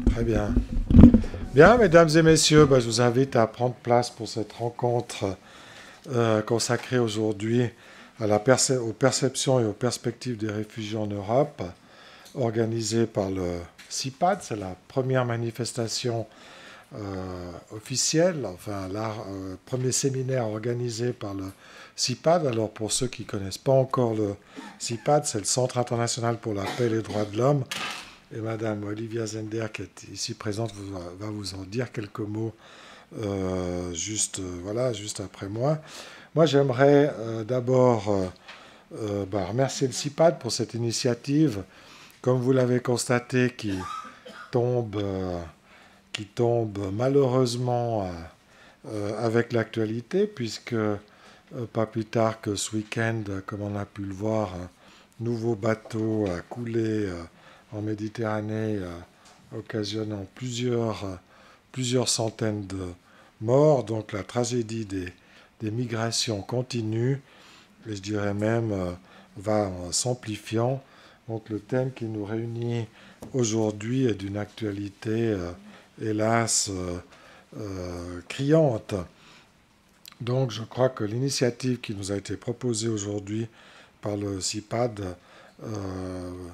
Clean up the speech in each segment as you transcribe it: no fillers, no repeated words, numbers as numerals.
Très bien. Bien, mesdames et messieurs, je vous invite à prendre place pour cette rencontre consacrée aujourd'hui à aux perceptions et aux perspectives des réfugiés en Europe, organisée par le CIPAD. C'est la première manifestation officielle, enfin, premier séminaire organisé par le CIPAD. Alors, pour ceux qui ne connaissent pas encore le CIPAD, c'est le Centre international pour la paix et les droits de l'homme. Et Madame Olivia Zender, qui est ici présente, va vous en dire quelques mots juste après moi. Moi, j'aimerais d'abord remercier le CIPAD pour cette initiative, comme vous l'avez constaté, tombe, qui tombe malheureusement avec l'actualité, puisque pas plus tard que ce week-end, comme on a pu le voir, un nouveau bateau a coulé en Méditerranée, occasionnant plusieurs centaines de morts. Donc la tragédie des migrations continue, et je dirais même va en s'amplifiant. Donc le thème qui nous réunit aujourd'hui est d'une actualité, hélas, criante. Donc je crois que l'initiative qui nous a été proposée aujourd'hui par le CIPAD,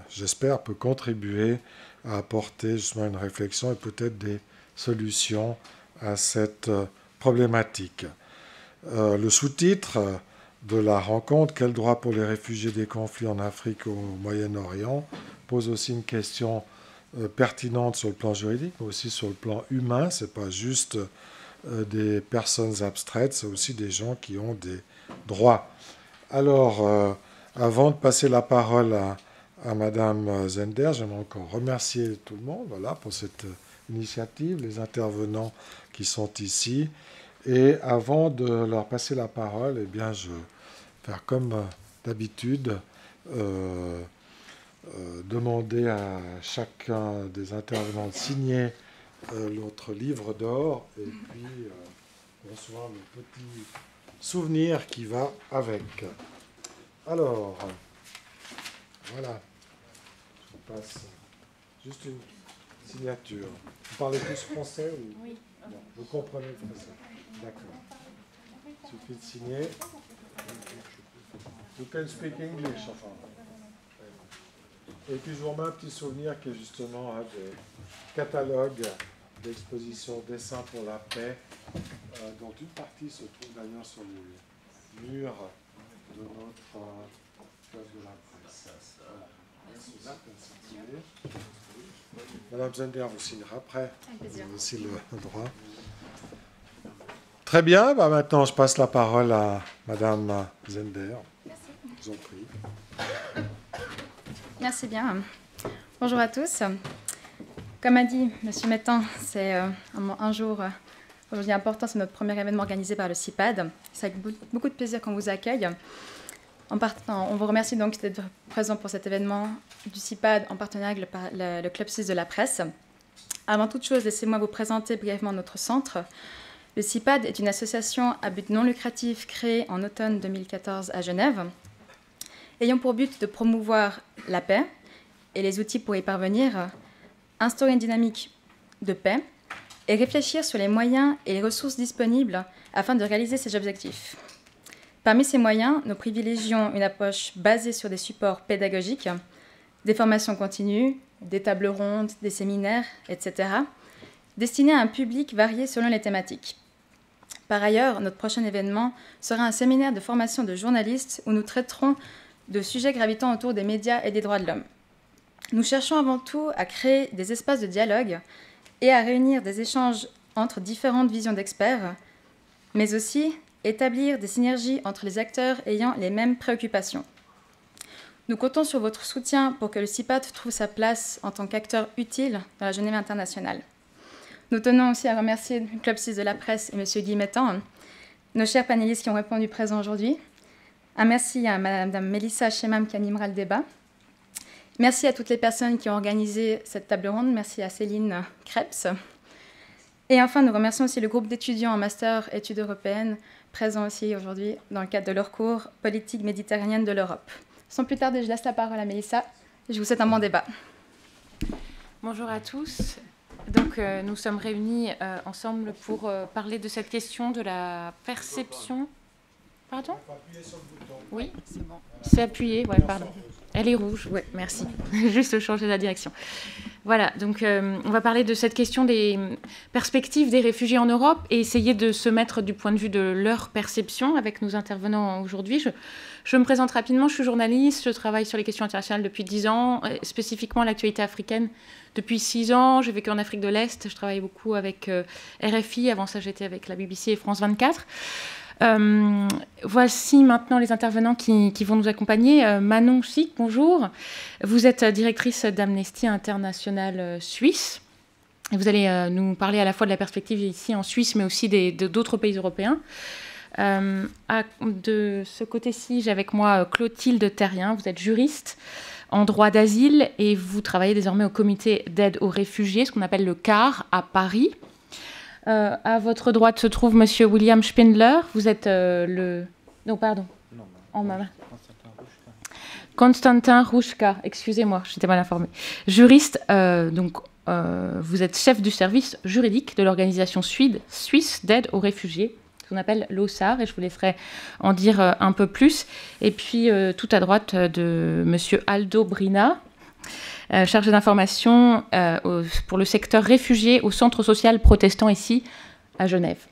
j'espère, peut contribuer à apporter justement une réflexion et peut-être des solutions à cette problématique. Le sous-titre de la rencontre, Quel droit pour les réfugiés des conflits en Afrique et au Moyen-Orient, pose aussi une question pertinente sur le plan juridique, mais aussi sur le plan humain. Ce n'est pas juste des personnes abstraites, c'est aussi des gens qui ont des droits. Alors, avant de passer la parole à Madame Zender, j'aimerais encore remercier tout le monde pour cette initiative, les intervenants qui sont ici. Et avant de leur passer la parole, eh bien, je vais faire comme d'habitude, demander à chacun des intervenants de signer notre livre d'or et puis bonsoir le petit souvenir qui va avec. Alors, voilà, je vous passe juste une signature. Vous parlez tous français ou... Oui. Non, vous comprenez le français? D'accord. Il suffit de signer. You can speak English, enfin. Et puis je vous remets un petit souvenir qui est justement des catalogues d'exposition Dessin pour la paix, dont une partie se trouve d'ailleurs sur les murs de notre place de la presse. Voilà. Merci. Madame Zender vous signera après. Vous avez aussi le droit. Très bien, maintenant je passe la parole à Madame Zender. Merci. Je vous en prie. Merci bien. Bonjour à tous. Comme a dit M. Mettan, c'est un jour aujourd'hui important, c'est notre premier événement organisé par le CIPAD. C'est avec beaucoup de plaisir qu'on vous accueille. En partant, on vous remercie donc d'être présent pour cet événement du CIPAD en partenariat avec le Club Suisse de la presse. Avant toute chose, laissez-moi vous présenter brièvement notre centre. Le CIPAD est une association à but non lucratif créée en automne 2014 à Genève, ayant pour but de promouvoir la paix et les outils pour y parvenir, instaurer une dynamique de paix et réfléchir sur les moyens et les ressources disponibles afin de réaliser ces objectifs. Parmi ces moyens, nous privilégions une approche basée sur des supports pédagogiques, des formations continues, des tables rondes, des séminaires, etc., destinés à un public varié selon les thématiques. Par ailleurs, notre prochain événement sera un séminaire de formation de journalistes où nous traiterons de sujets gravitant autour des médias et des droits de l'homme. Nous cherchons avant tout à créer des espaces de dialogue et à réunir des échanges entre différentes visions d'experts, mais aussi établir des synergies entre les acteurs ayant les mêmes préoccupations. Nous comptons sur votre soutien pour que le CIPAD trouve sa place en tant qu'acteur utile dans la Genève internationale. Nous tenons aussi à remercier le Club Suisse de la presse et M. Guy Mettan, nos chers panélistes qui ont répondu présents aujourd'hui. Un merci à Mme Mélissa Chemam qui animera le débat. Merci à toutes les personnes qui ont organisé cette table ronde. Merci à Céline Krebs. Et enfin, nous remercions aussi le groupe d'étudiants en master études européennes présents aussi aujourd'hui dans le cadre de leur cours Politique méditerranéenne de l'Europe. Sans plus tarder, je laisse la parole à Mélissa. Je vous souhaite un bon débat. Bonjour à tous. donc nous sommes réunis ensemble pour parler de cette question de la perception. Pardon ? Oui, c'est bon. C'est appuyé, ouais, pardon. Elle est rouge, ouais, merci. Juste changer la direction. Voilà, donc on va parler de cette question des perspectives des réfugiés en Europe et essayer de se mettre du point de vue de leur perception avec nos intervenants aujourd'hui. Je me présente rapidement, je suis journaliste, je travaille sur les questions internationales depuis 10 ans, spécifiquement l'actualité africaine depuis 6 ans. J'ai vécu en Afrique de l'Est, je travaille beaucoup avec RFI, avant ça j'étais avec la BBC et France 24. Voici maintenant les intervenants qui vont nous accompagner. Manon Schick, bonjour. Vous êtes directrice d'Amnesty International Suisse. Et vous allez nous parler à la fois de la perspective ici en Suisse, mais aussi d'autres pays européens. De ce côté-ci, j'ai avec moi Clotilde Terrien. Vous êtes juriste en droit d'asile et vous travaillez désormais au comité d'aide aux réfugiés, ce qu'on appelle le CAR, à Paris. À votre droite se trouve Monsieur William Spindler. Vous êtes le... Non, pardon. En ma main. Konstantin Hruška. Excusez-moi, j'étais mal informée. Juriste, vous êtes chef du service juridique de l'organisation suisse d'aide aux réfugiés, qu'on appelle l'OSAR, et je vous laisserai en dire un peu plus. Et puis, tout à droite de Monsieur Aldo Brina, chargé d'information pour le secteur réfugié au Centre social protestant ici à Genève.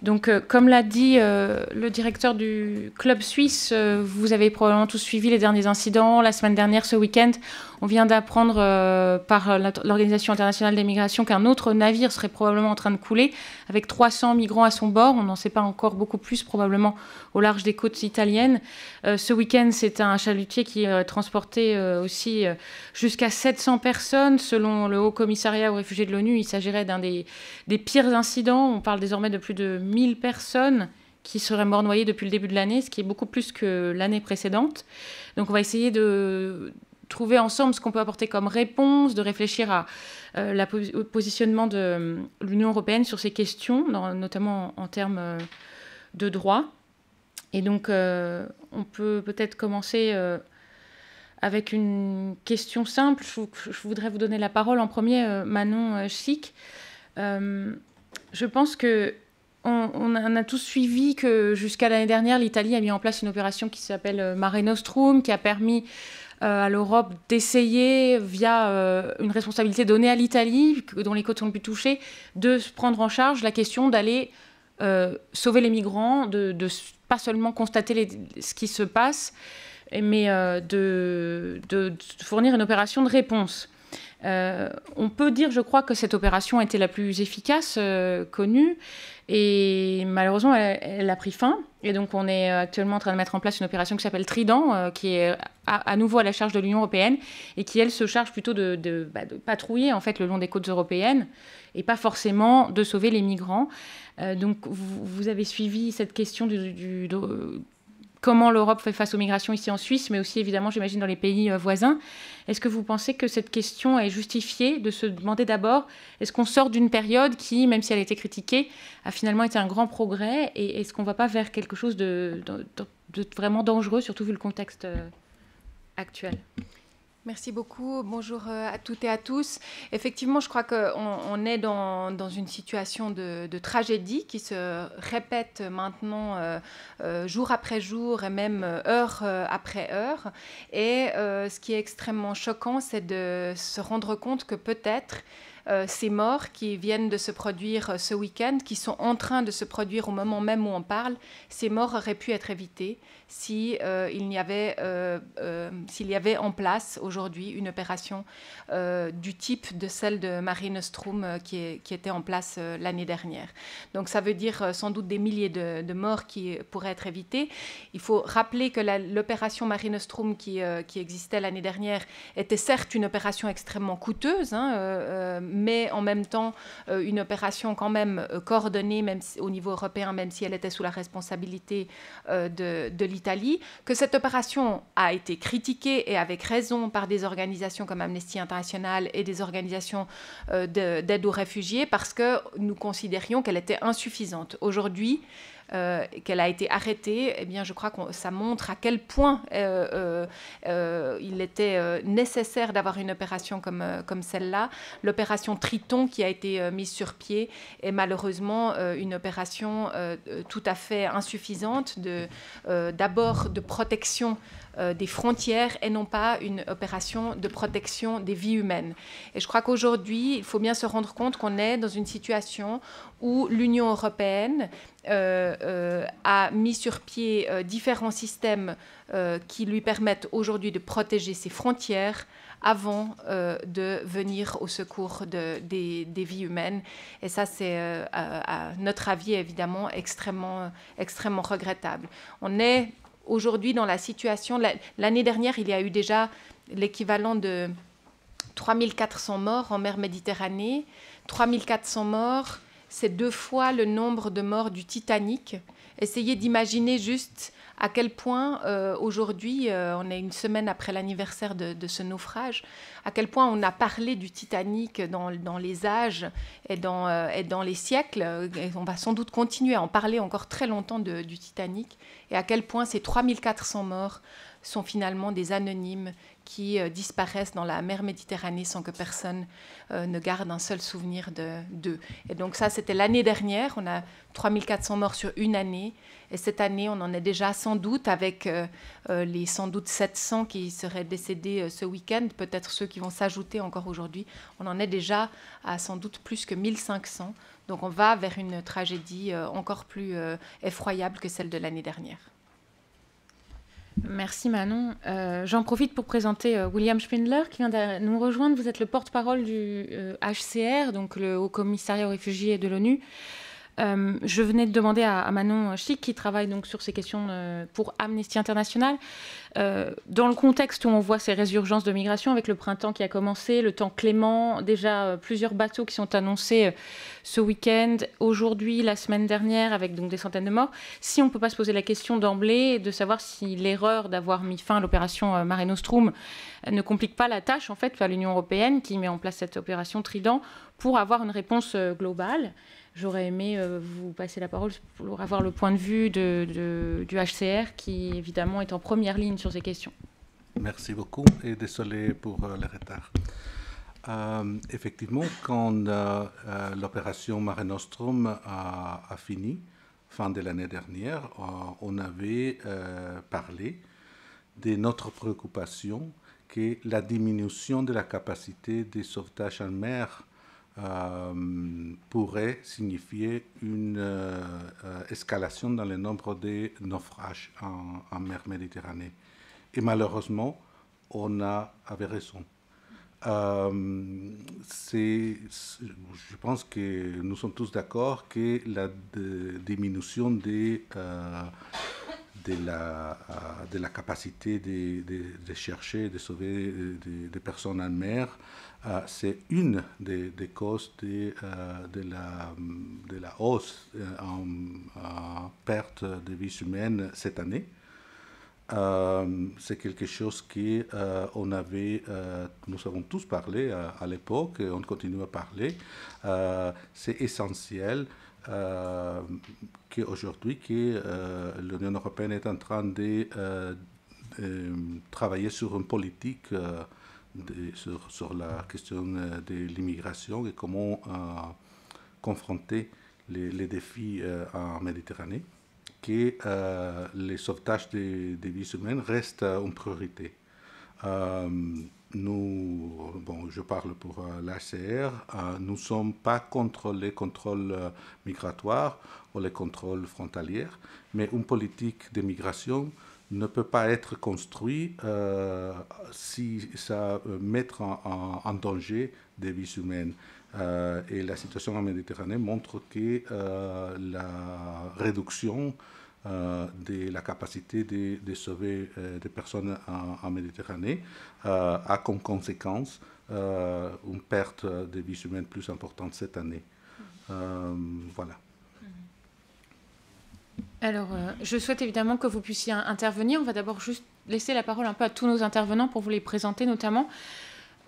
Donc, comme l'a dit le directeur du club suisse, vous avez probablement tous suivi les derniers incidents. La semaine dernière, ce week-end, on vient d'apprendre par l'Organisation internationale des migrations qu'un autre navire serait probablement en train de couler avec 300 migrants à son bord. On n'en sait pas encore beaucoup plus, probablement au large des côtes italiennes. Ce week-end, c'est un chalutier qui transportait aussi jusqu'à 700 personnes. Selon le Haut Commissariat aux réfugiés de l'ONU, il s'agirait d'un des pires incidents. On parle désormais de plus de 1000 personnes qui seraient morts noyées depuis le début de l'année, ce qui est beaucoup plus que l'année précédente. Donc on va essayer de trouver ensemble ce qu'on peut apporter comme réponse, de réfléchir à le positionnement de l'Union européenne sur ces questions, notamment en termes de droit. Et donc, on peut peut-être commencer avec une question simple. Je voudrais vous donner la parole en premier, Manon Schick. Je pense que on a tous suivi que jusqu'à l'année dernière, l'Italie a mis en place une opération qui s'appelle Mare Nostrum, qui a permis à l'Europe d'essayer, via une responsabilité donnée à l'Italie, dont les côtes sont les plus touchées, de prendre en charge la question d'aller sauver les migrants, de pas seulement constater ce qui se passe, mais de fournir une opération de réponse. On peut dire, je crois, que cette opération a été la plus efficace connue, et malheureusement, elle a pris fin. Et donc, on est actuellement en train de mettre en place une opération qui s'appelle Trident, qui est à nouveau à la charge de l'Union européenne, et qui, elle, se charge plutôt de patrouiller, en fait, le long des côtes européennes, et pas forcément de sauver les migrants. Donc, vous avez suivi cette question de comment l'Europe fait face aux migrations ici en Suisse, mais aussi, évidemment, j'imagine, dans les pays voisins. Est-ce que vous pensez que cette question est justifiée de se demander d'abord, est-ce qu'on sort d'une période qui, même si elle a été critiquée, a finalement été un grand progrès, et est-ce qu'on ne va pas vers quelque chose de vraiment dangereux, surtout vu le contexte actuel ? Merci beaucoup. Bonjour à toutes et à tous. Effectivement, je crois qu'on est dans une situation de tragédie qui se répète maintenant jour après jour et même heure après heure. Et ce qui est extrêmement choquant, c'est de se rendre compte que peut-être ces morts qui viennent de se produire ce week-end, qui sont en train de se produire au moment même où on parle, ces morts auraient pu être évitées s'il y avait en place aujourd'hui une opération du type de celle de Mare Nostrum qui était en place l'année dernière. Donc ça veut dire sans doute des milliers de morts qui pourraient être évitées. Il faut rappeler que l'opération Mare Nostrum qui existait l'année dernière était certes une opération extrêmement coûteuse, mais en même temps une opération quand même coordonnée même au niveau européen, même si elle était sous la responsabilité de l'Italie, que cette opération a été critiquée et avec raison par des organisations comme Amnesty International et des organisations d'aide aux réfugiés parce que nous considérions qu'elle était insuffisante. Aujourd'hui, qu'elle a été arrêtée, eh bien, je crois que ça montre à quel point il était nécessaire d'avoir une opération comme celle-là. L'opération Triton qui a été mise sur pied est malheureusement une opération tout à fait insuffisante, d'abord de protection des frontières et non pas une opération de protection des vies humaines. Et je crois qu'aujourd'hui, il faut bien se rendre compte qu'on est dans une situation où l'Union européenne a mis sur pied différents systèmes qui lui permettent aujourd'hui de protéger ses frontières avant de venir au secours des vies humaines. Et ça, c'est, à notre avis, évidemment, extrêmement regrettable. On est aujourd'hui dans la situation... L'année dernière, il y a eu déjà l'équivalent de 3400 morts en mer Méditerranée. 3400 morts, c'est 2 fois le nombre de morts du Titanic. Essayez d'imaginer juste à quel point aujourd'hui, on est une semaine après l'anniversaire de ce naufrage, à quel point on a parlé du Titanic dans les âges et dans les siècles. Et on va sans doute continuer à en parler encore très longtemps du Titanic, et à quel point ces 3400 morts sont finalement des anonymes qui disparaissent dans la mer Méditerranée sans que personne ne garde un seul souvenir d'eux. Et donc ça, c'était l'année dernière. On a 3400 morts sur une année. Et cette année, on en est déjà sans doute avec les sans doute 700 qui seraient décédés ce week-end, peut-être ceux qui vont s'ajouter encore aujourd'hui. On en est déjà à sans doute plus que 1500. Donc on va vers une tragédie encore plus effroyable que celle de l'année dernière. Merci Manon. J'en profite pour présenter William Spindler qui vient de nous rejoindre. Vous êtes le porte-parole du HCR, donc le Haut Commissariat aux réfugiés de l'ONU. Je venais de demander à Manon Chic, qui travaille donc sur ces questions pour Amnesty International, dans le contexte où on voit ces résurgences de migration avec le printemps qui a commencé, le temps clément, déjà plusieurs bateaux qui sont annoncés ce week-end, aujourd'hui, la semaine dernière, avec donc des centaines de morts, si on ne peut pas se poser la question d'emblée de savoir si l'erreur d'avoir mis fin à l'opération Mare Nostrum ne complique pas la tâche en fait à l'Union européenne qui met en place cette opération Trident pour avoir une réponse globale. J'aurais aimé vous passer la parole pour avoir le point de vue du HCR qui, évidemment, est en première ligne sur ces questions. Merci beaucoup et désolé pour le retard. Effectivement, quand l'opération Mare Nostrum a fini, fin de l'année dernière, on avait parlé de notre préoccupation que la diminution de la capacité de sauvetage en mer pourrait signifier une escalation dans le nombre de naufrages en mer Méditerranée. Et malheureusement, on avait raison. Je pense que nous sommes tous d'accord que la diminution de la capacité de chercher, de sauver des personnes en mer, c'est une des causes de la hausse en perte de vies humaines cette année. C'est quelque chose qu'on nous avons tous parlé à l'époque et on continue à parler. C'est essentiel qu'aujourd'hui l'Union européenne est en train de travailler sur une politique sur la question de l'immigration et comment confronter les défis en Méditerranée, que le sauvetage des vies humaines reste une priorité. Je parle pour l'HCR, nous ne sommes pas contre les contrôles migratoires ou les contrôles frontaliers, mais une politique de migration ne peut pas être construite si ça met en danger des vies humaines. Et la situation en Méditerranée montre que la réduction de la capacité de sauver des personnes en Méditerranée a comme conséquence une perte de vies humaines plus importante cette année. Voilà. Alors, je souhaite évidemment que vous puissiez intervenir. On va d'abord juste laisser la parole un peu à tous nos intervenants pour vous les présenter notamment.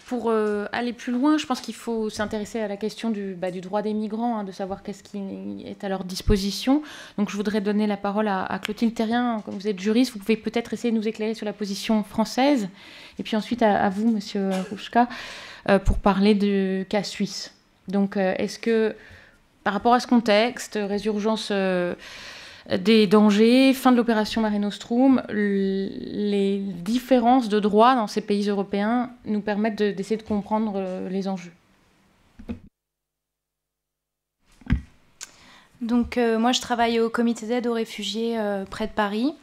pour aller plus loin, je pense qu'il faut s'intéresser à la question du droit des migrants, hein, de savoir qu'est-ce qui est à leur disposition. Donc je voudrais donner la parole à Clotilde Terrien. Comme vous êtes juriste, vous pouvez peut-être essayer de nous éclairer sur la position française. Et puis ensuite à vous, Monsieur Rouchka, pour parler du cas suisse. Donc est-ce que, par rapport à ce contexte, résurgence des dangers, fin de l'opération Mare Nostrum, les différences de droit dans ces pays européens nous permettent d'essayer de comprendre les enjeux. Donc moi je travaille au comité d'aide aux réfugiés près de Paris.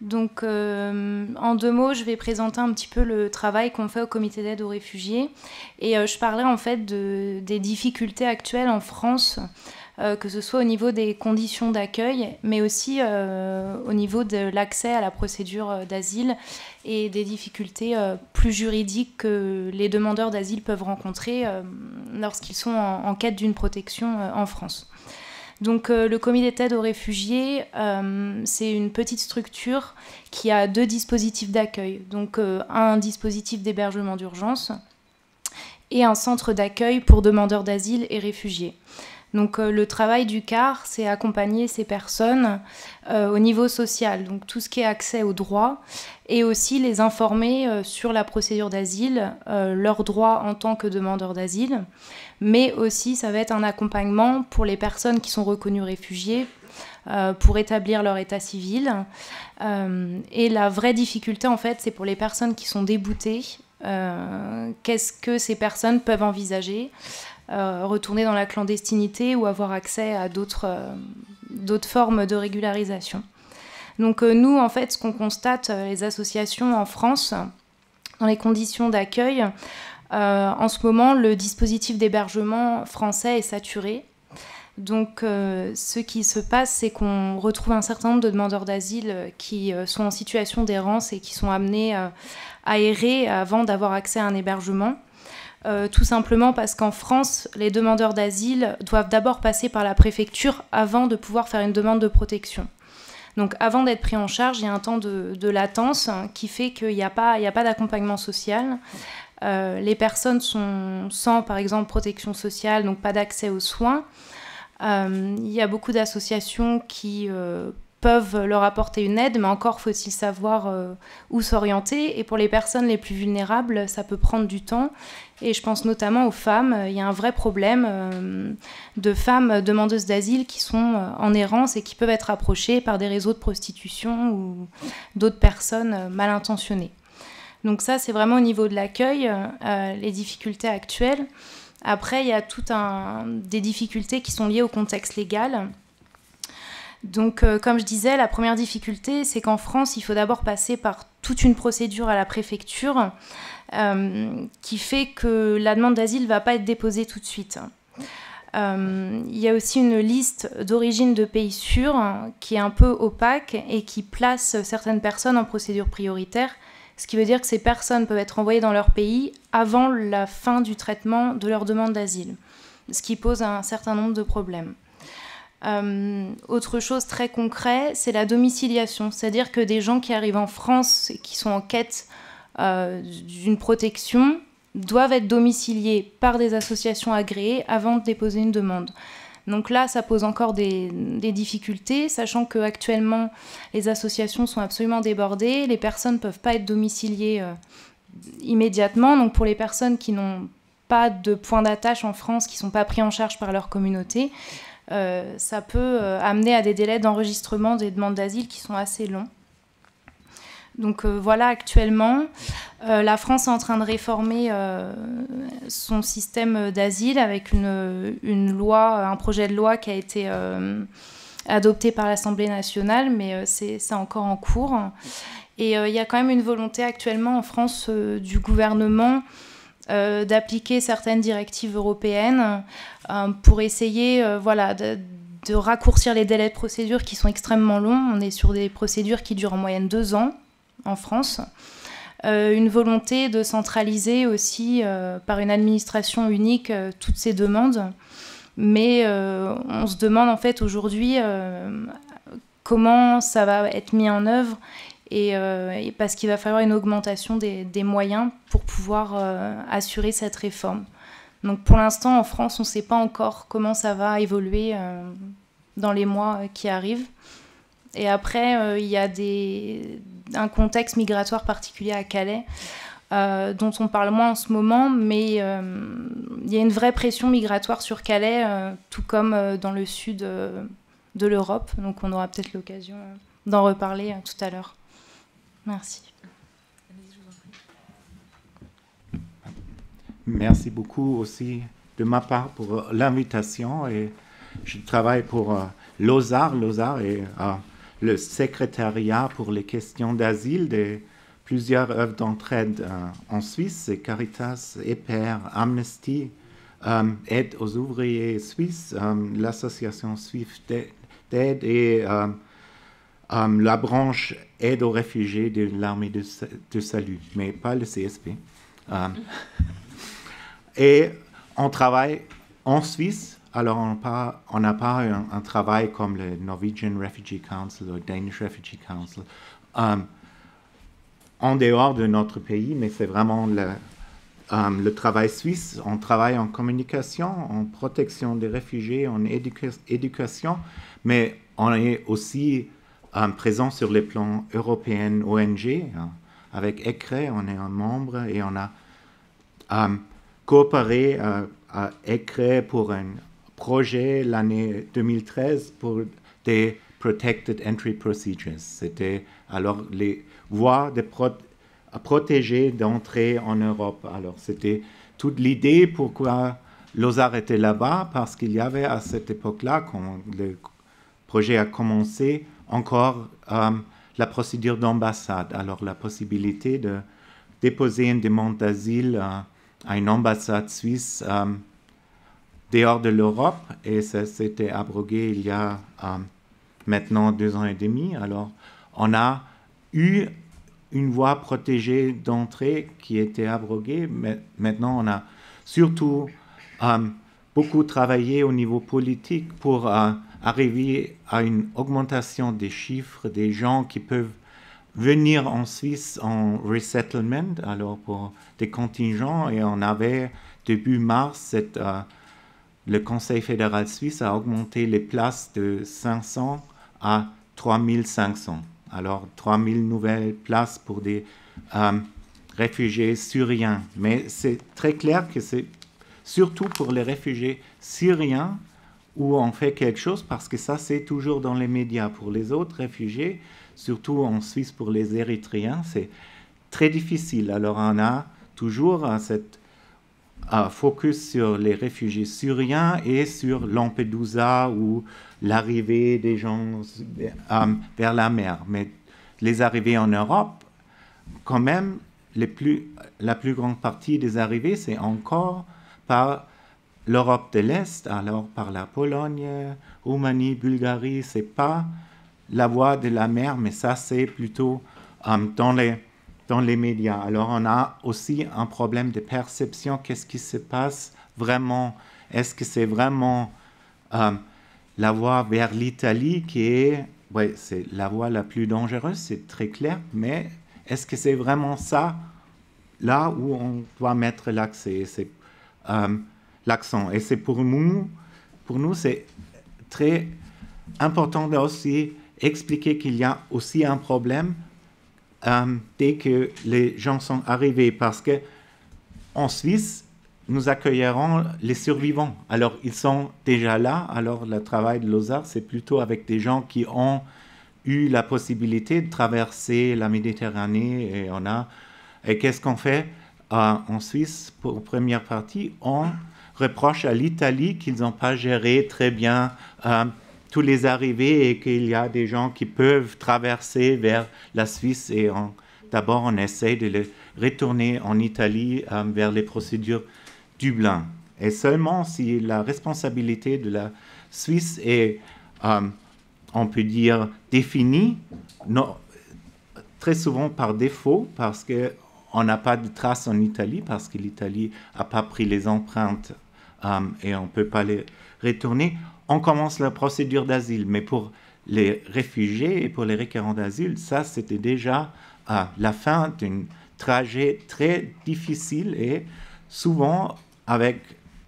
Donc en 2 mots, je vais présenter un petit peu le travail qu'on fait au comité d'aide aux réfugiés. Et je parlerai en fait des difficultés actuelles en France, que ce soit au niveau des conditions d'accueil, mais aussi au niveau de l'accès à la procédure d'asile et des difficultés plus juridiques que les demandeurs d'asile peuvent rencontrer lorsqu'ils sont en quête d'une protection en France. Donc le comité d'aide aux réfugiés, c'est une petite structure qui a 2 dispositifs d'accueil. Donc un dispositif d'hébergement d'urgence et un centre d'accueil pour demandeurs d'asile et réfugiés. Donc le travail du CAR, c'est accompagner ces personnes au niveau social, donc tout ce qui est accès aux droits, et aussi les informer sur la procédure d'asile, leurs droits en tant que demandeurs d'asile, mais aussi ça va être un accompagnement pour les personnes qui sont reconnues réfugiées, pour établir leur état civil. Et la vraie difficulté, en fait, c'est pour les personnes qui sont déboutées. Qu'est-ce que ces personnes peuvent envisager ? Retourner dans la clandestinité ou avoir accès à d'autres formes de régularisation. Donc nous, en fait, ce qu'on constate, les associations en France, dans les conditions d'accueil, en ce moment, le dispositif d'hébergement français est saturé. Donc ce qui se passe, c'est qu'on retrouve un certain nombre de demandeurs d'asile qui sont en situation d'errance et qui sont amenés à errer avant d'avoir accès à un hébergement. Tout simplement parce qu'en France, les demandeurs d'asile doivent d'abord passer par la préfecture avant de pouvoir faire une demande de protection. Donc avant d'être pris en charge, il y a un temps de latence qui fait qu'il n'y a pas d'accompagnement social. Les personnes sont sans, par exemple, protection sociale, donc pas d'accès aux soins. Il y a beaucoup d'associations qui peuvent leur apporter une aide, mais encore faut-il savoir où s'orienter. Et pour les personnes les plus vulnérables, ça peut prendre du temps. Et je pense notamment aux femmes. Il y a un vrai problème de femmes demandeuses d'asile qui sont en errance et qui peuvent être approchées par des réseaux de prostitution ou d'autres personnes mal intentionnées. Donc ça, c'est vraiment au niveau de l'accueil, les difficultés actuelles. Après, il y a des difficultés qui sont liées au contexte légal. Donc, comme je disais, la première difficulté, c'est qu'en France, il faut d'abord passer par toute une procédure à la préfecture qui fait que la demande d'asile ne va pas être déposée tout de suite. Il y a aussi une liste d'origine de pays sûrs qui est un peu opaque et qui place certaines personnes en procédure prioritaire, ce qui veut dire que ces personnes peuvent être envoyées dans leur pays avant la fin du traitement de leur demande d'asile, ce qui pose un certain nombre de problèmes. Autre chose très concrète, c'est la domiciliation, c'est-à-dire que des gens qui arrivent en France et qui sont en quête d'une protection doivent être domiciliés par des associations agréées avant de déposer une demande. Donc là, ça pose encore des difficultés, sachant qu'actuellement, les associations sont absolument débordées, les personnes ne peuvent pas être domiciliées immédiatement. Donc pour les personnes qui n'ont pas de point d'attache en France, qui ne sont pas pris en charge par leur communauté, ça peut amener à des délais d'enregistrement des demandes d'asile qui sont assez longs. Donc voilà, actuellement, la France est en train de réformer son système d'asile avec une loi, un projet de loi qui a été adopté par l'Assemblée nationale, mais c'est encore en cours. Et il y a quand même une volonté actuellement en France du gouvernement d'appliquer certaines directives européennes pour essayer de raccourcir les délais de procédure qui sont extrêmement longs. On est sur des procédures qui durent en moyenne 2 ans en France. Une volonté de centraliser aussi par une administration unique toutes ces demandes. Mais on se demande en fait aujourd'hui comment ça va être mis en œuvre et parce qu'il va falloir une augmentation des moyens pour pouvoir assurer cette réforme. Donc pour l'instant, en France, on ne sait pas encore comment ça va évoluer dans les mois qui arrivent. Et après, il y a un contexte migratoire particulier à Calais, dont on parle moins en ce moment, mais il y a une vraie pression migratoire sur Calais, tout comme dans le sud de l'Europe. Donc on aura peut-être l'occasion d'en reparler tout à l'heure. Merci. Merci beaucoup aussi de ma part pour l'invitation. Et je travaille pour Lozar. Lozar est le secrétariat pour les questions d'asile de plusieurs œuvres d'entraide en Suisse. C'est Caritas, EPER, Amnesty, Aide aux ouvriers suisses, l'association suisse d'aide et la branche Aide aux réfugiés de l'armée de salut, mais pas le CSP. Et on travaille en Suisse, alors on n'a pas un travail comme le Norwegian Refugee Council ou Danish Refugee Council en dehors de notre pays, mais c'est vraiment le travail suisse. On travaille en communication, en protection des réfugiés, en éducation, mais on est aussi présent sur les plans européens ONG. Avec ECRE, on est un membre et on a coopéré à ECRE pour un projet l'année 2013 pour des Protected Entry Procedures. C'était alors les voies à protéger d'entrée en Europe. Alors c'était toute l'idée pourquoi Lozar était là-bas, parce qu'il y avait à cette époque-là, quand le projet a commencé, encore la procédure d'ambassade. Alors la possibilité de déposer une demande d'asile à une ambassade suisse dehors de l'Europe, et ça s'était abrogé il y a maintenant 2 ans et demi. Alors on a eu une voie protégée d'entrée qui était abrogée, mais maintenant on a surtout beaucoup travaillé au niveau politique pour arriver à une augmentation des chiffres des gens qui peuvent venir en Suisse en resettlement, alors pour des contingents, et on avait début mars, le Conseil fédéral suisse a augmenté les places de 500 à 3500. Alors 3000 nouvelles places pour des réfugiés syriens. Mais c'est très clair que c'est surtout pour les réfugiés syriens où on fait quelque chose, parce que ça c'est toujours dans les médias. Pour les autres réfugiés, surtout en Suisse pour les Érythréens, c'est très difficile. Alors on a toujours cette focus sur les réfugiés syriens et sur Lampedusa ou l'arrivée des gens vers la mer. Mais les arrivées en Europe, quand même, la plus grande partie des arrivées, c'est encore par l'Europe de l'Est, alors par la Pologne, Roumanie, Bulgarie. C'est pas la voie de la mer, mais ça, c'est plutôt dans les médias. Alors, on a aussi un problème de perception. Qu'est-ce qui se passe vraiment? Est-ce que c'est vraiment la voie vers l'Italie qui est... Oui, c'est la voie la plus dangereuse, c'est très clair, mais est-ce que c'est vraiment ça, là où on doit mettre l'accent? Et c'est pour nous, c'est très important de aussi expliquer qu'il y a aussi un problème dès que les gens sont arrivés, parce que en Suisse, nous accueillerons les survivants. Alors, ils sont déjà là. Alors, le travail de Lozar, c'est plutôt avec des gens qui ont eu la possibilité de traverser la Méditerranée. Et qu'est-ce qu'on fait en Suisse pour première partie? On reproche à l'Italie qu'ils n'ont pas géré très bien tous les arrivées et qu'il y a des gens qui peuvent traverser vers la Suisse. Et d'abord, on essaie de les retourner en Italie vers les procédures Dublin. Et seulement si la responsabilité de la Suisse est, on peut dire, définie, très souvent par défaut, parce qu'on n'a pas de traces en Italie, parce que l'Italie n'a pas pris les empreintes et on ne peut pas les retourner, on commence la procédure d'asile. Mais pour les réfugiés et pour les requérants d'asile, ça c'était déjà la fin d'un trajet très difficile et souvent avec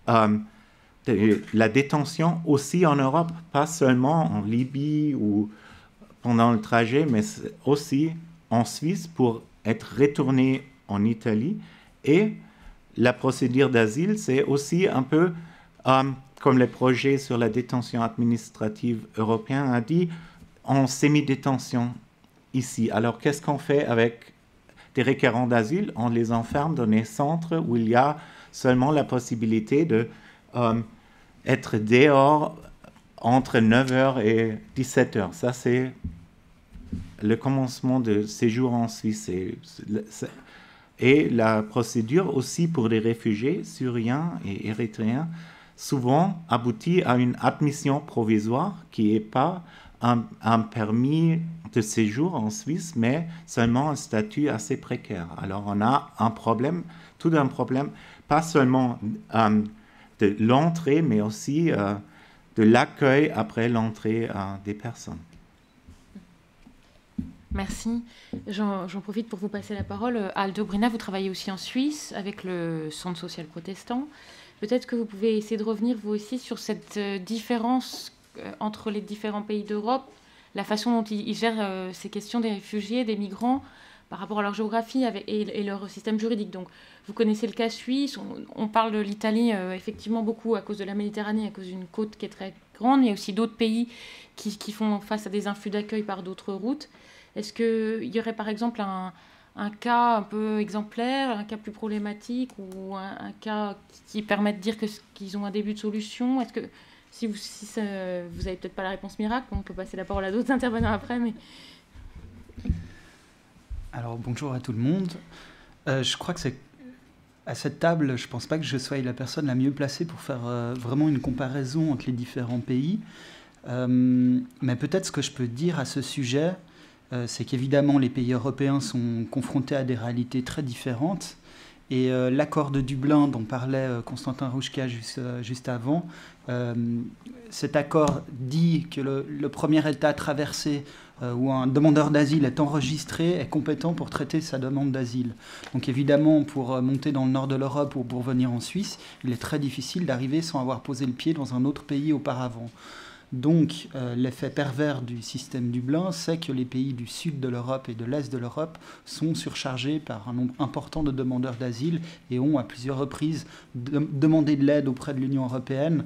la détention aussi en Europe, pas seulement en Libye ou pendant le trajet, mais aussi en Suisse pour être retourné en Italie. Et la procédure d'asile, c'est aussi un peu comme le projet sur la détention administrative européen a dit, en semi-détention ici. Alors, qu'est-ce qu'on fait avec des requérants d'asile? On les enferme dans des centres où il y a seulement la possibilité de être dehors entre 9h et 17h. Ça, c'est le commencement de séjour en Suisse. Et la procédure aussi pour les réfugiés syriens et érythréens souvent aboutit à une admission provisoire qui n'est pas un permis de séjour en Suisse, mais seulement un statut assez précaire. Alors on a un problème, tout un problème, pas seulement de l'entrée, mais aussi de l'accueil après l'entrée des personnes. Merci. J'en profite pour vous passer la parole. Aldo Brina, vous travaillez aussi en Suisse avec le Centre social protestant. Peut-être que vous pouvez essayer de revenir vous aussi sur cette différence entre les différents pays d'Europe, la façon dont ils gèrent ces questions des réfugiés, des migrants, par rapport à leur géographie et leur système juridique. Donc, vous connaissez le cas suisse, on parle de l'Italie effectivement beaucoup à cause de la Méditerranée, à cause d'une côte qui est très grande. Il y a aussi d'autres pays qui font face à des influx d'accueil par d'autres routes. Est-ce qu'il y aurait par exemple un cas un peu exemplaire, un cas plus problématique ou un cas qui permet de dire qu'ils ont un début de solution? Est-ce que, si vous n'avez peut-être pas la réponse miracle, on peut passer la parole à d'autres intervenants après, mais... Alors, bonjour à tout le monde. Je crois que à cette table, je ne pense pas que je sois la personne la mieux placée pour faire vraiment une comparaison entre les différents pays. Mais peut-être ce que je peux dire à ce sujet, c'est qu'évidemment, les pays européens sont confrontés à des réalités très différentes. Et l'accord de Dublin dont parlait Constantin Rouchka juste avant, cet accord dit que le premier État traversé où un demandeur d'asile est enregistré est compétent pour traiter sa demande d'asile. Donc évidemment, pour monter dans le nord de l'Europe ou pour venir en Suisse, il est très difficile d'arriver sans avoir posé le pied dans un autre pays auparavant. Donc, l'effet pervers du système Dublin, c'est que les pays du sud de l'Europe et de l'est de l'Europe sont surchargés par un nombre important de demandeurs d'asile et ont à plusieurs reprises demandé de l'aide auprès de l'Union européenne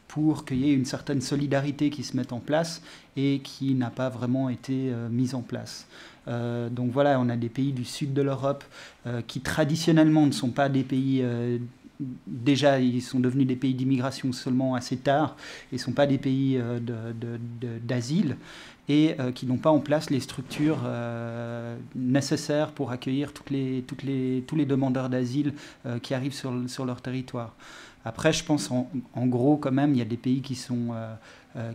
pour qu'il y ait une certaine solidarité qui se mette en place et qui n'a pas vraiment été mise en place. Donc voilà, on a des pays du sud de l'Europe qui traditionnellement ne sont pas des pays... Déjà, ils sont devenus des pays d'immigration seulement assez tard et ne sont pas des pays d'asile et qui n'ont pas en place les structures nécessaires pour accueillir tous les demandeurs d'asile qui arrivent sur leur territoire. Après, je pense en gros quand même, il y a des pays qui ont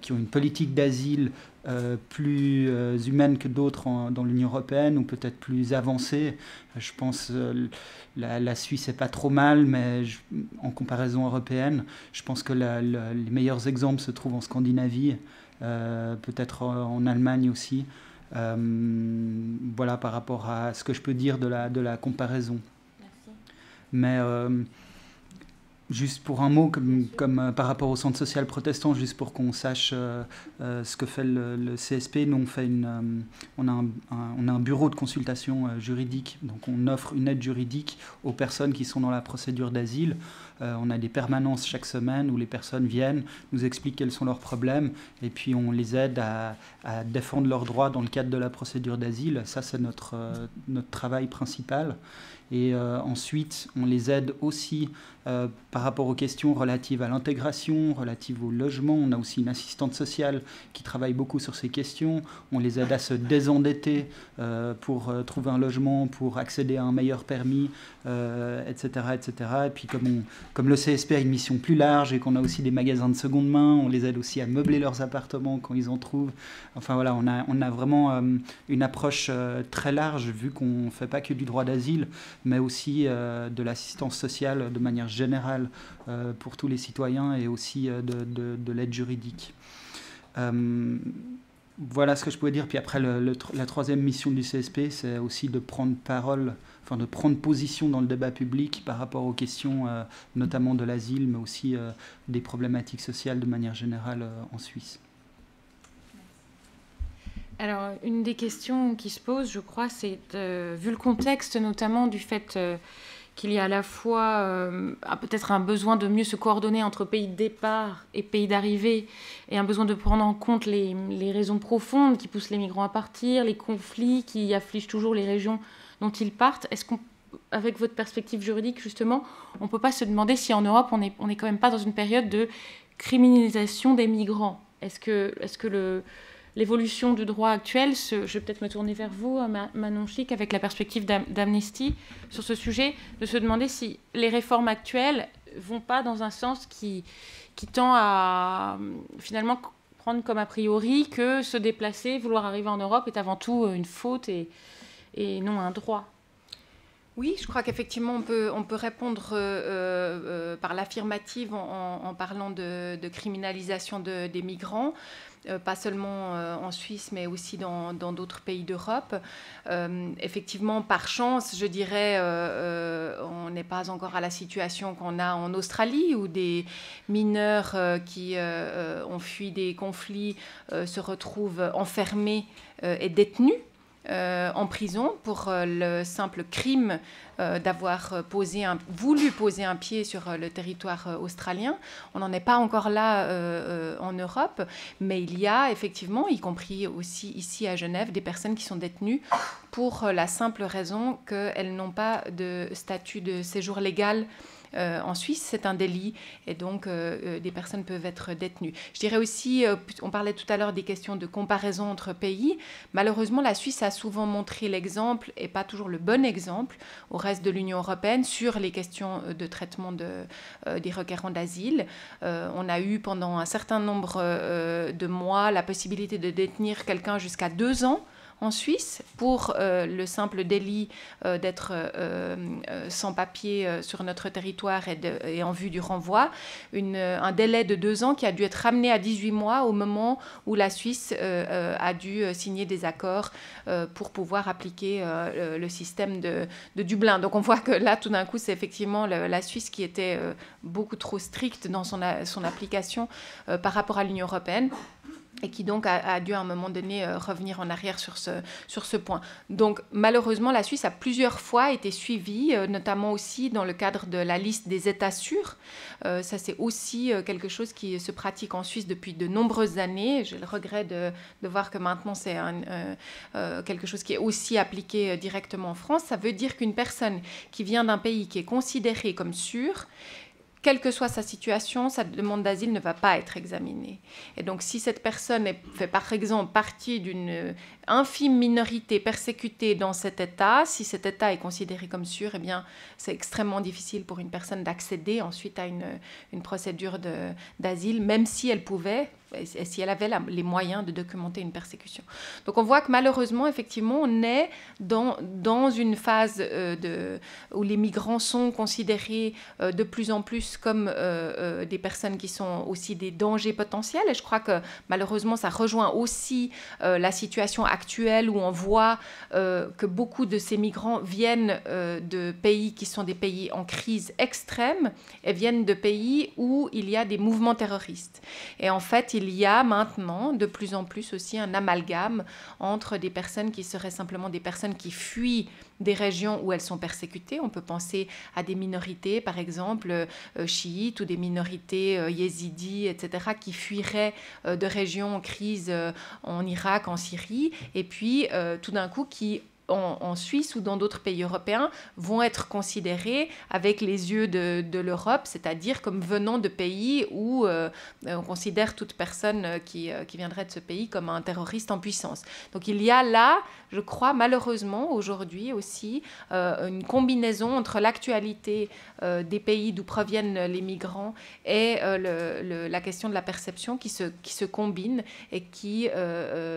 une politique d'asile plus humaine que d'autres dans l'Union européenne ou peut-être plus avancée. Je pense la Suisse n'est pas trop mal, mais en comparaison européenne, je pense que les meilleurs exemples se trouvent en Scandinavie, peut-être en Allemagne aussi. Voilà par rapport à ce que je peux dire de la comparaison. Merci. Mais juste pour un mot, comme par rapport au Centre social protestant, juste pour qu'on sache ce que fait le CSP, nous on a un bureau de consultation juridique, donc on offre une aide juridique aux personnes qui sont dans la procédure d'asile. On a des permanences chaque semaine où les personnes viennent, nous expliquent quels sont leurs problèmes et puis on les aide à défendre leurs droits dans le cadre de la procédure d'asile. Ça, c'est notre travail principal. Et ensuite, on les aide aussi par rapport aux questions relatives à l'intégration, relatives au logement. On a aussi une assistante sociale qui travaille beaucoup sur ces questions. On les aide à se désendetter pour trouver un logement, pour accéder à un meilleur permis, etc., etc. Et puis comme le CSP a une mission plus large et qu'on a aussi des magasins de seconde main, on les aide aussi à meubler leurs appartements quand ils en trouvent. Enfin voilà, on a vraiment une approche très large vu qu'on ne fait pas que du droit d'asile, mais aussi de l'assistance sociale de manière générale pour tous les citoyens et aussi de l'aide juridique. Voilà ce que je pouvais dire. Puis après, la troisième mission du CSP, c'est aussi de prendre parole, enfin de prendre position dans le débat public par rapport aux questions notamment de l'asile, mais aussi des problématiques sociales de manière générale en Suisse. Alors, une des questions qui se pose, je crois, c'est, vu le contexte notamment du fait qu'il y a à la fois peut-être un besoin de mieux se coordonner entre pays de départ et pays d'arrivée, et un besoin de prendre en compte les raisons profondes qui poussent les migrants à partir, les conflits qui affligent toujours les régions dont ils partent. Est-ce qu'avec votre perspective juridique, justement, on ne peut pas se demander si en Europe, on n'est quand même pas dans une période de criminalisation des migrants? Est-ce que l'évolution du droit actuel, je vais peut-être me tourner vers vous, Manon Chic, avec la perspective d'Amnesty sur ce sujet, de se demander si les réformes actuelles ne vont pas dans un sens qui tend à finalement prendre comme a priori que se déplacer, vouloir arriver en Europe est avant tout une faute et non un droit. Oui, je crois qu'effectivement, on peut répondre par l'affirmative en parlant de criminalisation des migrants. Pas seulement en Suisse, mais aussi dans d'autres pays d'Europe. Effectivement, par chance, je dirais, on n'est pas encore à la situation qu'on a en Australie, où des mineurs qui ont fui des conflits se retrouvent enfermés et détenus en prison pour le simple crime d'avoir voulu poser un pied sur le territoire australien. On n'en est pas encore là en Europe, mais il y a effectivement, y compris aussi ici à Genève, des personnes qui sont détenues pour la simple raison qu'elles n'ont pas de statut de séjour légal. En Suisse, c'est un délit et donc des personnes peuvent être détenues. Je dirais aussi, on parlait tout à l'heure des questions de comparaison entre pays. Malheureusement, la Suisse a souvent montré l'exemple, et pas toujours le bon exemple, au reste de l'Union européenne sur les questions de traitement des requérants d'asile. On a eu pendant un certain nombre de mois la possibilité de détenir quelqu'un jusqu'à 2 ans en Suisse pour le simple délit d'être sans papier sur notre territoire et en vue du renvoi, un délai de 2 ans qui a dû être ramené à 18 mois au moment où la Suisse a dû signer des accords pour pouvoir appliquer le système de Dublin. Donc on voit que là, tout d'un coup, c'est effectivement la Suisse qui était beaucoup trop stricte dans son application par rapport à l'Union européenne, et qui donc a dû à un moment donné revenir en arrière sur ce point. Donc malheureusement, la Suisse a plusieurs fois été suivie, notamment aussi dans le cadre de la liste des États sûrs. Ça, c'est aussi quelque chose qui se pratique en Suisse depuis de nombreuses années. J'ai le regret de voir que maintenant, c'est quelque chose qui est aussi appliqué directement en France. Ça veut dire qu'une personne qui vient d'un pays qui est considéré comme sûr, quelle que soit sa situation, sa demande d'asile ne va pas être examinée. Et donc, si cette personne fait par exemple partie d'une infime minorité persécutée dans cet État, si cet État est considéré comme sûr, eh bien, c'est extrêmement difficile pour une personne d'accéder ensuite à une procédure d'asile, même si elle pouvait, et si elle avait les moyens de documenter une persécution. Donc on voit que malheureusement, effectivement, on est dans une phase où les migrants sont considérés de plus en plus comme des personnes qui sont aussi des dangers potentiels. Et je crois que malheureusement, ça rejoint aussi la situation actuelle où on voit que beaucoup de ces migrants viennent de pays qui sont des pays en crise extrême et viennent de pays où il y a des mouvements terroristes. Et en fait, il y a maintenant de plus en plus aussi un amalgame entre des personnes qui seraient simplement des personnes qui fuient des régions où elles sont persécutées. On peut penser à des minorités, par exemple, chiites ou des minorités yézidis, etc., qui fuiraient de régions en crise en Irak, en Syrie, et puis tout d'un coup qui en Suisse ou dans d'autres pays européens vont être considérés avec les yeux de l'Europe, c'est-à-dire comme venant de pays où on considère toute personne qui viendrait de ce pays comme un terroriste en puissance. Donc il y a là, je crois malheureusement aujourd'hui aussi, une combinaison entre l'actualité des pays d'où proviennent les migrants et la question de la perception qui se combine et qui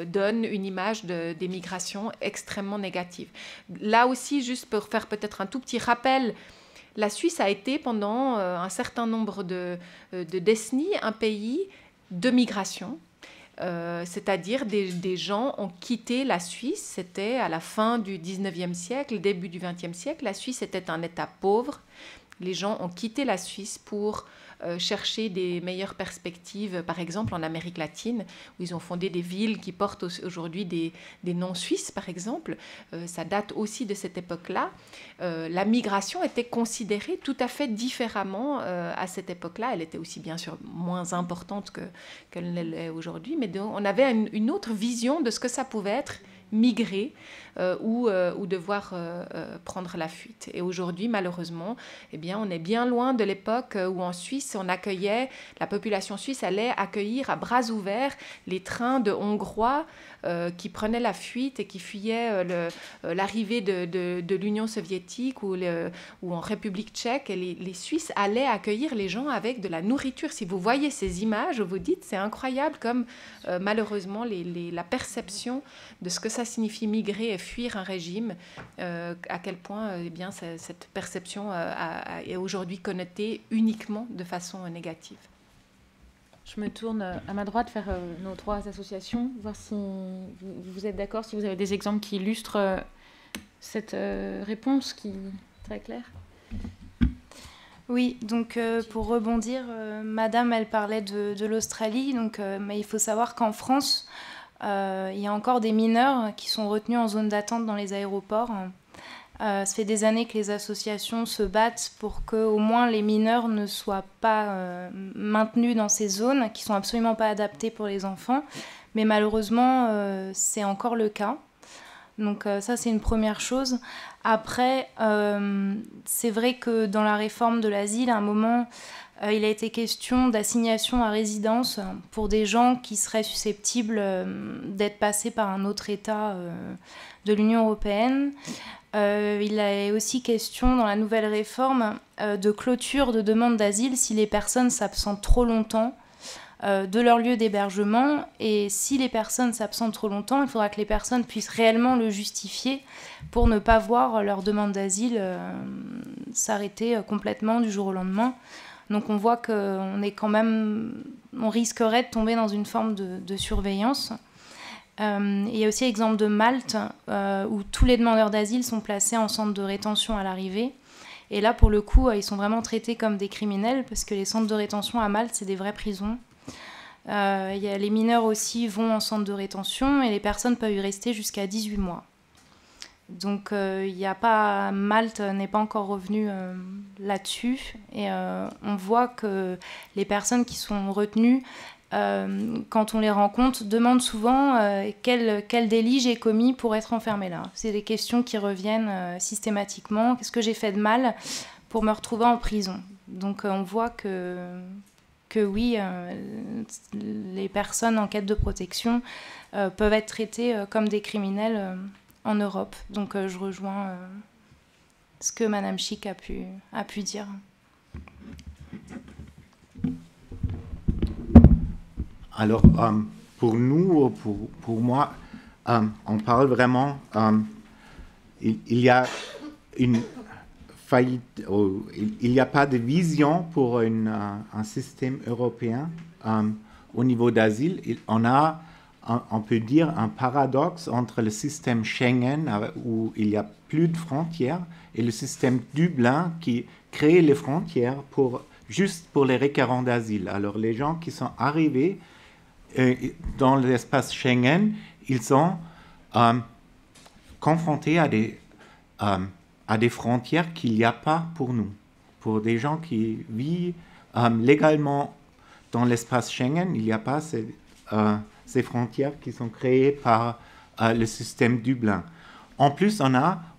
donne une image des migrations extrêmement négative. Là aussi, juste pour faire peut-être un tout petit rappel, la Suisse a été pendant un certain nombre de décennies un pays de migration. c'est-à-dire des gens ont quitté la Suisse. C'était à la fin du 19e siècle, début du 20e siècle. La Suisse était un État pauvre. Les gens ont quitté la Suisse pour chercher des meilleures perspectives, par exemple en Amérique latine, où ils ont fondé des villes qui portent aujourd'hui des noms suisses, par exemple. Ça date aussi de cette époque-là. La migration était considérée tout à fait différemment à cette époque-là. Elle était aussi bien sûr moins importante qu'elle ne l'est aujourd'hui, mais on avait une autre vision de ce que ça pouvait être migrer ou devoir prendre la fuite. Et aujourd'hui, malheureusement, eh bien, on est bien loin de l'époque où en Suisse, la population suisse allait accueillir à bras ouverts les trains de Hongrois qui prenaient la fuite et qui fuyaient l'arrivée de l'Union soviétique ou en République tchèque. Et les Suisses allaient accueillir les gens avec de la nourriture. Si vous voyez ces images, vous dites, c'est incroyable comme malheureusement la perception de ce que ça signifie migrer et fuir un régime, à quel point eh bien, cette perception est aujourd'hui connotée uniquement de façon négative. Je me tourne à ma droite vers nos trois associations, voir si vous êtes d'accord, si vous avez des exemples qui illustrent cette réponse qui est très claire. Oui, donc pour rebondir, Madame, elle parlait de l'Australie, mais il faut savoir qu'en France, il y a encore des mineurs qui sont retenus en zone d'attente dans les aéroports. Ça fait des années que les associations se battent pour qu'au moins les mineurs ne soient pas maintenus dans ces zones qui ne sont absolument pas adaptées pour les enfants. Mais malheureusement, c'est encore le cas. Donc ça, c'est une première chose. Après, c'est vrai que dans la réforme de l'asile, à un moment, il a été question d'assignation à résidence pour des gens qui seraient susceptibles d'être passés par un autre État de l'Union européenne. Il est aussi question dans la nouvelle réforme de clôture de demande d'asile si les personnes s'absentent trop longtemps de leur lieu d'hébergement. Et si les personnes s'absentent trop longtemps, il faudra que les personnes puissent réellement le justifier pour ne pas voir leur demande d'asile s'arrêter complètement du jour au lendemain. Donc on voit qu'on est quand même, on risquerait de tomber dans une forme de surveillance. Il y a aussi l'exemple de Malte, où tous les demandeurs d'asile sont placés en centre de rétention à l'arrivée. Et là, pour le coup, ils sont vraiment traités comme des criminels, parce que les centres de rétention à Malte, c'est des vraies prisons. Les mineurs aussi vont en centre de rétention, et les personnes peuvent y rester jusqu'à 18 mois. Donc Malte n'est pas encore revenu là-dessus, et on voit que les personnes qui sont retenues, quand on les rencontre, demandent souvent quel délit j'ai commis pour être enfermée là. C'est des questions qui reviennent systématiquement. Qu'est-ce que j'ai fait de mal pour me retrouver en prison? Donc on voit que oui, les personnes en quête de protection peuvent être traitées comme des criminels en Europe. Donc je rejoins ce que Madame Chic a pu dire. Alors, pour nous, pour moi, on parle vraiment, il y a une faillite, il n'y a pas de vision pour un système européen au niveau d'asile. On peut dire, un paradoxe entre le système Schengen, où il n'y a plus de frontières, et le système Dublin qui crée les frontières juste pour les requérants d'asile. Alors, les gens qui sont arrivés dans l'espace Schengen, ils sont confrontés à des frontières qu'il n'y a pas pour nous. Pour des gens qui vivent légalement dans l'espace Schengen, il n'y a pas ces frontières qui sont créées par le système Dublin. En plus,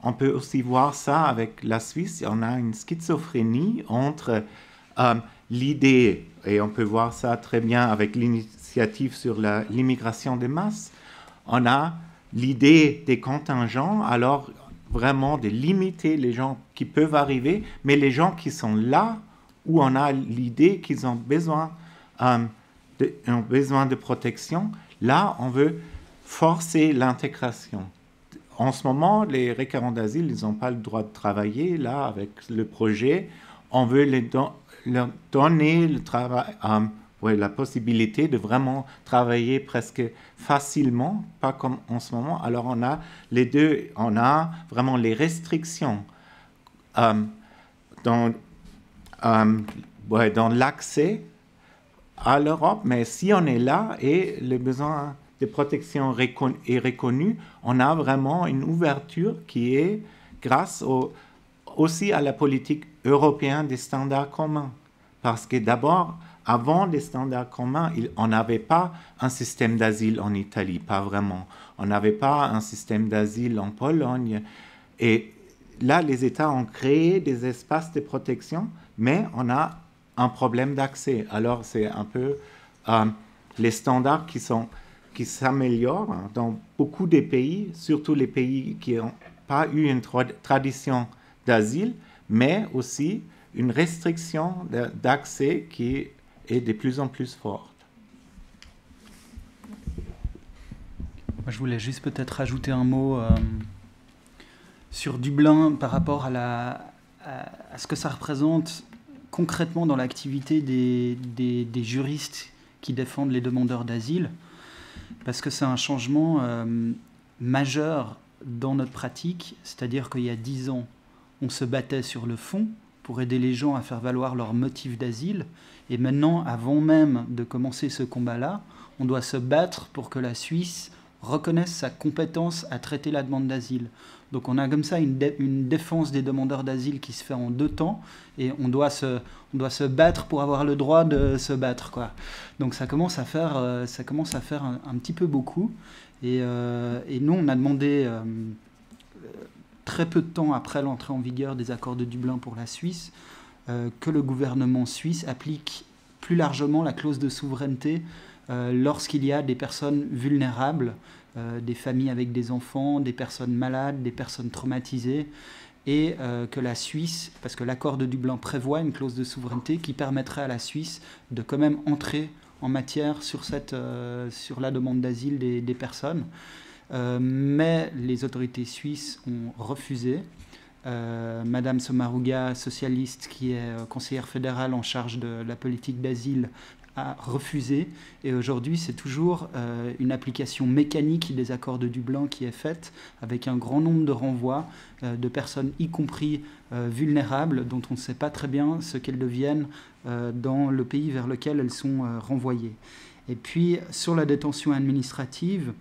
on peut aussi voir ça avec la Suisse. On a une schizophrénie entre l'idée, et on peut voir ça très bien avec l'initiative sur l'immigration de masse, on a l'idée des contingents, alors vraiment de limiter les gens qui peuvent arriver, mais les gens qui sont là, où on a l'idée qu'ils ont besoin de protection, là, on veut forcer l'intégration. En ce moment, les requérants d'asile, ils n'ont pas le droit de travailler. Là, avec le projet, on veut leur donner le travail la possibilité de vraiment travailler presque facilement, pas comme en ce moment. Alors on a les deux, on a vraiment les restrictions dans l'accès à l'Europe, mais si on est là et le besoin de protection est reconnu, on a vraiment une ouverture qui est grâce aussi à la politique européenne des standards communs. Parce que d'abord, avant les standards communs, on n'avait pas un système d'asile en Italie, pas vraiment. On n'avait pas un système d'asile en Pologne. Et là, les États ont créé des espaces de protection, mais on a un problème d'accès. Alors, c'est un peu les standards qui s'améliorent dans beaucoup de pays, surtout les pays qui n'ont pas eu une tradition d'asile, mais aussi une restriction d'accès qui est de plus en plus forte. Moi, je voulais juste peut-être rajouter un mot sur Dublin par rapport à ce que ça représente concrètement dans l'activité des juristes qui défendent les demandeurs d'asile, parce que c'est un changement majeur dans notre pratique, c'est-à-dire qu'il y a 10 ans, on se battait sur le fond pour aider les gens à faire valoir leur motif d'asile, et maintenant, avant même de commencer ce combat-là, on doit se battre pour que la Suisse reconnaisse sa compétence à traiter la demande d'asile. Donc on a comme ça une défense des demandeurs d'asile qui se fait en 2 temps, et on doit se battre pour avoir le droit de se battre, quoi. Donc ça commence à faire un petit peu beaucoup, et nous on a demandé très peu de temps après l'entrée en vigueur des accords de Dublin pour la Suisse que le gouvernement suisse applique plus largement la clause de souveraineté lorsqu'il y a des personnes vulnérables, des familles avec des enfants, des personnes malades, des personnes traumatisées, et que la Suisse, parce que l'accord de Dublin prévoit une clause de souveraineté qui permettrait à la Suisse de quand même entrer en matière sur la demande d'asile des personnes. Mais les autorités suisses ont refusé. Madame Sommaruga, socialiste, qui est conseillère fédérale en charge de la politique d'asile, a refusé. Et aujourd'hui, c'est toujours une application mécanique des accords de Dublin qui est faite, avec un grand nombre de renvois de personnes, y compris vulnérables, dont on ne sait pas très bien ce qu'elles deviennent dans le pays vers lequel elles sont renvoyées. Et puis, sur la détention administrative,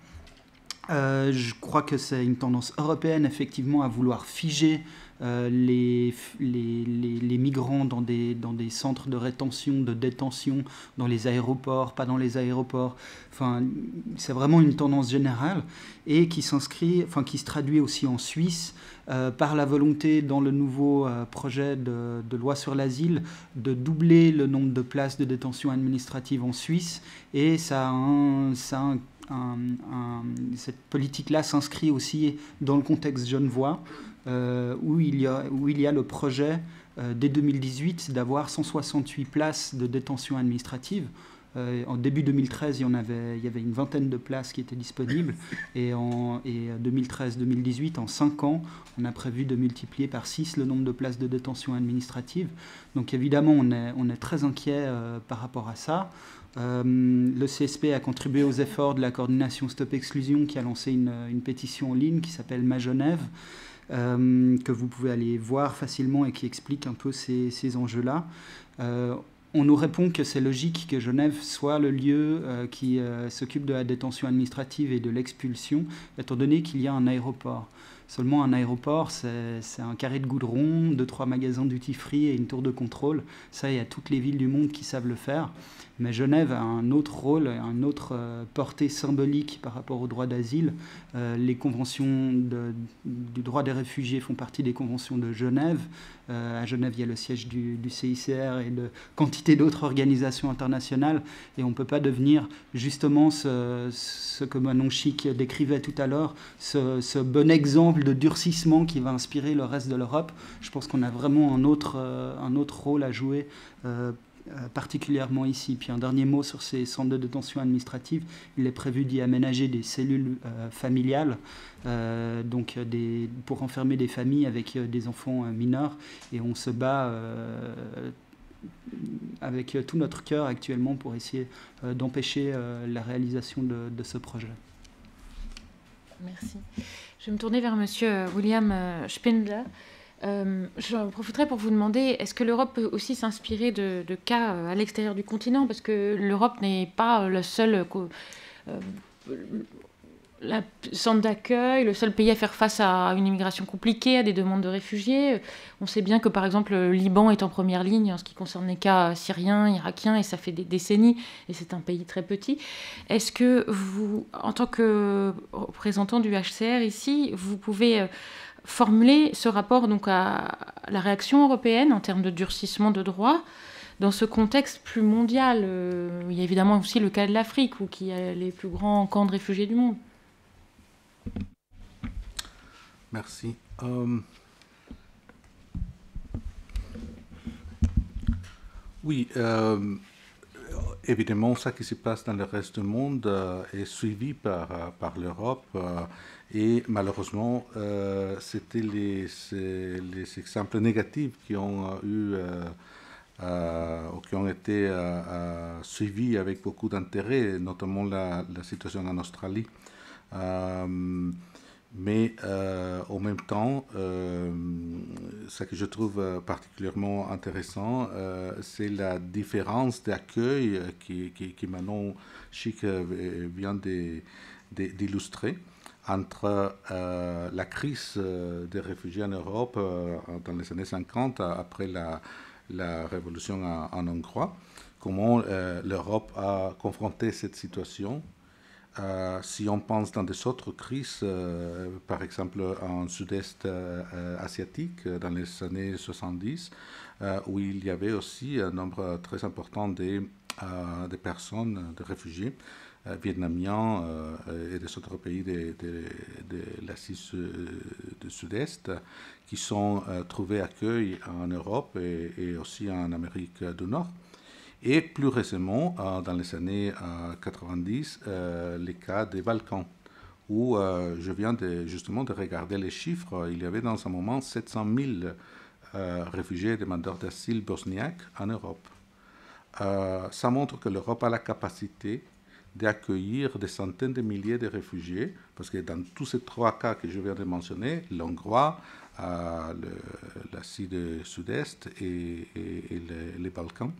je crois que c'est une tendance européenne, effectivement, à vouloir figer les migrants dans des centres de rétention, de détention, dans les aéroports, pas dans les aéroports. Enfin, c'est vraiment une tendance générale et qui se traduit aussi en Suisse par la volonté, dans le nouveau projet de loi sur l'asile, de doubler le nombre de places de détention administrative en Suisse. Et cette politique-là s'inscrit aussi dans le contexte genevois, où il y a le projet dès 2018 d'avoir 168 places de détention administrative. En début 2013, il y avait une vingtaine de places qui étaient disponibles, et 2013-2018, en 5 ans, on a prévu de multiplier par 6 le nombre de places de détention administrative. Donc évidemment, on est très inquiet par rapport à ça. Le CSP a contribué aux efforts de la coordination Stop Exclusion, qui a lancé une pétition en ligne qui s'appelle Ma Genève, que vous pouvez aller voir facilement et qui explique un peu ces enjeux-là. On nous répond que c'est logique que Genève soit le lieu qui s'occupe de la détention administrative et de l'expulsion, étant donné qu'il y a un aéroport. Seulement, un aéroport, c'est un carré de goudron, 2-3 magasins duty-free et une tour de contrôle. Ça, il y a toutes les villes du monde qui savent le faire. Mais Genève a un autre rôle, une autre portée symbolique par rapport au droit d'asile. Les conventions du droit des réfugiés font partie des conventions de Genève. À Genève, il y a le siège du CICR et de quantité d'autres organisations internationales. Et on ne peut pas devenir justement ce que Manon Chic décrivait tout à l'heure, ce bon exemple de durcissement qui va inspirer le reste de l'Europe. Je pense qu'on a vraiment un autre rôle à jouer, particulièrement ici. Puis un dernier mot sur ces centres de détention administrative. Il est prévu d'y aménager des cellules familiales, pour enfermer des familles avec des enfants mineurs. Et on se bat avec tout notre cœur actuellement pour essayer d'empêcher la réalisation de ce projet. Merci. Je vais me tourner vers Monsieur William Spindler. J'en profiterai pour vous demander, est-ce que l'Europe peut aussi s'inspirer de cas à l'extérieur du continent? Parce que l'Europe n'est pas le seul centre d'accueil, le seul pays à faire face à une immigration compliquée, à des demandes de réfugiés. On sait bien que, par exemple, le Liban est en première ligne en ce qui concerne les cas syriens, irakiens, et ça fait des décennies, et c'est un pays très petit. Est-ce que vous, en tant que représentant du HCR ici, vous pouvez formuler ce rapport donc à la réaction européenne en termes de durcissement de droits dans ce contexte plus mondial? Il y a évidemment aussi le cas de l'Afrique, où qui a les plus grands camps de réfugiés du monde. Merci. Oui, évidemment, ce qui se passe dans le reste du monde est suivi par l'Europe et malheureusement, c'était les exemples négatifs qui ont eu ou qui ont été suivis avec beaucoup d'intérêt, notamment la situation en Australie. Mais en même temps, ce que je trouve particulièrement intéressant, c'est la différence d'accueil qui Manon Chic vient d'illustrer entre la crise des réfugiés en Europe dans les années 50, après la révolution en Hongrois, comment l'Europe a confronté cette situation. Si on pense dans des autres crises, par exemple en sud-est asiatique, dans les années 70, où il y avait aussi un nombre très important de personnes, de réfugiés vietnamiens et des autres pays de l'Asie du sud-est, qui sont trouvés accueil en Europe et aussi en Amérique du Nord. Et plus récemment, dans les années 90, les cas des Balkans, où je viens justement de regarder les chiffres. Il y avait dans ce moment 700 000 réfugiés et demandeurs d'asile bosniaques en Europe. Ça montre que l'Europe a la capacité d'accueillir des centaines de milliers de réfugiés, parce que dans tous ces trois cas que je viens de mentionner, l'Hongrois, l'Asie du Sud-Est et les Balkans,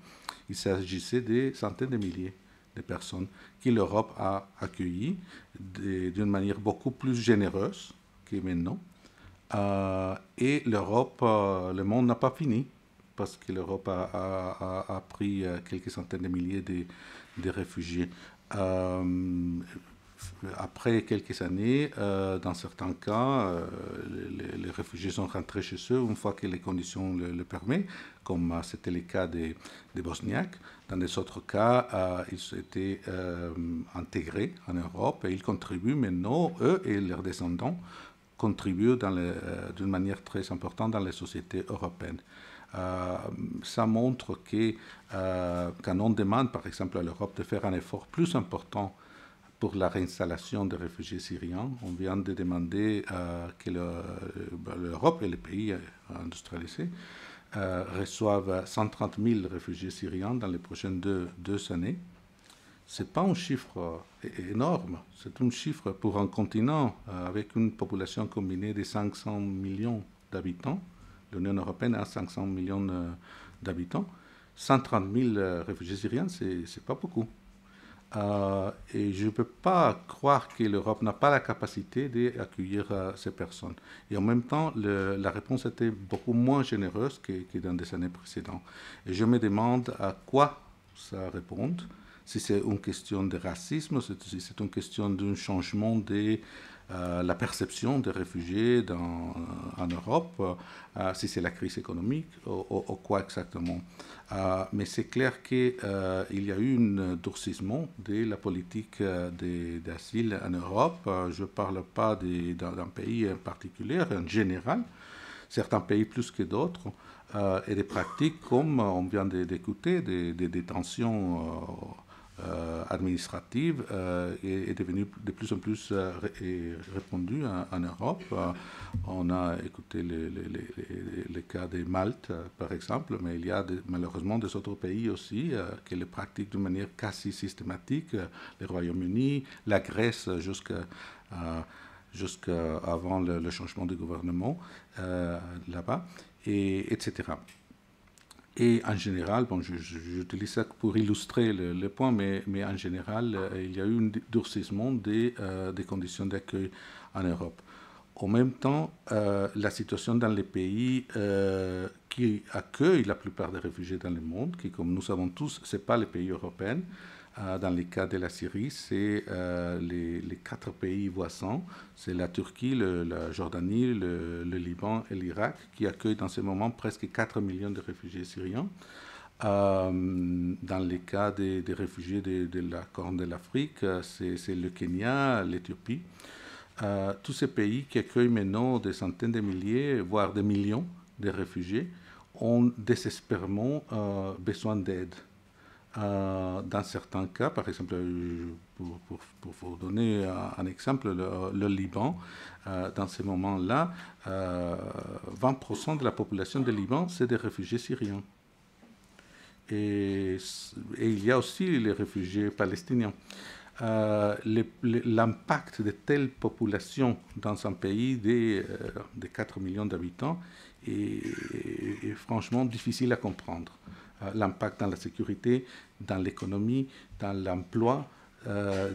il s'agissait de centaines de milliers de personnes que l'Europe a accueillies d'une manière beaucoup plus généreuse que maintenant. Et l'Europe, le monde n'a pas fini, parce que l'Europe a pris quelques centaines de milliers de réfugiés. Après quelques années, dans certains cas, les réfugiés sont rentrés chez eux une fois que les conditions le permettent, comme c'était le cas des Bosniaques. Dans les autres cas, ils étaient intégrés en Europe et ils contribuent maintenant, eux et leurs descendants, contribuent d'une manière très importante dans les sociétés européennes. Ça montre que quand on demande, par exemple, à l'Europe de faire un effort plus important pour la réinstallation des réfugiés syriens, on vient de demander que l'Europe et les pays industrialisés reçoivent 130 000 réfugiés syriens dans les prochaines deux années. Ce n'est pas un chiffre énorme, c'est un chiffre pour un continent avec une population combinée de 500 millions d'habitants. L'Union européenne a 500 millions d'habitants. 130 000 réfugiés syriens, ce n'est pas beaucoup. Et je ne peux pas croire que l'Europe n'a pas la capacité d'accueillir ces personnes. Et en même temps, la réponse était beaucoup moins généreuse que dans des années précédentes. Et je me demande à quoi ça répond. Si c'est une question de racisme, si c'est une question d'un changement de la perception des réfugiés en Europe, si c'est la crise économique ou quoi exactement. Mais c'est clair qu'il y a eu un durcissement de la politique d'asile en Europe. Je ne parle pas d'un pays en particulier, en général, certains pays plus que d'autres, et des pratiques comme on vient d'écouter, des détentions administrative est devenue de plus en plus répandue en Europe. On a écouté les cas de Malte, par exemple, mais il y a malheureusement des autres pays aussi qui le pratiquent d'une manière quasi systématique. Le Royaume-Uni, la Grèce jusqu'avant le changement de gouvernement là-bas, etc. Et en général, bon, j'utilise ça pour illustrer le point, mais en général, il y a eu un durcissement des conditions d'accueil en Europe. En même temps, la situation dans les pays qui accueillent la plupart des réfugiés dans le monde, qui, comme nous savons tous, ce n'est pas les pays européens. Dans le cas de la Syrie, c'est les 4 pays voisins, c'est la Turquie, la Jordanie, le Liban et l'Irak, qui accueillent dans ce moment presque 4 millions de réfugiés syriens. Dans le cas des réfugiés de la Corne de l'Afrique, c'est le Kenya, l'Éthiopie. Tous ces pays qui accueillent maintenant des centaines de milliers, voire des millions de réfugiés, ont désespérément besoin d'aide. Dans certains cas, par exemple, pour vous donner un exemple, le Liban, dans ces moments-là, 20% de la population du Liban, c'est des réfugiés syriens. Et il y a aussi les réfugiés palestiniens. L'impact de telles populations dans un pays de 4 millions d'habitants est franchement difficile à comprendre. L'impact dans la sécurité, dans l'économie, dans l'emploi,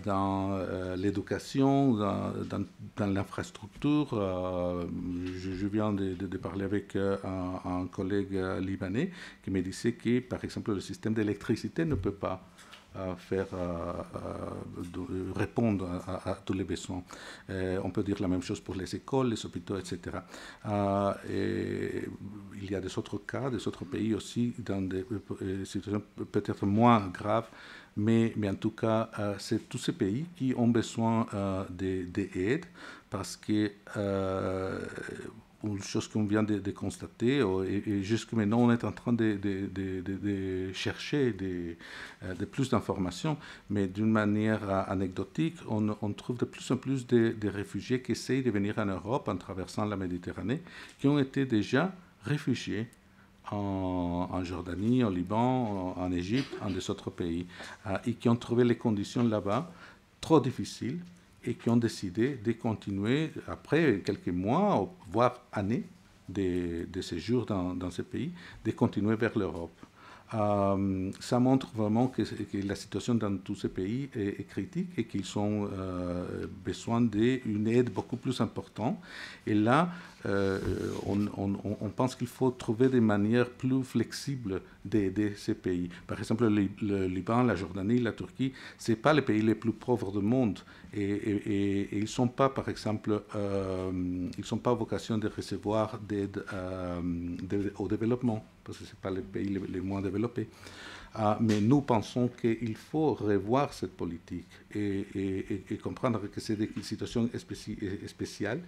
dans l'éducation, dans l'infrastructure. Je viens de parler avec un collègue libanais qui me disait que, par exemple, le système d'électricité ne peut pas répondre à tous les besoins. On peut dire la même chose pour les écoles, les hôpitaux, etc. Et il y a des autres cas, des autres pays aussi, dans des situations peut-être moins graves, mais en tout cas, c'est tous ces pays qui ont besoin d'aide parce que une chose qu'on vient de constater, et jusque maintenant on est en train de chercher de plus d'informations, mais d'une manière anecdotique, on trouve de plus en plus de réfugiés qui essayent de venir en Europe en traversant la Méditerranée, qui ont été déjà réfugiés en Jordanie, en Liban, en Égypte, en des autres pays, et qui ont trouvé les conditions là-bas trop difficiles, et qui ont décidé de continuer, après quelques mois, voire années de séjour dans ces pays, de continuer vers l'Europe. Ça montre vraiment que la situation dans tous ces pays est critique et qu'ils ont besoin d'une aide beaucoup plus importante. Et là, on pense qu'il faut trouver des manières plus flexibles d'aider ces pays. Par exemple, le Liban, la Jordanie, la Turquie, ce n'est pas les pays les plus pauvres du monde. Et ils ne sont pas, par exemple, ils ne sont pas à vocation de recevoir d'aide au développement, parce que ce n'est pas les pays les moins développés. Mais nous pensons qu'il faut revoir cette politique et comprendre que c'est des situations spéciales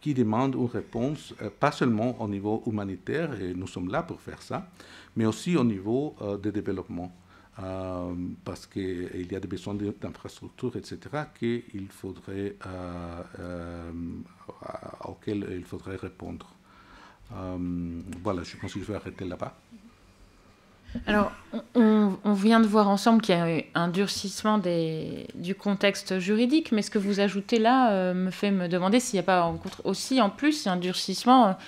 qui demandent une réponse, pas seulement au niveau humanitaire, et nous sommes là pour faire ça, mais aussi au niveau de développement. Parce qu'il y a des besoins d'infrastructures, etc., auxquels il faudrait répondre. Voilà, je pense que je vais arrêter là-bas. Alors, on vient de voir ensemble qu'il y a eu un durcissement du contexte juridique, mais ce que vous ajoutez là me fait me demander s'il n'y a pas aussi, en plus, un durcissement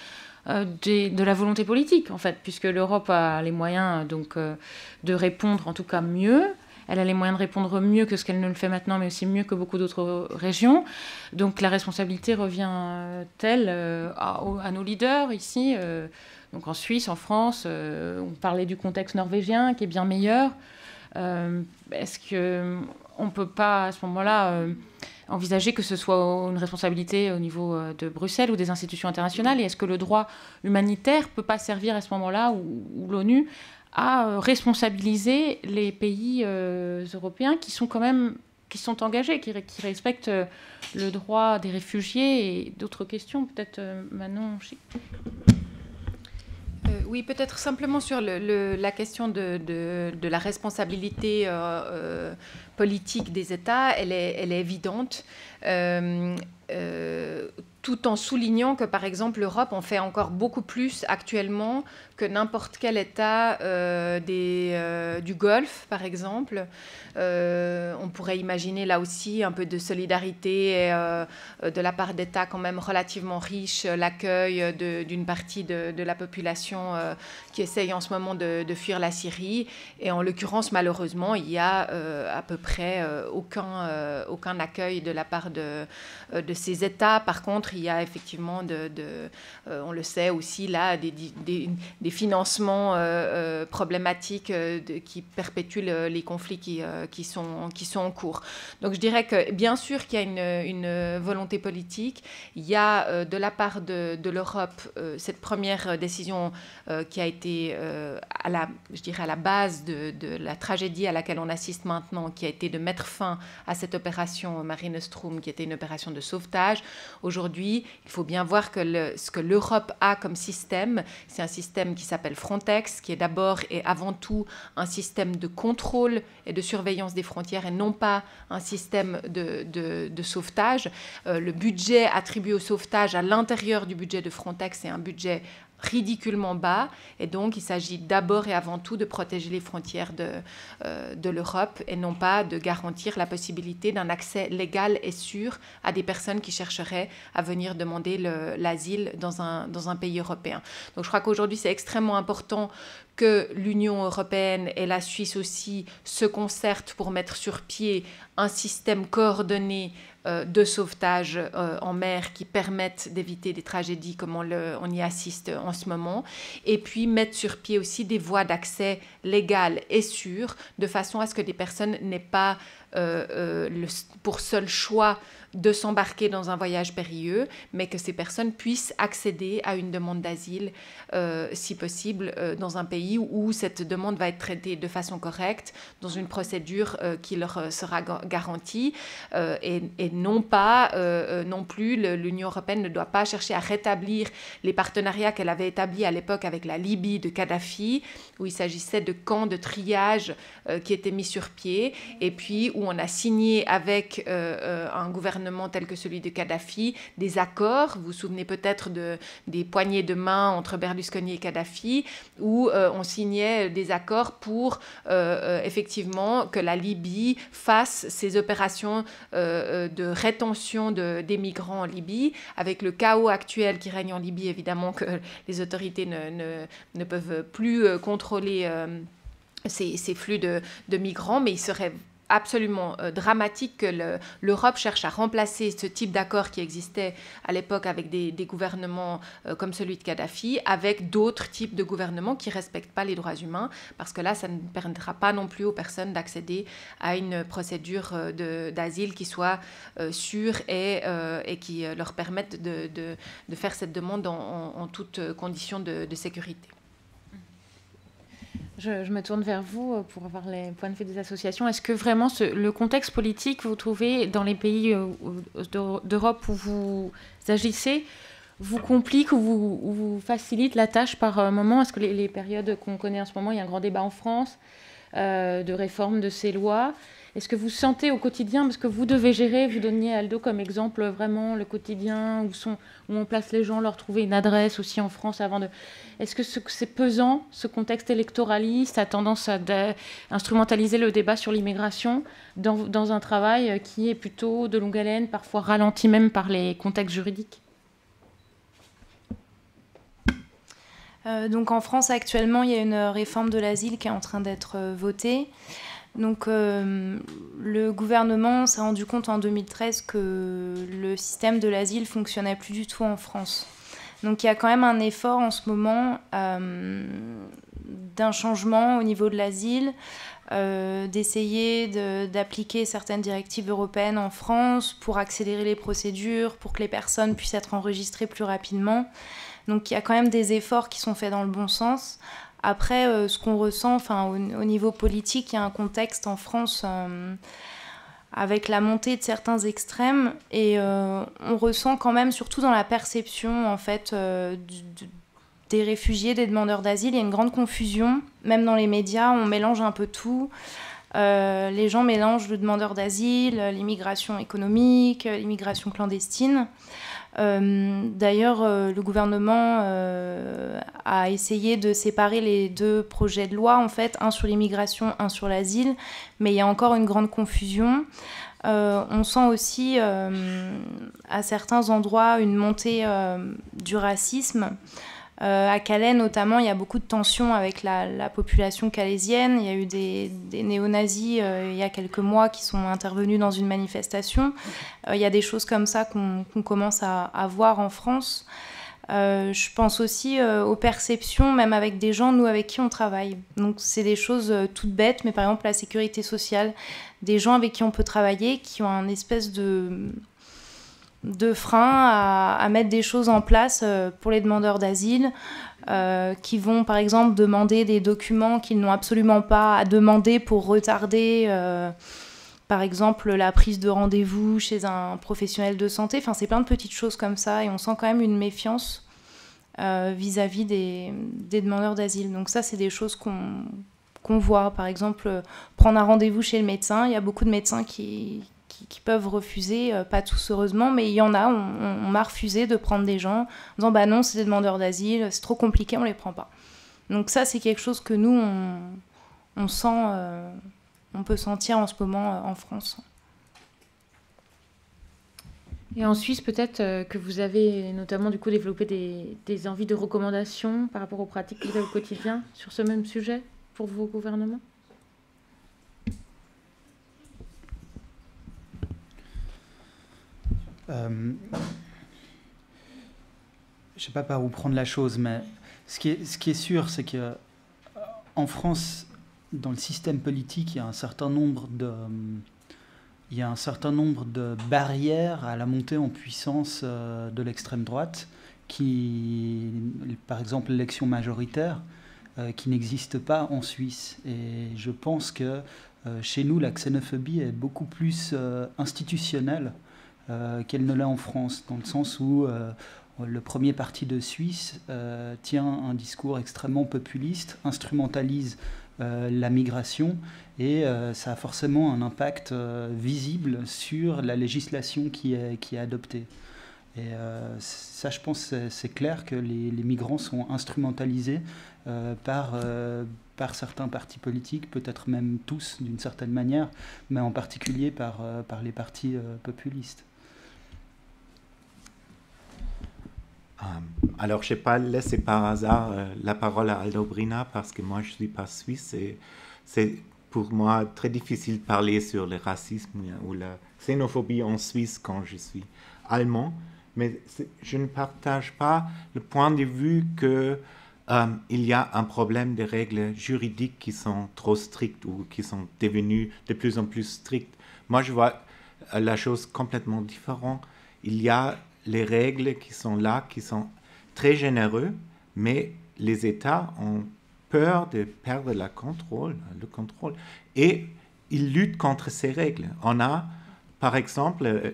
de la volonté politique, en fait, puisque l'Europe a les moyens donc, de répondre, en tout cas mieux. Elle a les moyens de répondre mieux que ce qu'elle ne le fait maintenant, mais aussi mieux que beaucoup d'autres régions. Donc la responsabilité revient-elle à nos leaders ici donc en Suisse, en France, on parlait du contexte norvégien qui est bien meilleur. Est-ce qu'on ne peut pas, à ce moment-là, envisager que ce soit une responsabilité au niveau de Bruxelles ou des institutions internationales? Et est-ce que le droit humanitaire ne peut pas servir à ce moment-là, ou l'ONU, à responsabiliser les pays européens qui sont quand même engagés, qui respectent le droit des réfugiés et d'autres questions? Peut-être Manon. Oui, peut-être simplement sur la question de la responsabilité politique des États, elle est évidente. Tout en soulignant que, par exemple, l'Europe en fait encore beaucoup plus actuellement que n'importe quel État du Golfe, par exemple. On pourrait imaginer là aussi un peu de solidarité de la part d'États quand même relativement riches, l'accueil d'une partie de la population qui essaye en ce moment de fuir la Syrie. Et en l'occurrence, malheureusement, il y a à peu près aucun accueil de la part de ces États. Par contre, il y a effectivement, on le sait aussi là, des financements problématiques qui perpétuent les conflits qui sont en cours. Donc je dirais que bien sûr qu'il y a une volonté politique. Il y a de la part de l'Europe cette première décision qui a été à la base de la tragédie à laquelle on assiste maintenant, qui a été de mettre fin à cette opération Mare Nostrum, qui était une opération de sauvetage. Aujourd'hui, il faut bien voir que ce que l'Europe a comme système, c'est un système qui s'appelle Frontex, qui est d'abord et avant tout un système de contrôle et de surveillance des frontières et non pas un système de sauvetage. Le budget attribué au sauvetage à l'intérieur du budget de Frontex est un budget ridiculement bas, et donc il s'agit d'abord et avant tout de protéger les frontières de l'Europe et non pas de garantir la possibilité d'un accès légal et sûr à des personnes qui chercheraient à venir demander l'asile dans un pays européen. Donc je crois qu'aujourd'hui c'est extrêmement important que l'Union européenne et la Suisse aussi se concertent pour mettre sur pied un système coordonné de sauvetage en mer qui permettent d'éviter des tragédies comme on y assiste en ce moment, et puis mettre sur pied aussi des voies d'accès légales et sûres, de façon à ce que des personnes n'aient pas pour seul choix de s'embarquer dans un voyage périlleux, mais que ces personnes puissent accéder à une demande d'asile, si possible, dans un pays où cette demande va être traitée de façon correcte, dans une procédure qui leur sera garantie, et non pas, non plus, l'Union européenne ne doit pas chercher à rétablir les partenariats qu'elle avait établis à l'époque avec la Libye de Kadhafi, où il s'agissait de camps de triage qui étaient mis sur pied, et puis où on a signé avec un gouvernement tel que celui de Kadhafi des accords. Vous vous souvenez peut-être des poignées de main entre Berlusconi et Kadhafi, où on signait des accords pour effectivement que la Libye fasse ces opérations de rétention des migrants en Libye. Avec le chaos actuel qui règne en Libye, évidemment que les autorités ne peuvent plus contrôler ces flux de migrants, mais il serait absolument dramatique que l'Europe cherche à remplacer ce type d'accord qui existait à l'époque avec des gouvernements comme celui de Kadhafi avec d'autres types de gouvernements qui ne respectent pas les droits humains, parce que là, ça ne permettra pas non plus aux personnes d'accéder à une procédure d'asile qui soit sûre et qui leur permette de faire cette demande en toutes conditions de sécurité. Je me tourne vers vous pour avoir les points de vue des associations. Est-ce que vraiment le contexte politique, vous trouvez, dans les pays d'Europe où vous agissez, vous complique ou vous facilite la tâche par moment? Est-ce que les périodes qu'on connaît en ce moment, il y a un grand débat en France de réforme de ces lois. Est-ce que vous sentez au quotidien, parce que vous devez gérer, vous donniez Aldo comme exemple vraiment le quotidien, où on place les gens, leur trouver une adresse aussi en France avant de... Est-ce que c'est pesant, ce contexte électoraliste a tendance à instrumentaliser le débat sur l'immigration dans un travail qui est plutôt de longue haleine, parfois ralenti même par les contextes juridiques? Donc en France actuellement, il y a une réforme de l'asile qui est en train d'être votée. Donc le gouvernement s'est rendu compte en 2013 que le système de l'asile fonctionnait plus du tout en France. Donc il y a quand même un effort en ce moment d'un changement au niveau de l'asile, d'essayer d'appliquer certaines directives européennes en France pour accélérer les procédures, pour que les personnes puissent être enregistrées plus rapidement. Donc il y a quand même des efforts qui sont faits dans le bon sens. Après, ce qu'on ressent, au niveau politique, il y a un contexte en France avec la montée de certains extrêmes, et on ressent quand même, surtout dans la perception en fait, des réfugiés, des demandeurs d'asile. Il y a une grande confusion, même dans les médias, on mélange un peu tout. Les gens mélangent le demandeur d'asile, l'immigration économique, l'immigration clandestine. D'ailleurs, le gouvernement a essayé de séparer les deux projets de loi, en fait, un sur l'immigration, un sur l'asile, mais il y a encore une grande confusion. On sent aussi à certains endroits une montée du racisme. À Calais, notamment, il y a beaucoup de tensions avec la population calaisienne. Il y a eu des néo-nazis il y a quelques mois qui sont intervenus dans une manifestation. Il y a des choses comme ça qu'on commence à voir en France. Je pense aussi aux perceptions, même avec des gens, nous, avec qui on travaille. Donc, c'est des choses toutes bêtes, mais par exemple, la sécurité sociale, des gens avec qui on peut travailler, qui ont un espèce de frein à mettre des choses en place pour les demandeurs d'asile, qui vont, par exemple, demander des documents qu'ils n'ont absolument pas à demander pour retarder... par exemple, la prise de rendez-vous chez un professionnel de santé. Enfin, c'est plein de petites choses comme ça et on sent quand même une méfiance vis-à-vis des demandeurs d'asile. Donc ça, c'est des choses qu'on voit. Par exemple, prendre un rendez-vous chez le médecin. Il y a beaucoup de médecins qui peuvent refuser, pas tous heureusement, mais il y en a. On m'a refusé de prendre des gens en disant « bah non, c'est des demandeurs d'asile, c'est trop compliqué, on les prend pas ». Donc ça, c'est quelque chose que nous, on sent... on peut sentir en ce moment en France. Et en Suisse, peut-être que vous avez notamment du coup développé des envies de recommandations par rapport aux pratiques que vous avez au quotidien sur ce même sujet pour vos gouvernements ? Je ne sais pas par où prendre la chose, mais ce qui est sûr, c'est qu'en France, dans le système politique, il y a un certain nombre de barrières à la montée en puissance de l'extrême droite, par exemple l'élection majoritaire, qui n'existe pas en Suisse. Et je pense que chez nous, la xénophobie est beaucoup plus institutionnelle qu'elle ne l'est en France, dans le sens où le premier parti de Suisse tient un discours extrêmement populiste, instrumentalise la migration et ça a forcément un impact visible sur la législation qui est adoptée. Et ça, je pense, c'est clair que les migrants sont instrumentalisés par certains partis politiques, peut-être même tous d'une certaine manière, mais en particulier par les partis populistes. Alors, je n'ai pas laissé par hasard la parole à Aldo Brina parce que moi, je ne suis pas suisse et c'est pour moi très difficile de parler sur le racisme ou la xénophobie en Suisse quand je suis allemand. Mais je ne partage pas le point de vue qu'il y a un problème de règles juridiques qui sont trop strictes ou qui sont devenues de plus en plus strictes. Moi, je vois la chose complètement différente. Il y a les règles qui sont là, qui sont très généreux, mais les États ont peur de perdre le contrôle, et ils luttent contre ces règles. On a, par exemple,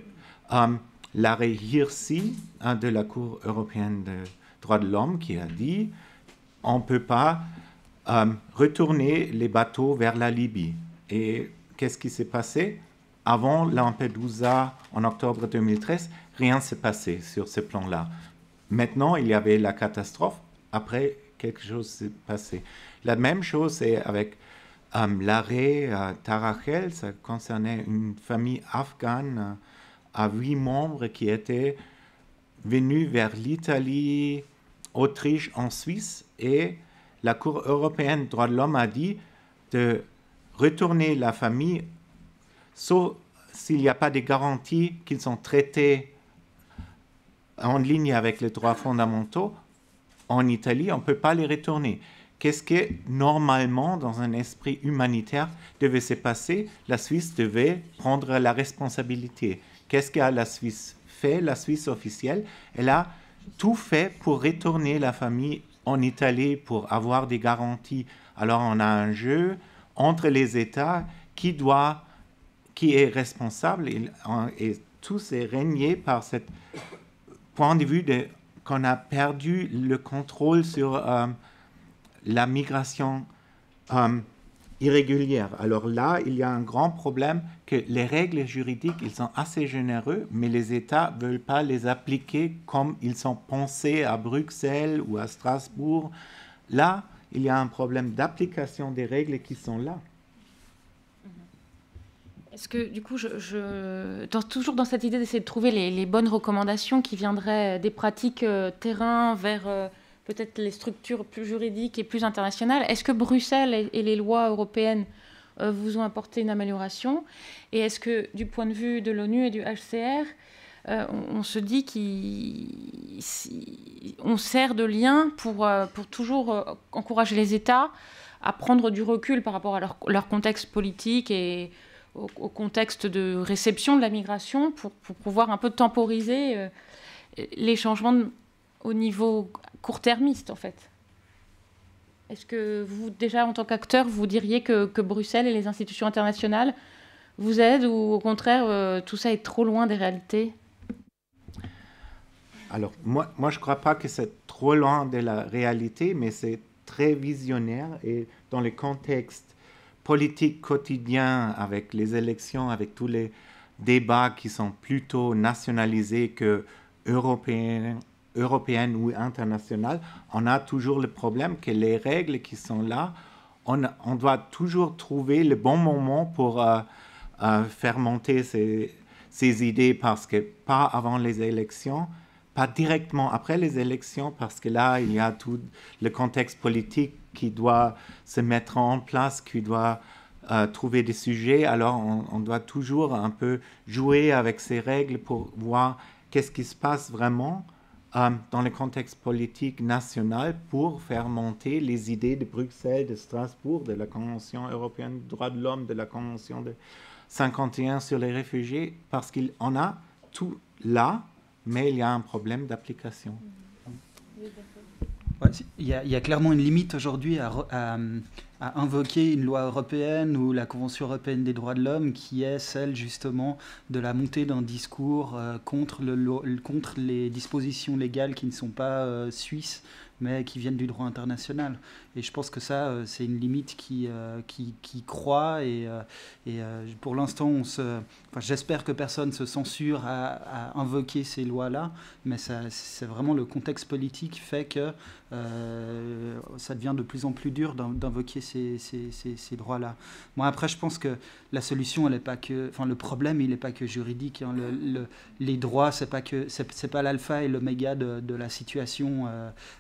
l'arrêt Hirsi de la Cour européenne des droits de l'homme qui a dit on ne peut pas retourner les bateaux vers la Libye. Et qu'est-ce qui s'est passé? Avant Lampedusa, en octobre 2013, rien ne s'est passé sur ce plan-là. Maintenant, il y avait la catastrophe. Après, quelque chose s'est passé. La même chose est avec l'arrêt à Tarachel. Ça concernait une famille afghane à 8 membres qui étaient venus vers l'Italie, Autriche, en Suisse. Et la Cour européenne des droits de l'homme a dit de retourner la famille sauf s'il n'y a pas de garantie qu'ils sont traités en ligne avec les droits fondamentaux. En Italie, on ne peut pas les retourner. Qu'est-ce que, normalement, dans un esprit humanitaire, devait se passer? La Suisse devait prendre la responsabilité. Qu'est-ce qu'a la Suisse fait, la Suisse officielle? Elle a tout fait pour retourner la famille en Italie, pour avoir des garanties. Alors, on a un jeu entre les États qui est responsable et tout est régné par ce point de vue de qu'on a perdu le contrôle sur la migration irrégulière. Alors là, il y a un grand problème que les règles juridiques, ils sont assez généreux, mais les États ne veulent pas les appliquer comme ils sont pensés à Bruxelles ou à Strasbourg. Là, il y a un problème d'application des règles qui sont là. Est-ce que, du coup, toujours dans cette idée d'essayer de trouver les bonnes recommandations qui viendraient des pratiques terrain vers peut-être les structures plus juridiques et plus internationales, est-ce que Bruxelles et les lois européennes vous ont apporté une amélioration? Et est-ce que, du point de vue de l'ONU et du HCR, on se dit qu'on sert de lien pour toujours encourager les États à prendre du recul par rapport à leur contexte politique et au contexte de réception de la migration pour pouvoir un peu temporiser les changements au niveau court-termiste, en fait. Est-ce que vous, déjà, en tant qu'acteur, vous diriez que Bruxelles et les institutions internationales vous aident ou au contraire, tout ça est trop loin des réalités? Alors, moi je ne crois pas que c'est trop loin de la réalité, mais c'est très visionnaire et dans le contexte politique quotidien avec les élections, avec tous les débats qui sont plutôt nationalisés que européennes ou internationales, on a toujours le problème que les règles qui sont là, on doit toujours trouver le bon moment pour faire monter ces idées, parce que pas avant les élections, pas directement après les élections, parce que là, il y a tout le contexte politique qui doit se mettre en place, qui doit trouver des sujets. Alors, on doit toujours un peu jouer avec ces règles pour voir qu'est-ce qui se passe vraiment dans le contexte politique national pour faire monter les idées de Bruxelles, de Strasbourg, de la Convention européenne des droits de l'homme, de la Convention de 51 sur les réfugiés, parce qu'on a tout là, mais il y a un problème d'application. Ouais, il y a clairement une limite aujourd'hui à invoquer une loi européenne ou la Convention européenne des droits de l'homme, qui est celle justement de la montée d'un discours contre les dispositions légales qui ne sont pas suisses, mais qui viennent du droit international. Et je pense que ça, c'est une limite qui croît. Et pour l'instant, j'espère que personne se censure à invoquer ces lois-là, mais c'est vraiment le contexte politique qui fait que ça devient de plus en plus dur d'invoquer ces droits-là. Moi, après, je pense que la solution, elle n'est pas que... Enfin, le problème, il n'est pas que juridique. Hein. Les droits, c'est pas l'alpha et l'oméga de la situation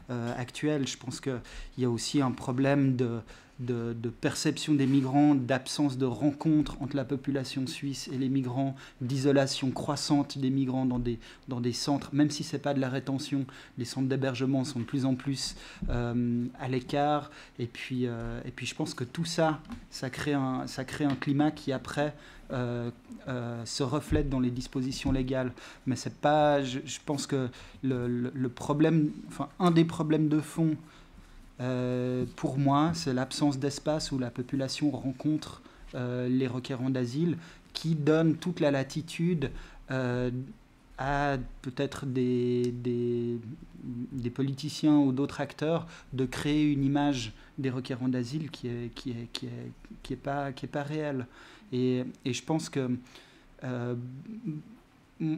actuelle. Je pense qu'il y a aussi un problème de perception des migrants, d'absence de rencontre entre la population suisse et les migrants, d'isolation croissante des migrants dans des centres, même si ce n'est pas de la rétention, les centres d'hébergement sont de plus en plus à l'écart. Et puis je pense que tout ça crée un climat qui après se reflète dans les dispositions légales. Mais c'est pas, je pense que le problème, enfin un des problèmes de fond, pour moi, c'est l'absence d'espace où la population rencontre les requérants d'asile, qui donne toute la latitude à peut-être des politiciens ou d'autres acteurs de créer une image des requérants d'asile qui est pas réelle. Et je pense que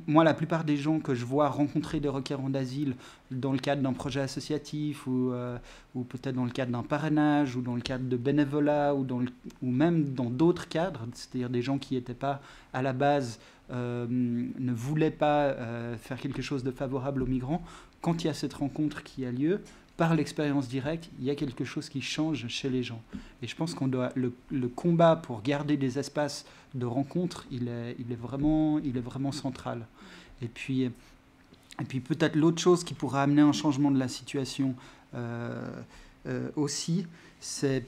moi, la plupart des gens que je vois rencontrer des requérants d'asile dans le cadre d'un projet associatif ou peut-être dans le cadre d'un parrainage ou dans le cadre de bénévolat ou même dans d'autres cadres, c'est-à-dire des gens qui n'étaient pas à la base, ne voulaient pas faire quelque chose de favorable aux migrants, quand il y a cette rencontre qui a lieu, par l'expérience directe, il y a quelque chose qui change chez les gens. Et je pense qu'on doit le combat pour garder des espaces de rencontre, il est vraiment central. Et puis peut-être l'autre chose qui pourrait amener un changement de la situation aussi, c'est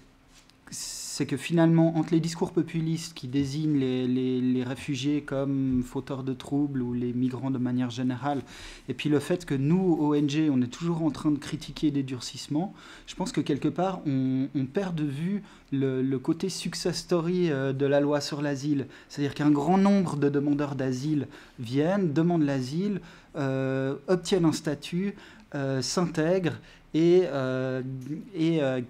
que finalement, entre les discours populistes qui désignent les réfugiés comme fauteurs de troubles ou les migrants de manière générale, et puis le fait que nous, ONG, on est toujours en train de critiquer des durcissements, je pense que quelque part, on perd de vue le côté success story de la loi sur l'asile. C'est-à-dire qu'un grand nombre de demandeurs d'asile viennent, demandent l'asile, obtiennent un statut, s'intègrent et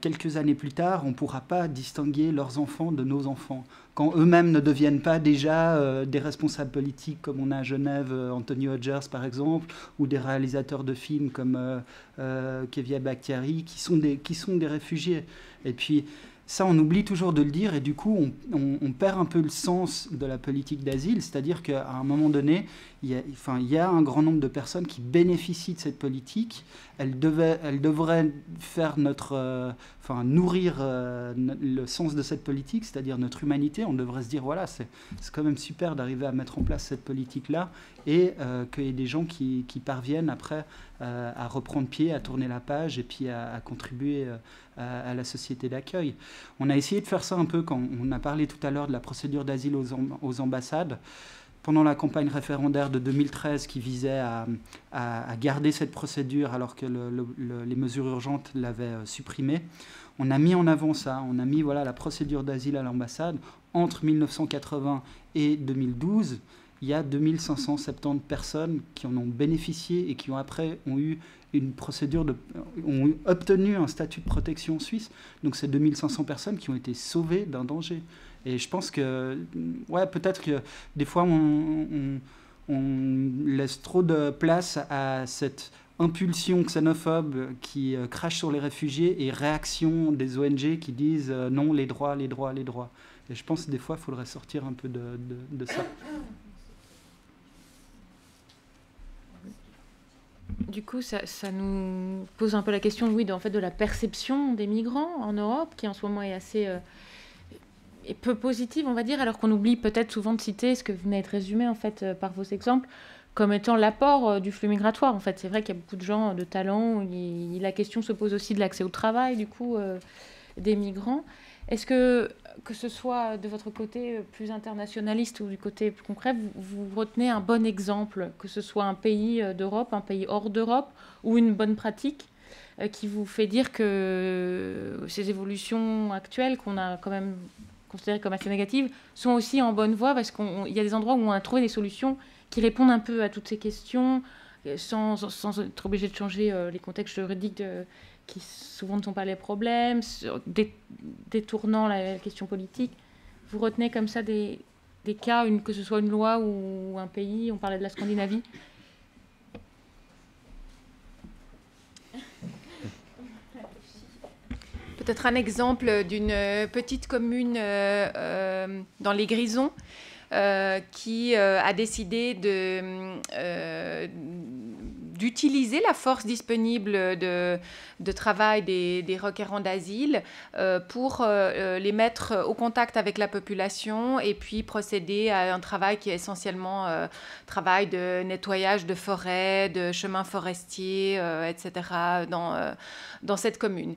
quelques années plus tard, on ne pourra pas distinguer leurs enfants de nos enfants. Quand eux-mêmes ne deviennent pas déjà des responsables politiques, comme on a à Genève, Anthony Hodgers par exemple, ou des réalisateurs de films comme Kevia Bakhtiari, qui sont des réfugiés. Et puis, ça, on oublie toujours de le dire, et du coup, on perd un peu le sens de la politique d'asile, c'est-à-dire qu'à un moment donné, il y a un grand nombre de personnes qui bénéficient de cette politique. Elles devraient faire nourrir le sens de cette politique, c'est-à-dire notre humanité. On devrait se dire, voilà, c'est quand même super d'arriver à mettre en place cette politique-là, et qu'il y ait des gens qui parviennent après à reprendre pied, à tourner la page, et puis à contribuer à la société d'accueil. On a essayé de faire ça un peu quand on a parlé tout à l'heure de la procédure d'asile aux ambassades. Pendant la campagne référendaire de 2013 qui visait à garder cette procédure alors que les mesures urgentes l'avaient supprimée, on a mis en avant ça, on a mis la procédure d'asile à l'ambassade. Entre 1980 et 2012, il y a 2570 personnes qui en ont bénéficié et qui ont eu une procédure ont obtenu un statut de protection suisse. Donc c'est 2500 personnes qui ont été sauvées d'un danger. Et je pense que, peut-être que des fois, on laisse trop de place à cette impulsion xénophobe qui crache sur les réfugiés et réaction des ONG qui disent non, les droits, les droits, les droits. Et je pense que des fois, il faudrait sortir un peu de ça. Du coup, ça nous pose un peu la question, oui, de la perception des migrants en Europe, qui en ce moment est assez est peu positive, on va dire, alors qu'on oublie peut-être souvent de citer ce que vous venez de résumer, en fait, par vos exemples, comme étant l'apport du flux migratoire. En fait, c'est vrai qu'il y a beaucoup de gens de talent. La question se pose aussi de l'accès au travail, du coup, des migrants. Est-ce que ce soit de votre côté plus internationaliste ou du côté plus concret, vous retenez un bon exemple, que ce soit un pays d'Europe, un pays hors d'Europe, ou une bonne pratique qui vous fait dire que ces évolutions actuelles qu'on a quand même considérées comme assez négatives sont aussi en bonne voie, parce qu'il y a des endroits où on a trouvé des solutions qui répondent un peu à toutes ces questions sans être obligé de changer les contextes juridiques qui souvent ne sont pas les problèmes, détournant la question politique. Vous retenez comme ça des cas, que ce soit une loi ou un pays, on parlait de la Scandinavie. Peut-être un exemple d'une petite commune dans les Grisons qui a décidé d'utiliser la force disponible de travail des requérants d'asile pour les mettre au contact avec la population et puis procéder à un travail qui est essentiellement travail de nettoyage de forêts, de chemins forestiers, etc. dans cette commune.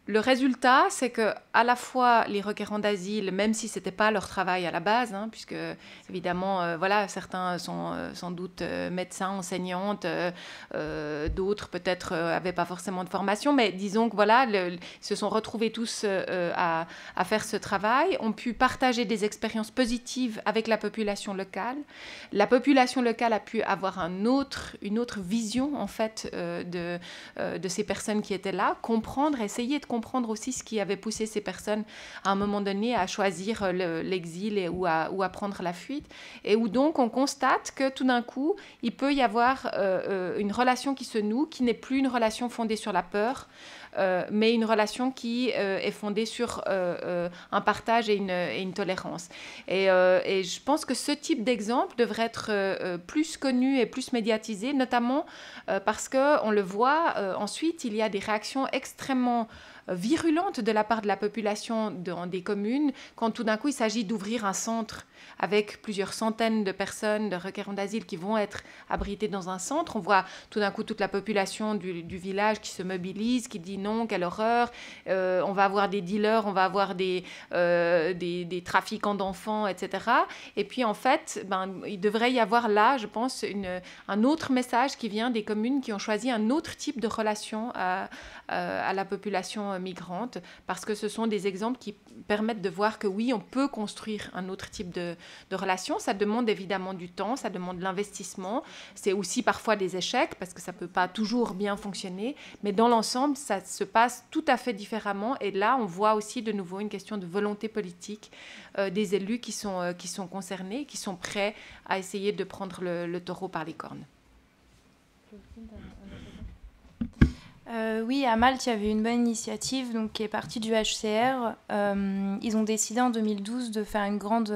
Le résultat, c'est que à la fois les requérants d'asile, même si c'était pas leur travail à la base, puisque évidemment, certains sont sans doute médecins, enseignantes, d'autres peut-être avaient pas forcément de formation, mais disons que se sont retrouvés tous à faire ce travail, ont pu partager des expériences positives avec la population locale. La population locale a pu avoir une autre vision en fait de ces personnes qui étaient là, essayer de comprendre aussi ce qui avait poussé ces personnes à un moment donné à choisir l'exil ou à prendre la fuite, et où donc on constate que tout d'un coup il peut y avoir une relation qui se noue, qui n'est plus une relation fondée sur la peur, mais une relation qui est fondée sur un partage et une tolérance. Et je pense que ce type d'exemple devrait être plus connu et plus médiatisé, notamment parce qu'on le voit, ensuite, il y a des réactions extrêmement virulente de la part de la population dans des communes quand tout d'un coup il s'agit d'ouvrir un centre avec plusieurs centaines de personnes, de requérants d'asile qui vont être abritées dans un centre. On voit tout d'un coup toute la population du village qui se mobilise, qui dit non, quelle horreur, on va avoir des dealers, on va avoir des trafiquants d'enfants, etc. Et puis en fait, il devrait y avoir là, je pense, un autre message qui vient des communes qui ont choisi un autre type de relation à la population populations migrantes, parce que ce sont des exemples qui permettent de voir que oui, on peut construire un autre type de relation. Ça demande évidemment du temps, ça demande de l'investissement. C'est aussi parfois des échecs, parce que ça ne peut pas toujours bien fonctionner. Mais dans l'ensemble, ça se passe tout à fait différemment. Et là, on voit aussi de nouveau une question de volonté politique des élus qui sont concernés, qui sont prêts à essayer de prendre le taureau par les cornes. Oui, à Malte, il y avait une bonne initiative donc, qui est partie du HCR. Ils ont décidé en 2012 de faire une grande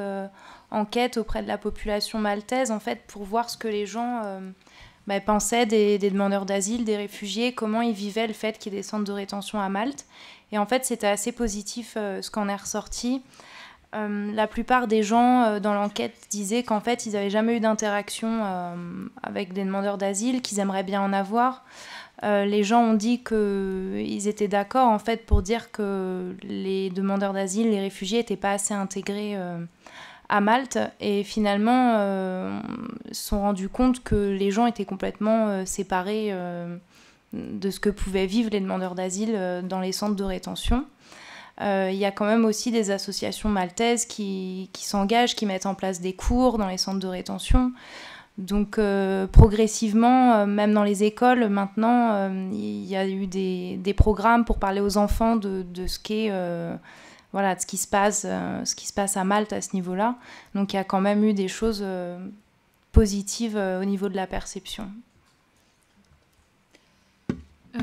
enquête auprès de la population maltaise, en fait, pour voir ce que les gens pensaient des demandeurs d'asile, des réfugiés, comment ils vivaient le fait qu'il y ait des centres de rétention à Malte. Et en fait, c'était assez positif ce qu'en est ressorti. La plupart des gens dans l'enquête disaient qu'en fait, ils n'avaient jamais eu d'interaction avec des demandeurs d'asile, qu'ils aimeraient bien en avoir. Les gens ont dit qu'ils étaient d'accord en fait pour dire que les demandeurs d'asile, les réfugiés n'étaient pas assez intégrés à Malte et finalement se sont rendus compte que les gens étaient complètement séparés de ce que pouvaient vivre les demandeurs d'asile dans les centres de rétention. Il y a quand même aussi des associations maltaises qui s'engagent, qui mettent en place des cours dans les centres de rétention. Donc progressivement, même dans les écoles, maintenant, il y a eu des programmes pour parler aux enfants de ce qu'est, de ce qui se passe à Malte à ce niveau-là. Donc il y a quand même eu des choses positives au niveau de la perception.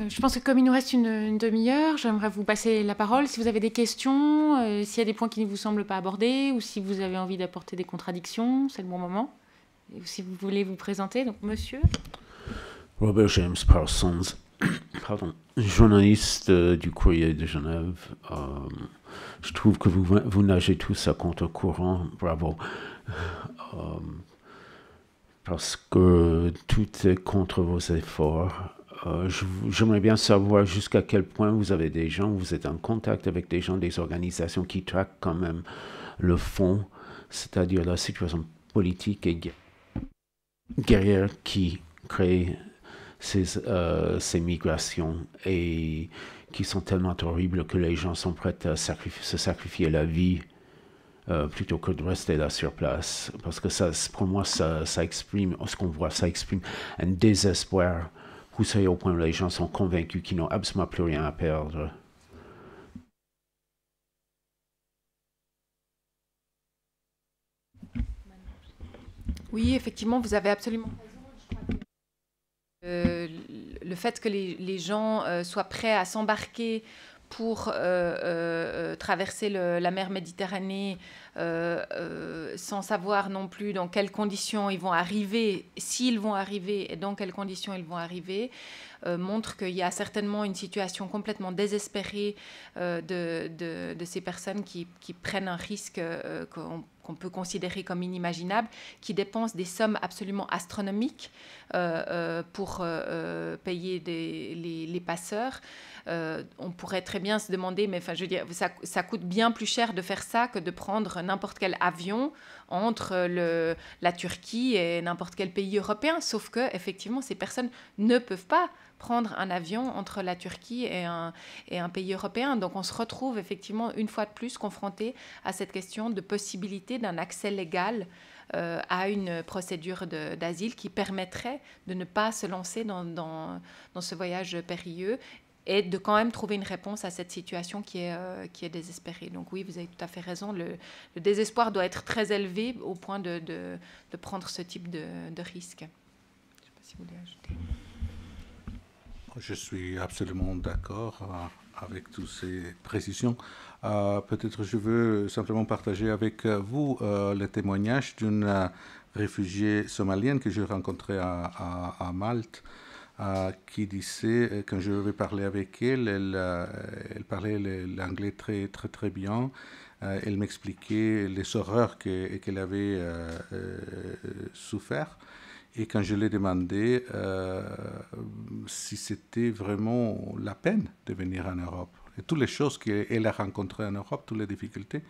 Je pense que comme il nous reste une demi-heure, j'aimerais vous passer la parole. Si vous avez des questions, s'il y a des points qui ne vous semblent pas abordés, ou si vous avez envie d'apporter des contradictions, c'est le bon moment. Et si vous voulez vous présenter, donc monsieur. Robert James Parsons, journaliste du Courrier de Genève. Je trouve que vous nagez tous à contre-courant, bravo. Parce que tout est contre vos efforts. J'aimerais bien savoir jusqu'à quel point vous êtes en contact avec des gens, des organisations qui traquent quand même le fond, c'est-à-dire la situation politique et guerrière qui crée ces migrations et qui sont tellement horribles que les gens sont prêts à se sacrifier la vie plutôt que de rester là sur place. Parce que ça, pour moi, ça exprime, ce qu'on voit, ça exprime un désespoir poussé au point où les gens sont convaincus qu'ils n'ont absolument plus rien à perdre. Oui, effectivement, vous avez absolument raison. Le fait que les gens soient prêts à s'embarquer pour traverser la mer Méditerranée sans savoir non plus dans quelles conditions ils vont arriver, s'ils vont arriver et dans quelles conditions ils vont arriver, montre qu'il y a certainement une situation complètement désespérée de ces personnes qui prennent un risque qu'on peut considérer comme inimaginable, qui dépensent des sommes absolument astronomiques pour payer les passeurs. On pourrait très bien se demander, mais enfin, je veux dire, ça coûte bien plus cher de faire ça que de prendre n'importe quel avion entre la Turquie et n'importe quel pays européen. Sauf que, effectivement, ces personnes ne peuvent pas prendre un avion entre la Turquie et un pays européen. Donc, on se retrouve effectivement une fois de plus confronté à cette question de possibilité d'un accès légal à une procédure d'asile qui permettrait de ne pas se lancer dans ce voyage périlleux et de quand même trouver une réponse à cette situation qui est désespérée. Donc oui, vous avez tout à fait raison, le désespoir doit être très élevé au point de prendre ce type de risque. Je ne sais pas si vous voulez ajouter. Je suis absolument d'accord avec toutes ces précisions. Peut-être je veux simplement partager avec vous le témoignage d'une réfugiée somalienne que j'ai rencontrée à Malte, qui disait, quand je vais parler avec elle, elle parlait l'anglais très, très, très bien. Elle m'expliquait les horreurs qu'elle avait souffert. Et quand je lui ai demandé si c'était vraiment la peine de venir en Europe, et toutes les choses qu'elle a rencontrées en Europe, toutes les difficultés,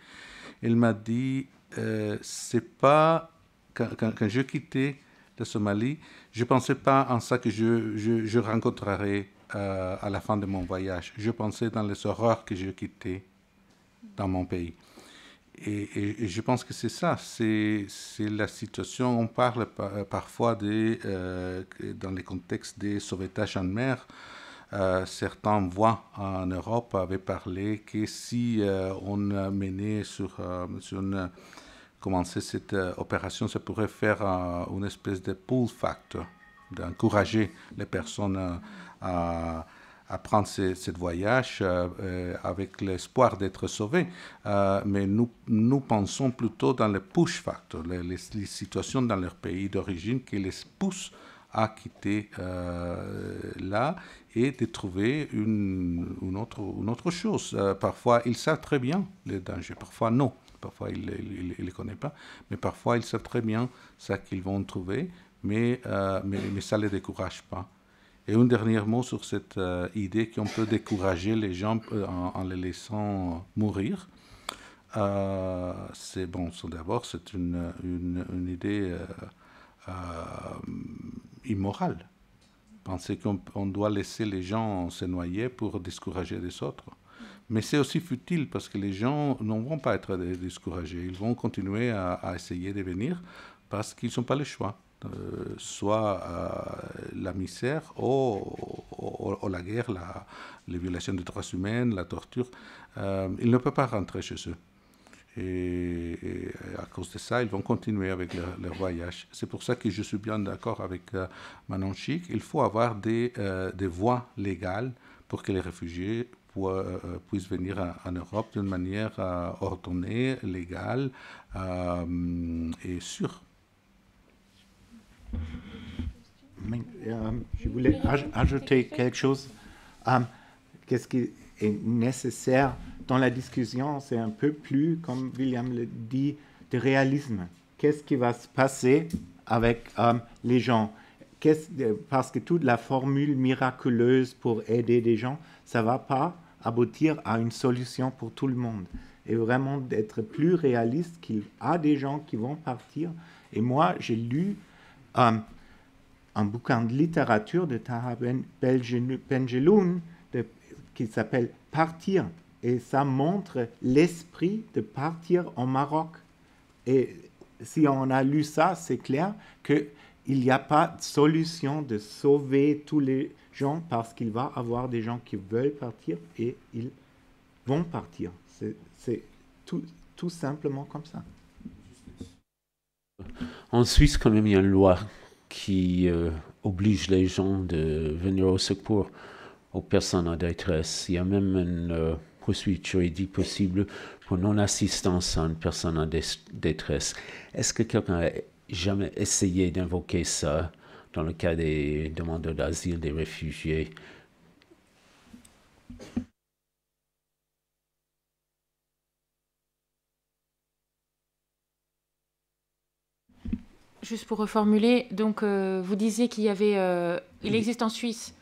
elle m'a dit, c'est pas... Quand je quittais la Somalie, je ne pensais pas en ça que je rencontrerais à la fin de mon voyage. Je pensais dans les horreurs que j'ai quittées dans mon pays. Et je pense que c'est ça, c'est la situation. On parle parfois dans les contextes des sauvetages en mer. Certains voix en Europe avaient parlé que si on menait commençait cette opération, ça pourrait faire une espèce de pull factor, d'encourager les personnes à prendre ce voyage avec l'espoir d'être sauvés. Mais nous pensons plutôt dans le push factor, les situations dans leur pays d'origine qui les poussent à quitter là et de trouver une autre chose. Parfois, ils savent très bien les dangers, parfois non. Parfois, ils ne les connaissent pas, mais parfois, ils savent très bien ce qu'ils vont trouver, mais ça ne les décourage pas. Et un dernier mot sur cette idée qu'on peut décourager les gens en les laissant mourir. D'abord, c'est une idée immorale. Penser qu'on doit laisser les gens se noyer pour décourager les autres. Mais c'est aussi futile parce que les gens ne vont pas être découragés. Ils vont continuer à essayer de venir parce qu'ils n'ont pas le choix. Soit la misère ou la guerre, les violations des droits humains, la torture. Ils ne peuvent pas rentrer chez eux. Et à cause de ça, ils vont continuer avec leur voyage. C'est pour ça que je suis bien d'accord avec Manon Chic. Il faut avoir des voies légales pour que les réfugiés puissent venir en Europe d'une manière ordonnée, légale et sûre. Je voulais ajouter quelque chose. Qu'est-ce qui est nécessaire dans la discussion? C'est un peu plus, comme William le dit, de réalisme. Qu'est-ce qui va se passer avec les gens? Parce que toute la formule miraculeuse pour aider des gens, ça ne va pas aboutir à une solution pour tout le monde. Et vraiment d'être plus réaliste qu'il y a des gens qui vont partir. Et moi, j'ai lu un bouquin de littérature de Taha Benjeloun qui s'appelle « Partir ». Et ça montre l'esprit de partir en Maroc. Et si on a lu ça, c'est clair qu'il n'y a pas de solution de sauver tous les gens parce qu'il va y avoir des gens qui veulent partir et ils vont partir. C'est tout simplement comme ça. En Suisse, quand même, il y a une loi qui oblige les gens de venir au secours aux personnes en détresse. Il y a même une poursuite juridique possible pour non-assistance à une personne en détresse. Est-ce que quelqu'un a jamais essayé d'invoquer ça dans le cas des demandeurs d'asile, des réfugiés? Juste pour reformuler, donc vous disiez qu'il y avait, il existe en Suisse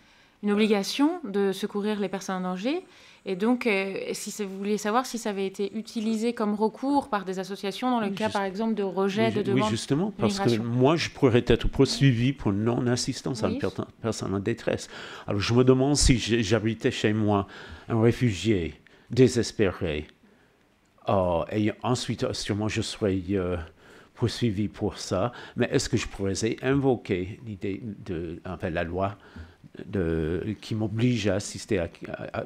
une obligation de secourir les personnes en danger. Et donc, si vous voulez savoir si ça avait été utilisé comme recours par des associations dans le cas, par exemple, de rejet de demande. Oui, justement, parce que moi, je pourrais être poursuivi pour non-assistance à une personne en détresse. Alors, je me demande si j'habitais chez moi un réfugié désespéré. Et ensuite, sûrement, je serais poursuivi pour ça. Mais est-ce que je pourrais invoquer l'idée la loi qui m'oblige à assister à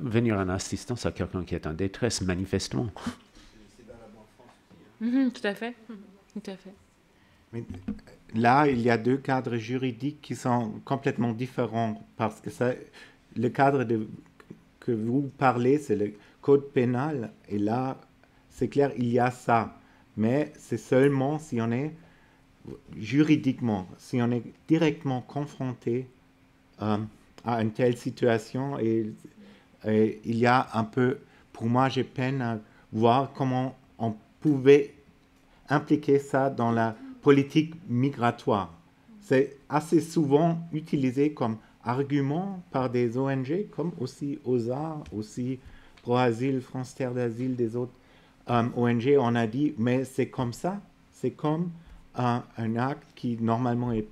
venir en assistance à quelqu'un qui est en détresse, manifestement. Tout à fait. Tout à fait. Mais là, il y a deux cadres juridiques qui sont complètement différents parce que le cadre que vous parlez, c'est le code pénal. Et là, c'est clair, il y a ça. Mais c'est seulement si on est juridiquement, si on est directement confronté à une telle situation. Et il y a un peu, pour moi, j'ai peine à voir comment on pouvait impliquer ça dans la politique migratoire. C'est assez souvent utilisé comme argument par des ONG, comme aussi OSA, aussi ProAsile, France Terre d'Asile, des autres ONG. On a dit, mais c'est comme ça, c'est comme un acte qui normalement est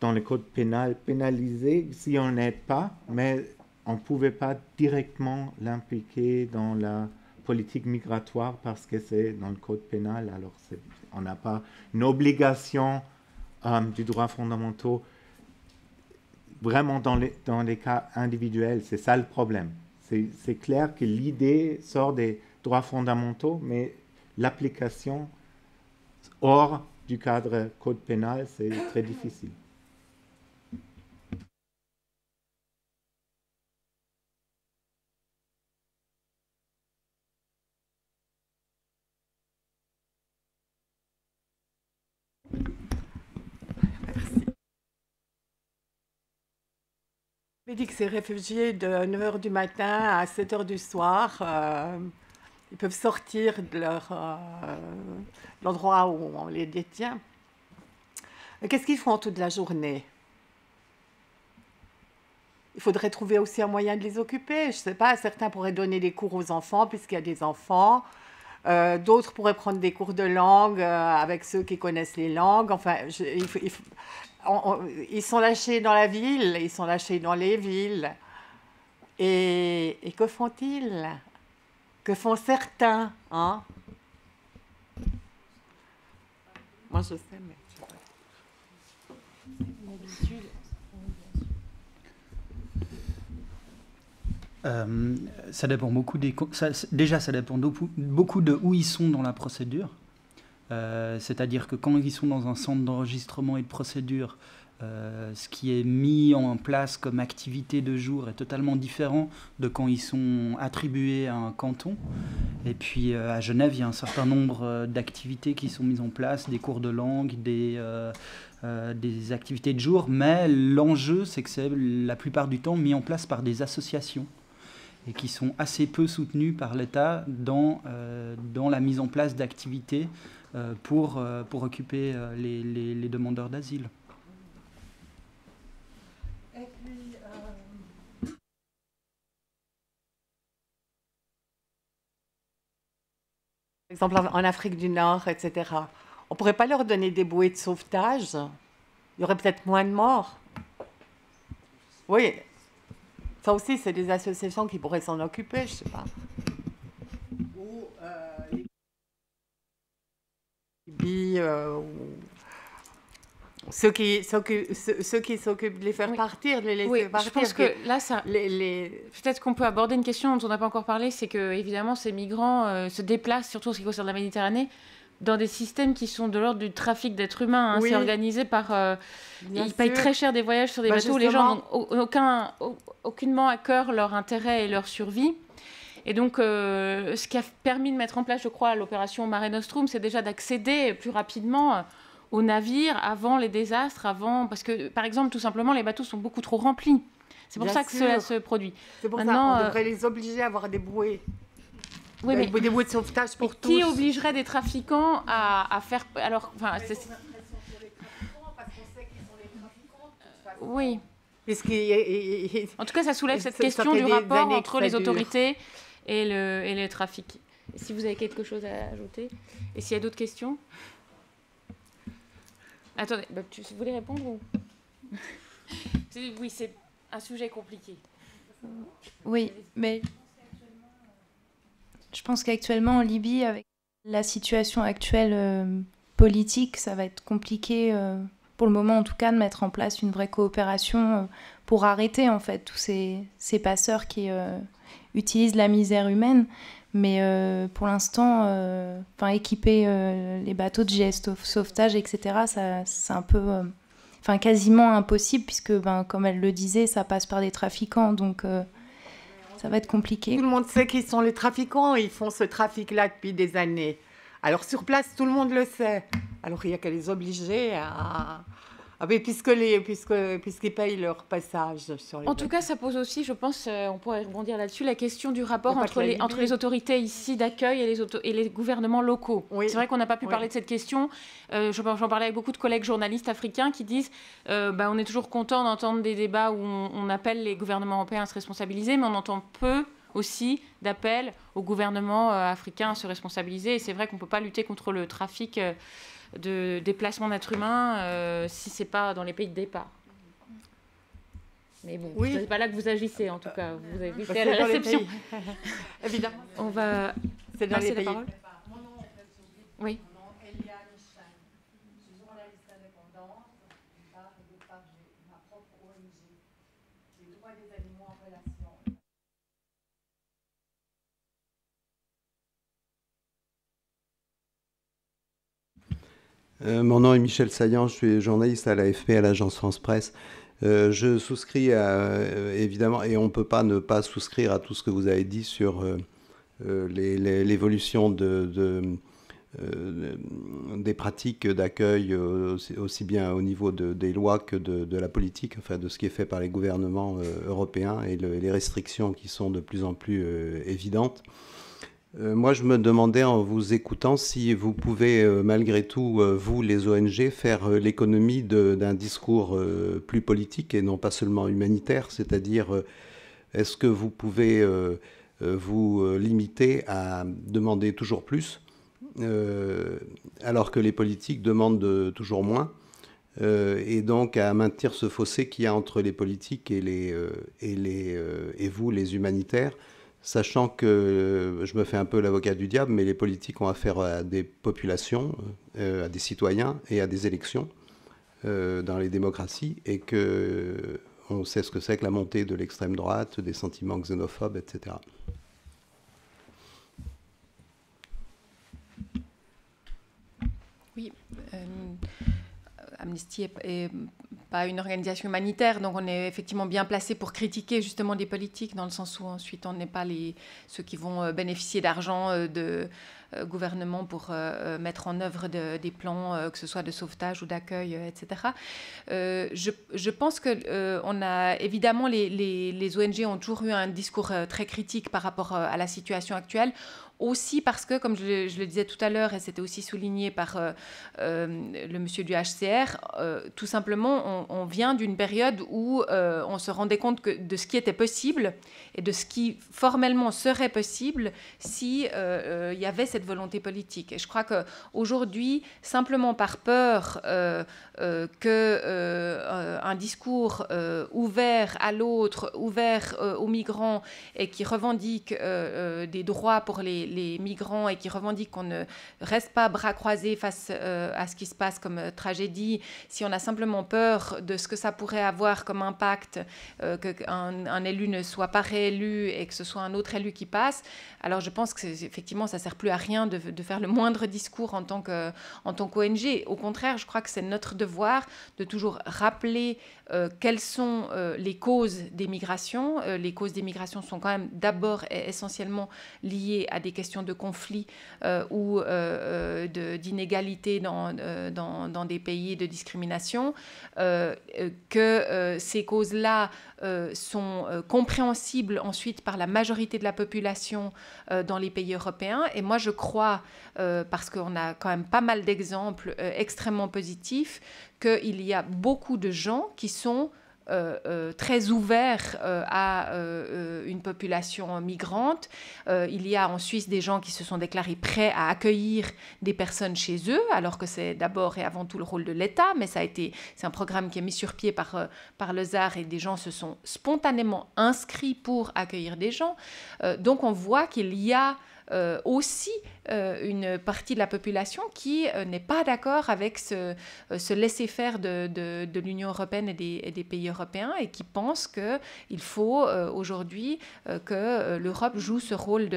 dans le code pénal pénalisé si on n'aide pas, mais on ne pouvait pas directement l'impliquer dans la politique migratoire parce que c'est dans le code pénal. Alors, on n'a pas une obligation du droit fondamental vraiment dans les cas individuels. C'est ça le problème. C'est clair que l'idée sort des droits fondamentaux, mais l'application hors du cadre code pénal, c'est très difficile. On dit que ces réfugiés de 9h du matin à 7h du soir, ils peuvent sortir de l'endroit où on les détient. Qu'est-ce qu'ils font toute la journée? Il faudrait trouver aussi un moyen de les occuper. Je ne sais pas, certains pourraient donner des cours aux enfants puisqu'il y a des enfants. D'autres pourraient prendre des cours de langue avec ceux qui connaissent les langues. Enfin, ils sont lâchés dans la ville, ils sont lâchés dans les villes. Et que font-ils? Que font certains, hein? Moi, je sais, mais... Ça dépend beaucoup déjà, ça dépend beaucoup de où ils sont dans la procédure. C'est-à-dire que quand ils sont dans un centre d'enregistrement et de procédure, ce qui est mis en place comme activité de jour est totalement différent de quand ils sont attribués à un canton. Et puis à Genève, il y a un certain nombre d'activités qui sont mises en place, des cours de langue, des activités de jour, mais l'enjeu, c'est que c'est la plupart du temps mis en place par des associations et qui sont assez peu soutenues par l'État dans la mise en place d'activités pour occuper les demandeurs d'asile. Par exemple, en Afrique du Nord, etc. On ne pourrait pas leur donner des bouées de sauvetage? Il y aurait peut-être moins de morts. Oui, ça aussi, c'est des associations qui pourraient s'en occuper, je ne sais pas. Ou Libye, ceux qui s'occupent de les faire partir, de les laisser partir. Je pense que là, peut-être qu'on peut aborder une question dont on n'a pas encore parlé, c'est que évidemment ces migrants se déplacent, surtout en ce qui concerne la Méditerranée, dans des systèmes qui sont de l'ordre du trafic d'êtres humains. Hein. Oui. C'est organisé par... ils payent très cher des voyages sur des bateaux où les gens n'ont aucunement à cœur leur intérêt et leur survie. Et donc, ce qui a permis de mettre en place, je crois, l'opération Mare Nostrum, c'est déjà d'accéder plus rapidement aux navires avant les désastres, parce que, par exemple, tout simplement, les bateaux sont beaucoup trop remplis. C'est pour ça que cela se produit. C'est pour ça qu'on devrait les obliger à avoir des bouées. Oui, mais des bouées de sauvetage pour tous. Qui obligerait des trafiquants à faire... Alors, enfin, oui. En tout cas, ça soulève cette question du rapport entre les autorités et les trafics. Si vous avez quelque chose à ajouter, et s'il y a d'autres questions. Attendez, vous voulez répondre ou... Oui, c'est un sujet compliqué. Oui, mais je pense qu'actuellement en Libye, avec la situation actuelle politique, ça va être compliqué, pour le moment en tout cas, de mettre en place une vraie coopération pour arrêter en fait tous ces passeurs qui utilisent la misère humaine. Mais pour l'instant, équiper les bateaux de GS sauvetage, etc., c'est un peu, quasiment impossible, puisque, comme elle le disait, ça passe par des trafiquants, donc ça va être compliqué. Tout le monde sait qui sont les trafiquants, ils font ce trafic-là depuis des années. Alors sur place, tout le monde le sait. Alors il n'y a qu'à les obliger à... Ah oui, puisqu'ils payent leur passage sur les... En tout cas, ça pose aussi, je pense, on pourrait rebondir là-dessus, la question du rapport entre les autorités ici d'accueil et les gouvernements locaux. Oui. C'est vrai qu'on n'a pas pu parler de cette question. J'en parlais avec beaucoup de collègues journalistes africains qui disent on est toujours content d'entendre des débats où on appelle les gouvernements européens à se responsabiliser, mais on entend peu aussi d'appels aux gouvernements africains à se responsabiliser. Et c'est vrai qu'on ne peut pas lutter contre le trafic de déplacement d'êtres humains si ce n'est pas dans les pays de départ. Mais bon, ce n'est pas là que vous agissez, en tout cas. Vous agissez à la réception. Évidemment. On va passer la parole. Mon nom, en fait, j'ai oublié. Oui. Mon nom, Eliane Stein. Je suis journaliste indépendante. D'une part, et d'autre part, j'ai ma propre ONG. J'ai le droit des animaux en relation. Mon nom est Michel Saillant, je suis journaliste à l'AFP, à l'agence France Presse. Je souscris évidemment, et on ne peut pas ne pas souscrire à tout ce que vous avez dit sur l'évolution des pratiques d'accueil, aussi bien au niveau des lois que de la politique, enfin de ce qui est fait par les gouvernements européens et les restrictions qui sont de plus en plus évidentes. Moi, je me demandais en vous écoutant si vous pouvez, malgré tout, vous, les ONG, faire l'économie d'un discours plus politique et non pas seulement humanitaire, c'est-à-dire, est-ce que vous pouvez vous limiter à demander toujours plus, alors que les politiques demandent toujours moins, et donc à maintenir ce fossé qu'il y a entre les politiques et vous, les humanitaires, sachant que, je me fais un peu l'avocat du diable, mais les politiques ont affaire à des populations, à des citoyens et à des élections dans les démocraties, et qu'on sait ce que c'est que la montée de l'extrême droite, des sentiments xénophobes, etc. Oui, Amnesty est pas une organisation humanitaire, donc on est effectivement bien placé pour critiquer justement des politiques, dans le sens où ensuite on n'est pas ceux qui vont bénéficier d'argent de gouvernement pour mettre en œuvre des plans, que ce soit de sauvetage ou d'accueil, etc. Je pense que on a évidemment les ONG ont toujours eu un discours très critique par rapport à la situation actuelle. Aussi parce que, comme je le disais tout à l'heure, et c'était aussi souligné par le monsieur du HCR, tout simplement, on vient d'une période où on se rendait compte de ce qui était possible et de ce qui formellement serait possible si il y avait cette volonté politique. Et je crois qu'aujourd'hui, simplement par peur qu'un discours ouvert à l'autre, ouvert aux migrants et qui revendique des droits pour les migrants et qui revendiquent qu'on ne reste pas bras croisés face à ce qui se passe comme tragédie, si on a simplement peur de ce que ça pourrait avoir comme impact, qu'un élu ne soit pas réélu et que ce soit un autre élu qui passe, alors je pense que effectivement ça ne sert plus à rien de faire le moindre discours en tant qu'ONG. Au contraire, je crois que c'est notre devoir de toujours rappeler quelles sont les causes des migrations. Les causes des migrations sont quand même d'abord et essentiellement liées à des questions de conflit ou d'inégalité dans des pays, de discrimination, que ces causes-là sont compréhensibles ensuite par la majorité de la population dans les pays européens. Et moi, je crois, parce qu'on a quand même pas mal d'exemples extrêmement positifs, qu'il y a beaucoup de gens qui sont très ouverts à une population migrante. Il y a en Suisse des gens qui se sont déclarés prêts à accueillir des personnes chez eux, alors que c'est d'abord et avant tout le rôle de l'État, mais c'est un programme qui est mis sur pied par le ZAR et des gens se sont spontanément inscrits pour accueillir des gens. Donc on voit qu'il y a aussi une partie de la population qui n'est pas d'accord avec ce laisser-faire de l'Union européenne et des pays européens et qui pense qu'il faut aujourd'hui que l'Europe joue ce rôle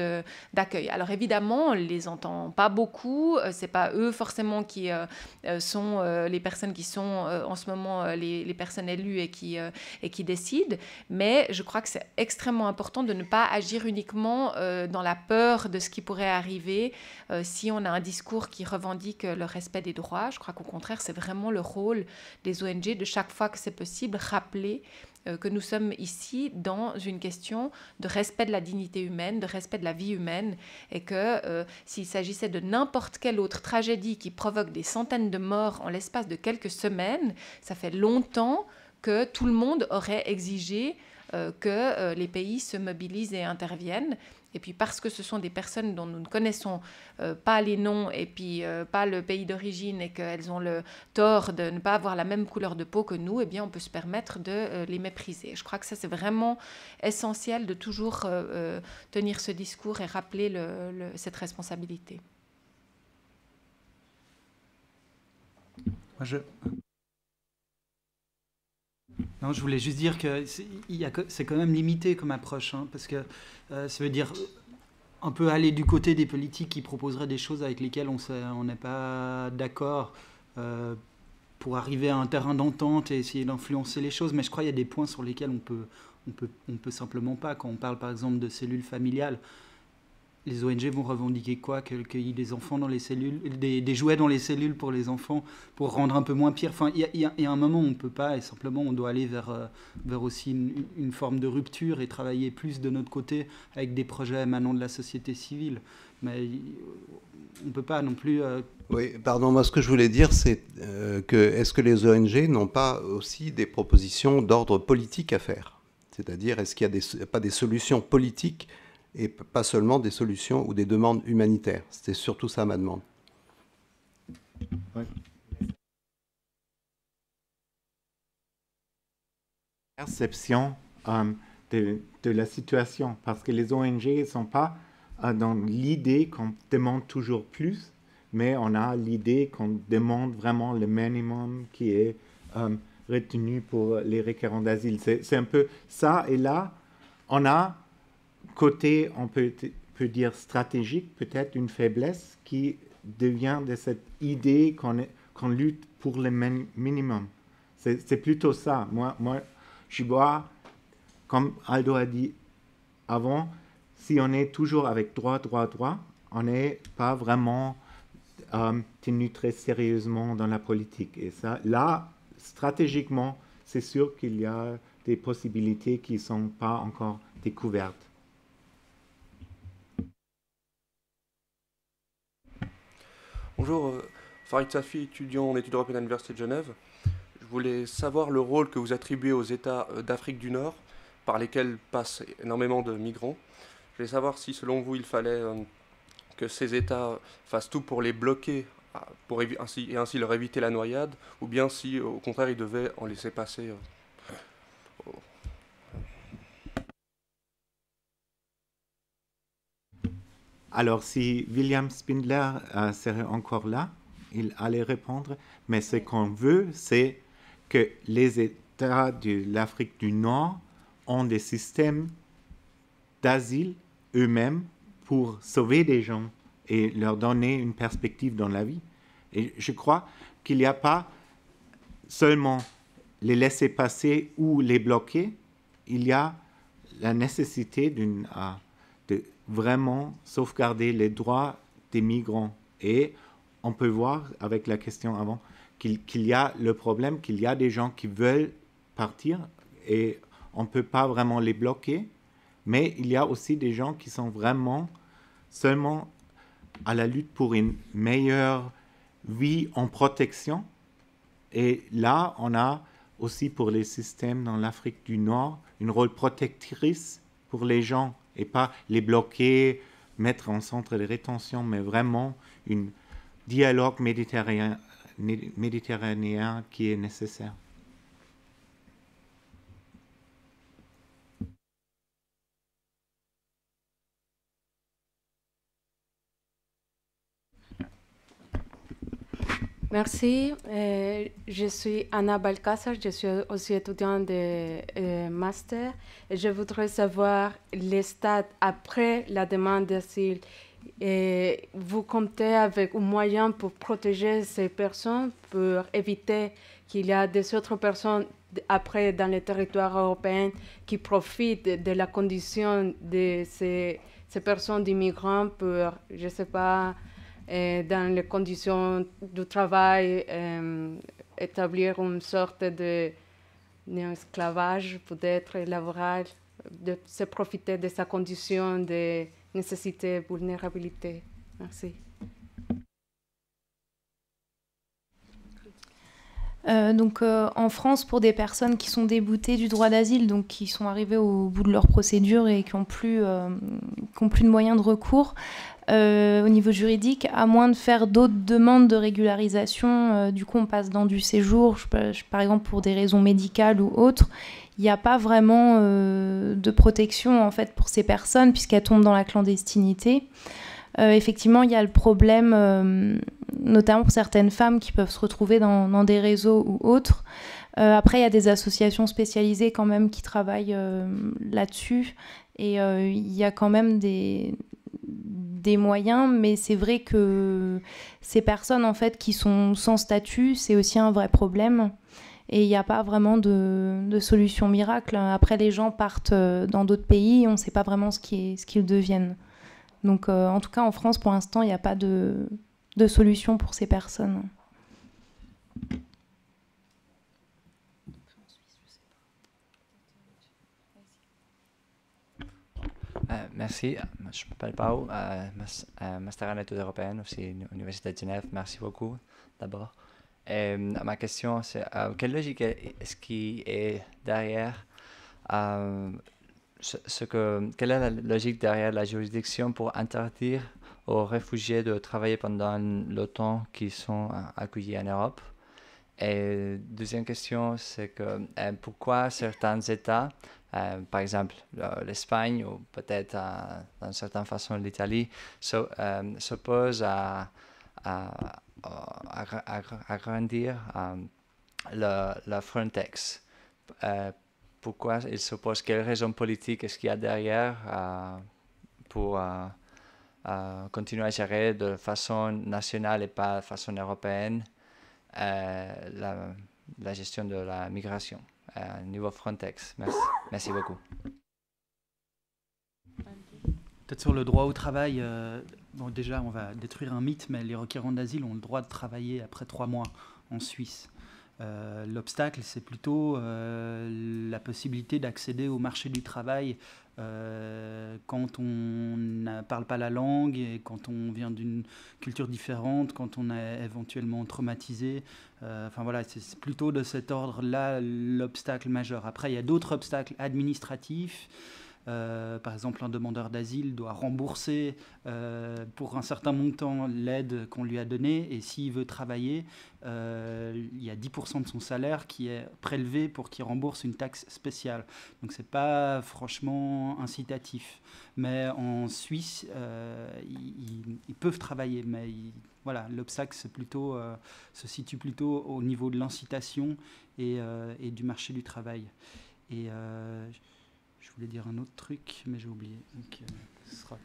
d'accueil. Alors évidemment, on ne les entend pas beaucoup, ce n'est pas eux forcément qui sont les personnes qui sont en ce moment les personnes élues et qui décident, mais je crois que c'est extrêmement important de ne pas agir uniquement dans la peur de ce qui pourrait arriver si on a un discours qui revendique le respect des droits. Je crois qu'au contraire, c'est vraiment le rôle des ONG de chaque fois que c'est possible, rappeler que nous sommes ici dans une question de respect de la dignité humaine, de respect de la vie humaine, et que s'il s'agissait de n'importe quelle autre tragédie qui provoque des centaines de morts en l'espace de quelques semaines, ça fait longtemps que tout le monde aurait exigé que les pays se mobilisent et interviennent. Et puis parce que ce sont des personnes dont nous ne connaissons pas les noms et puis pas le pays d'origine et qu'elles ont le tort de ne pas avoir la même couleur de peau que nous, eh bien on peut se permettre de les mépriser. Je crois que ça c'est vraiment essentiel de toujours tenir ce discours et rappeler cette responsabilité. Non, je voulais juste dire que c'est quand même limité comme approche, hein, parce que ça veut dire un peu aller du côté des politiques qui proposeraient des choses avec lesquelles on n'est pas d'accord pour arriver à un terrain d'entente et essayer d'influencer les choses. Mais je crois qu'il y a des points sur lesquels on peut simplement pas. Quand on parle par exemple de cellules familiales, les ONG vont revendiquer quoi? Qu'il y ait des enfants dans les cellules, des jouets dans les cellules pour les enfants, pour rendre un peu moins pire. Enfin, il y a un moment où on ne peut pas, et simplement on doit aller vers aussi une forme de rupture et travailler plus de notre côté avec des projets émanant de la société civile. Mais on ne peut pas non plus... Oui, pardon, moi ce que je voulais dire, c'est est-ce que les ONG n'ont pas aussi des propositions d'ordre politique à faire? C'est-à-dire, est-ce qu'il n'y a pas des solutions politiques et pas seulement des solutions ou des demandes humanitaires? C'était surtout ça ma demande. Oui. Perception de la situation, parce que les ONG ne sont pas dans l'idée qu'on demande toujours plus, mais on a l'idée qu'on demande vraiment le minimum qui est retenu pour les requérants d'asile. C'est un peu ça, et là, on a côté, on peut dire stratégique, peut-être une faiblesse qui devient de cette idée qu'on lutte pour le minimum. C'est plutôt ça. Moi, je vois, comme Aldo a dit avant, si on est toujours avec droit, on n'est pas vraiment tenu très sérieusement dans la politique. Et ça, là, stratégiquement, c'est sûr qu'il y a des possibilités qui ne sont pas encore découvertes. Bonjour, Farid Safi, étudiant en études européennes à l'Université de Genève. Je voulais savoir le rôle que vous attribuez aux États d'Afrique du Nord, par lesquels passent énormément de migrants. Je voulais savoir si, selon vous, il fallait que ces États fassent tout pour les bloquer et ainsi leur éviter la noyade, ou bien si, au contraire, ils devaient en laisser passer. Alors, si William Spindler serait encore là, il allait répondre. Mais ce qu'on veut, c'est que les États de l'Afrique du Nord ont des systèmes d'asile eux-mêmes pour sauver des gens et leur donner une perspective dans la vie. Et je crois qu'il n'y a pas seulement les laisser passer ou les bloquer, il y a la nécessité de vraiment sauvegarder les droits des migrants. Et on peut voir avec la question avant qu'il y a le problème, qu'il y a des gens qui veulent partir et on ne peut pas vraiment les bloquer, mais il y a aussi des gens qui sont vraiment seulement à la lutte pour une meilleure vie en protection. Et là, on a aussi pour les systèmes dans l'Afrique du Nord un rôle protectrice pour les gens et pas les bloquer, mettre en centre de rétention, mais vraiment un dialogue méditerranéen qui est nécessaire. Merci. Je suis Anna Balcázar, je suis aussi étudiante de master et je voudrais savoir les stades après la demande d'asile. Vous comptez avec un moyen pour protéger ces personnes, pour éviter qu'il y ait des autres personnes après dans le territoire européen qui profitent de la condition de ces personnes d'immigrants pour, je ne sais pas, dans les conditions du travail, établir une sorte d'esclavage, peut-être laboral, de se profiter de sa condition de nécessité, vulnérabilité. Merci. En France, pour des personnes qui sont déboutées du droit d'asile, donc qui sont arrivées au bout de leur procédure et qui n'ont plus de moyens de recours, au niveau juridique, à moins de faire d'autres demandes de régularisation, du coup on passe dans du séjour, par exemple pour des raisons médicales ou autres, il n'y a pas vraiment de protection en fait pour ces personnes puisqu'elles tombent dans la clandestinité. Effectivement, il y a le problème, notamment pour certaines femmes qui peuvent se retrouver dans des réseaux ou autres. Après, il y a des associations spécialisées quand même qui travaillent là-dessus. Et il y a quand même des moyens, mais c'est vrai que ces personnes en fait, qui sont sans statut, c'est aussi un vrai problème. Et il n'y a pas vraiment de solution miracle. Après, les gens partent dans d'autres pays, on ne sait pas vraiment ce qu'ils deviennent. Donc, en tout cas, en France, pour l'instant, il n'y a pas de solution pour ces personnes. Merci. Je m'appelle Pau, master en études européennes aussi à l'Université de Genève. Merci beaucoup, d'abord. Ma question, c'est quelle logique est-ce qui est derrière quelle est la logique derrière la juridiction pour interdire aux réfugiés de travailler pendant le temps qu'ils sont accueillis en Europe? Et deuxième question, c'est que pourquoi certains États, par exemple l'Espagne ou peut-être d'une certaine façon l'Italie, s'opposent à agrandir la Frontex? Pourquoi ils s'opposent? Quelles raisons politiques est-ce qu'il y a derrière pour continuer à gérer de façon nationale et pas de façon européenne la gestion de la migration au niveau Frontex? Merci beaucoup. Peut-être sur le droit au travail, bon, déjà on va détruire un mythe, mais les requérants d'asile ont le droit de travailler après 3 mois en Suisse. L'obstacle, c'est plutôt la possibilité d'accéder au marché du travail quand on ne parle pas la langue et quand on vient d'une culture différente, quand on est éventuellement traumatisé. Enfin voilà, c'est plutôt de cet ordre-là l'obstacle majeur. Après, il y a d'autres obstacles administratifs. Par exemple, un demandeur d'asile doit rembourser pour un certain montant l'aide qu'on lui a donnée, et s'il veut travailler, il y a 10% de son salaire qui est prélevé pour qu'il rembourse une taxe spéciale. Donc c'est pas franchement incitatif. Mais en Suisse, ils peuvent travailler, mais voilà, l'obstacle se situe plutôt au niveau de l'incitation et du marché du travail. Et je voulais dire un autre truc, mais j'ai oublié. Donc, ce sera...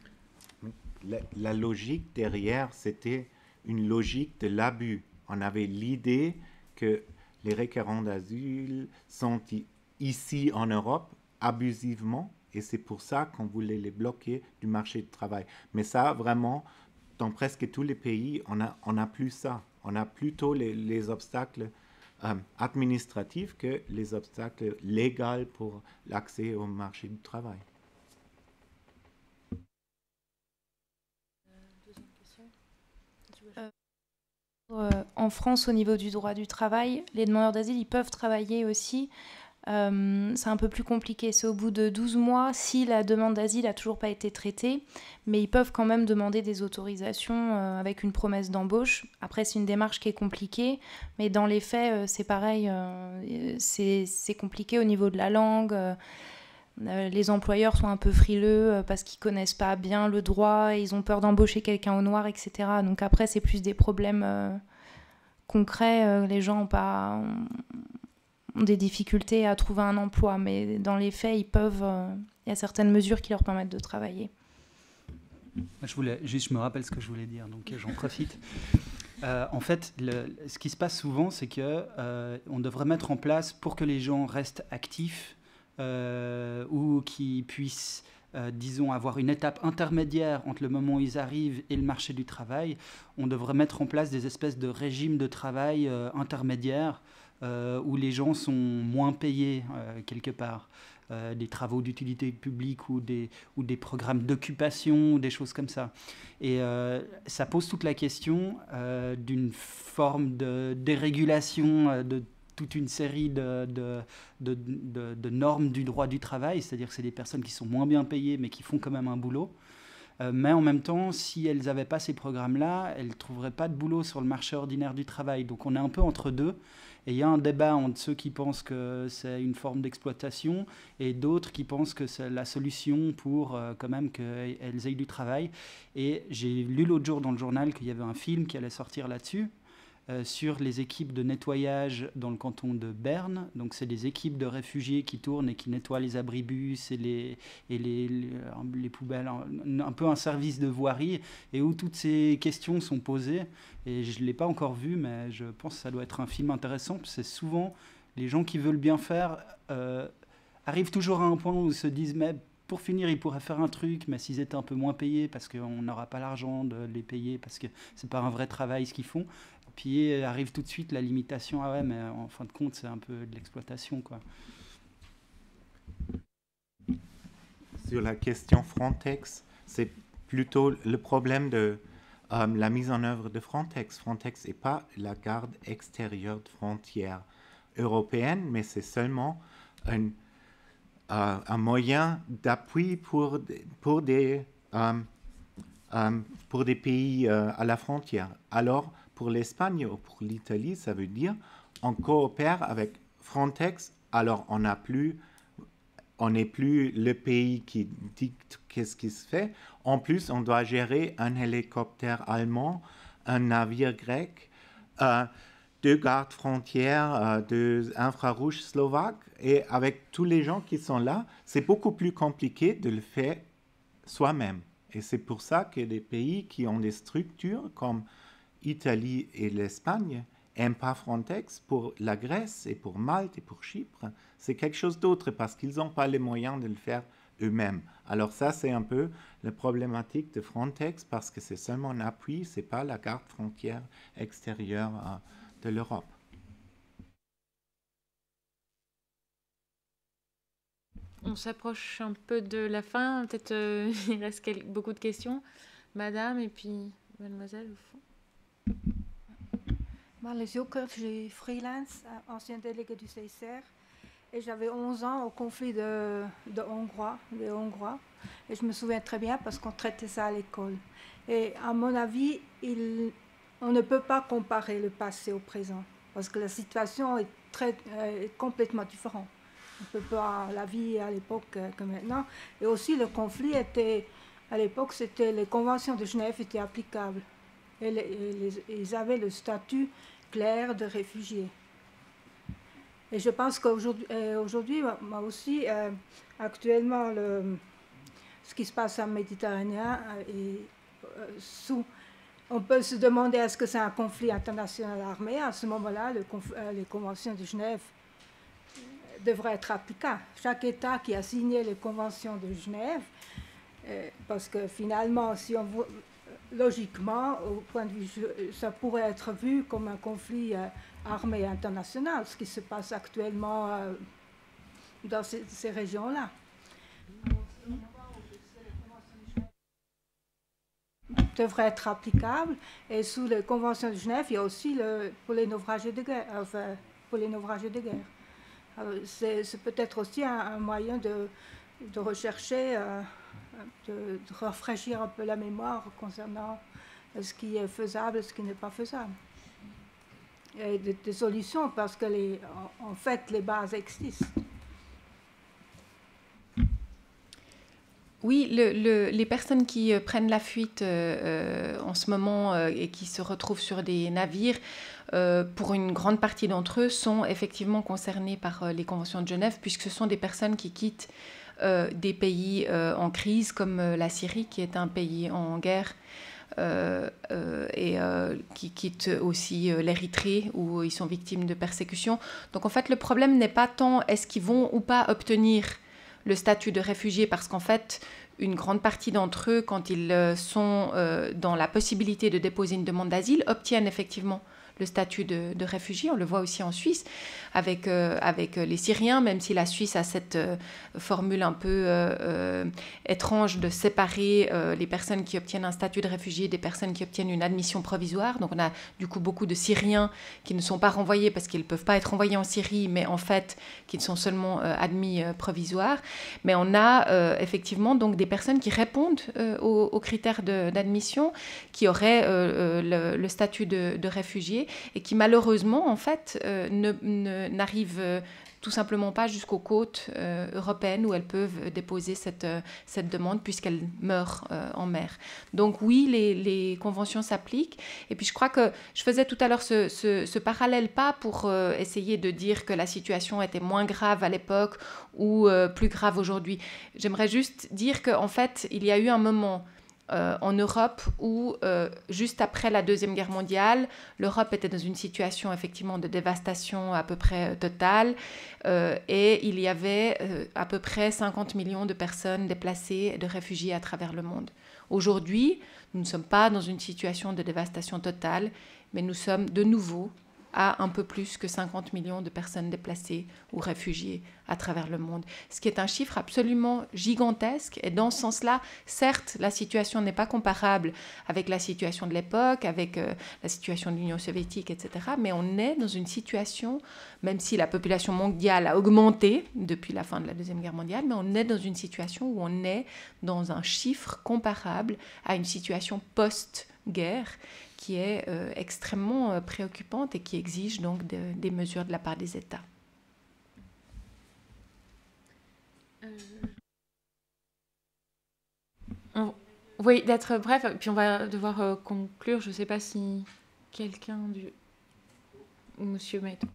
La logique derrière, c'était une logique de l'abus. On avait l'idée que les requérants d'asile sont ici en Europe abusivement, et c'est pour ça qu'on voulait les bloquer du marché du travail. Mais ça, vraiment, dans presque tous les pays, on n'a plus ça. On a plutôt les obstacles administratifs que les obstacles légaux pour l'accès au marché du travail. En France, au niveau du droit du travail, les demandeurs d'asile, ils peuvent travailler aussi. C'est un peu plus compliqué. C'est au bout de 12 mois, si la demande d'asile n'a toujours pas été traitée, mais ils peuvent quand même demander des autorisations avec une promesse d'embauche. Après, c'est une démarche qui est compliquée, mais dans les faits, c'est pareil. C'est compliqué au niveau de la langue. Les employeurs sont un peu frileux parce qu'ils ne connaissent pas bien le droit et ils ont peur d'embaucher quelqu'un au noir, etc. Donc après, c'est plus des problèmes concrets. Les gens ont des difficultés à trouver un emploi, mais dans les faits, il y a certaines mesures qui leur permettent de travailler. Je me rappelle ce que je voulais dire, donc j'en profite. En fait, ce qui se passe souvent, c'est qu'on devrait mettre en place, pour que les gens restent actifs, ou qu'ils puissent, disons, avoir une étape intermédiaire entre le moment où ils arrivent et le marché du travail, on devrait mettre en place des espèces de régimes de travail intermédiaires où les gens sont moins payés quelque part. Des travaux d'utilité publique ou des programmes d'occupation, des choses comme ça. Et ça pose toute la question d'une forme de dérégulation de toute une série de normes du droit du travail, c'est-à-dire que c'est des personnes qui sont moins bien payées mais qui font quand même un boulot. Mais en même temps, si elles n'avaient pas ces programmes-là, elles ne trouveraient pas de boulot sur le marché ordinaire du travail. Donc on est un peu entre deux. Et il y a un débat entre ceux qui pensent que c'est une forme d'exploitation et d'autres qui pensent que c'est la solution pour quand même qu'elles aient du travail. Et j'ai lu l'autre jour dans le journal qu'il y avait un film qui allait sortir là-dessus, sur les équipes de nettoyage dans le canton de Berne. Donc c'est des équipes de réfugiés qui tournent et qui nettoient les abribus et les poubelles, un peu un service de voirie, et où toutes ces questions sont posées. Et je ne l'ai pas encore vu, mais je pense que ça doit être un film intéressant. C'est souvent les gens qui veulent bien faire arrivent toujours à un point où ils se disent mais pour finir, ils pourraient faire un truc, mais s'ils étaient un peu moins payés, parce qu'on n'aura pas l'argent de les payer, parce que ce n'est pas un vrai travail ce qu'ils font. Puis arrive tout de suite la limitation, ah ouais, mais en fin de compte, c'est un peu de l'exploitation, quoi. Sur la question Frontex, c'est plutôt le problème de la mise en œuvre de Frontex. Frontex n'est pas la garde extérieure de frontières européennes, mais c'est seulement un moyen d'appui pour des pays à la frontière. Alors, pour l'Espagne ou pour l'Italie, ça veut dire on coopère avec Frontex, alors on n'est plus le pays qui dicte qu'est-ce qui se fait. En plus, on doit gérer un hélicoptère allemand, un navire grec, 2 gardes frontières, 2 infrarouges slovaques, et avec tous les gens qui sont là, c'est beaucoup plus compliqué de le faire soi-même. Et c'est pour ça que des pays qui ont des structures comme Italie et l'Espagne n'aiment pas Frontex. Pour la Grèce et pour Malte et pour Chypre, c'est quelque chose d'autre parce qu'ils n'ont pas les moyens de le faire eux-mêmes. Alors ça, c'est un peu la problématique de Frontex parce que c'est seulement un appui, ce n'est pas la garde frontière extérieure de l'Europe. On s'approche un peu de la fin. Peut-être il reste beaucoup de questions. Madame et puis mademoiselle au fond. Marley Joker, je suis freelance, ancien délégué du CICR. Et j'avais 11 ans au conflit des Hongrois. Et je me souviens très bien parce qu'on traitait ça à l'école. Et à mon avis, on ne peut pas comparer le passé au présent. Parce que la situation est complètement différente. On ne peut pas la vie à l'époque que maintenant. Et aussi, le conflit était, à l'époque, les conventions de Genève étaient applicables. Et ils avaient le statut clair de réfugiés. Et je pense qu'aujourd'hui, moi aussi, actuellement, ce qui se passe en Méditerranée, on peut se demander est-ce que c'est un conflit international armé. À ce moment-là, les conventions de Genève devraient être applicables. Chaque État qui a signé les conventions de Genève, parce que finalement, si on logiquement, au point de vue, ça pourrait être vu comme un conflit armé international, ce qui se passe actuellement dans ces régions-là. Devrait être applicable, et sous les conventions de Genève, il y a aussi pour les naufragés de guerre. C'est peut-être aussi un moyen de rechercher, de rafraîchir un peu la mémoire concernant ce qui est faisable et ce qui n'est pas faisable. Et des solutions, parce que en fait, les bases existent. Oui, les personnes qui prennent la fuite en ce moment et qui se retrouvent sur des navires, pour une grande partie d'entre eux, sont effectivement concernés par les conventions de Genève, puisque ce sont des personnes qui quittent des pays en crise, comme la Syrie, qui est un pays en guerre, et qui quittent aussi l'Érythrée, où ils sont victimes de persécutions. Donc en fait, le problème n'est pas tant est-ce qu'ils vont ou pas obtenir le statut de réfugié, parce qu'en fait, une grande partie d'entre eux, quand ils sont dans la possibilité de déposer une demande d'asile, obtiennent effectivement le statut de réfugié. On le voit aussi en Suisse avec les Syriens, même si la Suisse a cette formule un peu étrange de séparer les personnes qui obtiennent un statut de réfugié des personnes qui obtiennent une admission provisoire. Donc on a du coup beaucoup de Syriens qui ne sont pas renvoyés parce qu'ils ne peuvent pas être renvoyés en Syrie, mais en fait qui sont seulement admis provisoires. Mais on a effectivement donc des personnes qui répondent aux critères d'admission, qui auraient le statut de réfugié et qui malheureusement en fait n'arrivent tout simplement pas jusqu'aux côtes européennes où elles peuvent déposer cette demande puisqu'elles meurent en mer. Donc oui, les conventions s'appliquent. Et puis je crois que je faisais tout à l'heure ce parallèle pas pour essayer de dire que la situation était moins grave à l'époque ou plus grave aujourd'hui. J'aimerais juste dire qu'en fait, il y a eu un moment en Europe où, juste après la Deuxième Guerre mondiale, l'Europe était dans une situation effectivement de dévastation à peu près totale et il y avait à peu près 50 millions de personnes déplacées et de réfugiés à travers le monde. Aujourd'hui, nous ne sommes pas dans une situation de dévastation totale, mais nous sommes de nouveau à un peu plus que 50 millions de personnes déplacées ou réfugiées à travers le monde. Ce qui est un chiffre absolument gigantesque. Et dans ce sens-là, certes, la situation n'est pas comparable avec la situation de l'époque, avec la situation de l'Union soviétique, etc. Mais on est dans une situation, même si la population mondiale a augmenté depuis la fin de la Deuxième Guerre mondiale, mais on est dans une situation où on est dans un chiffre comparable à une situation post-guerre qui est extrêmement préoccupante et qui exige donc des mesures de la part des États. Oui, d'être bref, puis on va devoir conclure. Je ne sais pas si quelqu'un du... Monsieur Maître.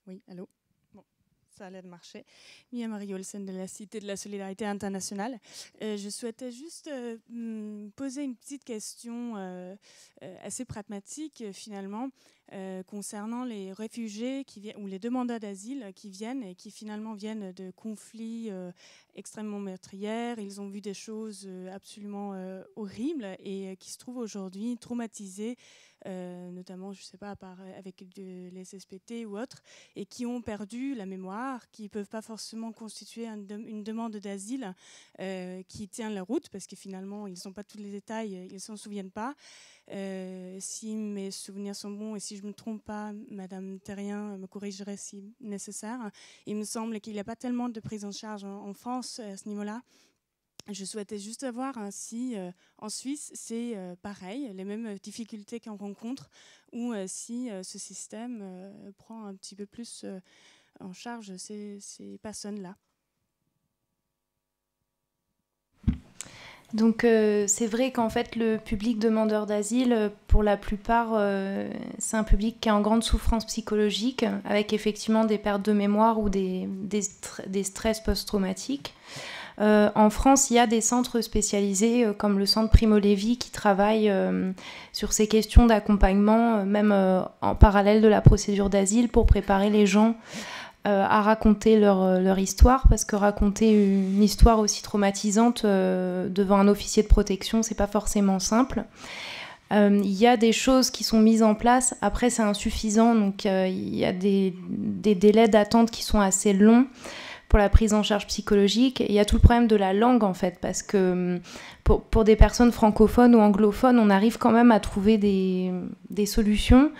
Oui, allô. Bon, ça a l'air de marcher. Mia Marie Olsen de la Cité de la Solidarité Internationale. Je souhaitais juste poser une petite question assez pragmatique finalement concernant les réfugiés ou les demandeurs d'asile qui viennent et qui finalement viennent de conflits extrêmement meurtrières. Ils ont vu des choses absolument horribles et qui se trouvent aujourd'hui traumatisés, notamment, je ne sais pas, avec les SPT ou autres, et qui ont perdu la mémoire, qui ne peuvent pas forcément constituer une demande d'asile qui tient la route, parce que finalement, ils n'ont pas tous les détails, ils ne s'en souviennent pas. Si mes souvenirs sont bons et si je ne me trompe pas, Madame Terrien me corrigerait si nécessaire. Il me semble qu'il n'y a pas tellement de prise en charge en France à ce niveau-là. Je souhaitais juste savoir si en Suisse c'est pareil, les mêmes difficultés qu'on rencontre, ou si ce système prend un petit peu plus en charge ces personnes-là. Donc c'est vrai qu'en fait le public demandeur d'asile, pour la plupart, c'est un public qui est en grande souffrance psychologique, avec effectivement des pertes de mémoire ou des stress post-traumatiques. En France, il y a des centres spécialisés comme le centre Primo Levi qui travaille sur ces questions d'accompagnement, même en parallèle de la procédure d'asile, pour préparer les gens à raconter leur histoire, parce que raconter une histoire aussi traumatisante devant un officier de protection, c'est pas forcément simple. Il y a des choses qui sont mises en place, après c'est insuffisant, donc il y a des délais d'attente qui sont assez longs pour la prise en charge psychologique. Et il y a tout le problème de la langue en fait, parce que pour des personnes francophones ou anglophones, on arrive quand même à trouver des solutions.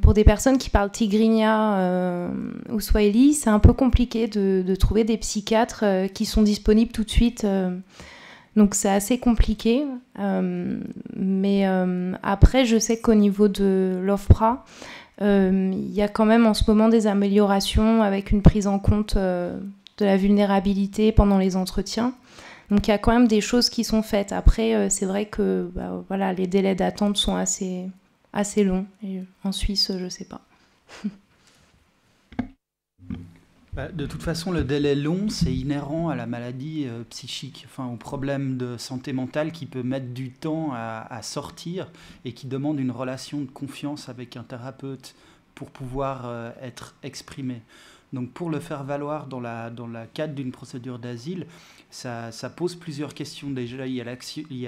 Pour des personnes qui parlent tigrinya ou swahili, c'est un peu compliqué de trouver des psychiatres qui sont disponibles tout de suite. Donc c'est assez compliqué. Mais après, je sais qu'au niveau de l'OFPRA, il y a quand même en ce moment des améliorations avec une prise en compte de la vulnérabilité pendant les entretiens. Donc il y a quand même des choses qui sont faites. Après, c'est vrai que voilà, les délais d'attente sont assez long. Et en Suisse, je ne sais pas. De toute façon, le délai long, c'est inhérent à la maladie psychique, enfin au problème de santé mentale qui peut mettre du temps à sortir et qui demande une relation de confiance avec un thérapeute pour pouvoir être exprimé. Donc pour le faire valoir dans la cadre d'une procédure d'asile, ça pose plusieurs questions. Déjà, il y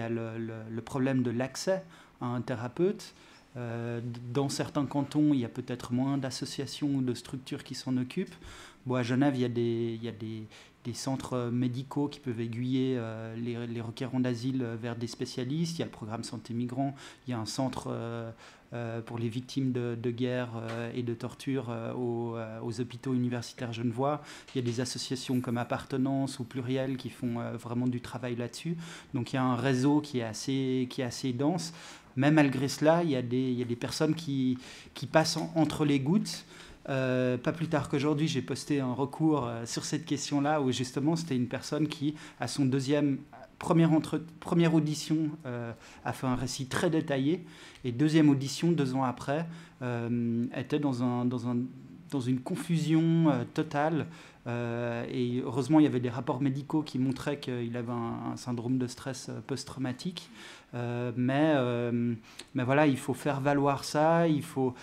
a le problème de l'accès à un thérapeute. Dans certains cantons, il y a peut-être moins d'associations ou de structures qui s'en occupent. Bon, à Genève, il y a des centres médicaux qui peuvent aiguiller les requérants d'asile vers des spécialistes. Il y a le programme Santé Migrants. Il y a un centre pour les victimes de guerre et de torture aux hôpitaux universitaires genevois. Il y a des associations comme Appartenance ou Pluriel qui font vraiment du travail là-dessus. Donc il y a un réseau qui est assez dense. Mais malgré cela, il y a des personnes qui passent entre les gouttes. Pas plus tard qu'aujourd'hui, j'ai posté un recours sur cette question-là, où justement, c'était une personne qui, à son première audition, a fait un récit très détaillé, et deuxième audition, 2 ans après, était dans une confusion totale. Et heureusement, il y avait des rapports médicaux qui montraient qu'il avait un syndrome de stress post-traumatique. Mais voilà, il faut faire valoir ça. Il faut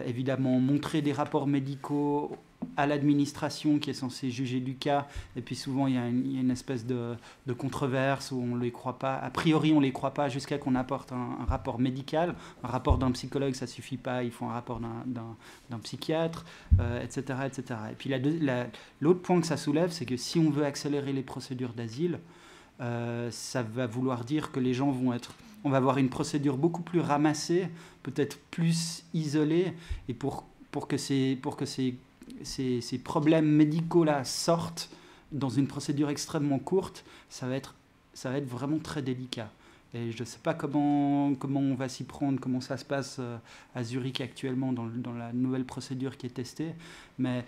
évidemment montrer des rapports médicaux à l'administration qui est censée juger du cas. Et puis souvent, il y a une espèce de controverse où on ne les croit pas. A priori, on ne les croit pas jusqu'à qu'on apporte un rapport médical. Un rapport d'un psychologue, ça ne suffit pas. Il faut un rapport d'un psychiatre, etc., etc. Et puis l'autre point que ça soulève, c'est que si on veut accélérer les procédures d'asile, ça va vouloir dire que les gens on va avoir une procédure beaucoup plus ramassée, peut-être plus isolée, et pour que ces problèmes médicaux-là sortent dans une procédure extrêmement courte, ça va être vraiment très délicat. Et je ne sais pas comment on va s'y prendre, comment ça se passe à Zurich actuellement dans la nouvelle procédure qui est testée, mais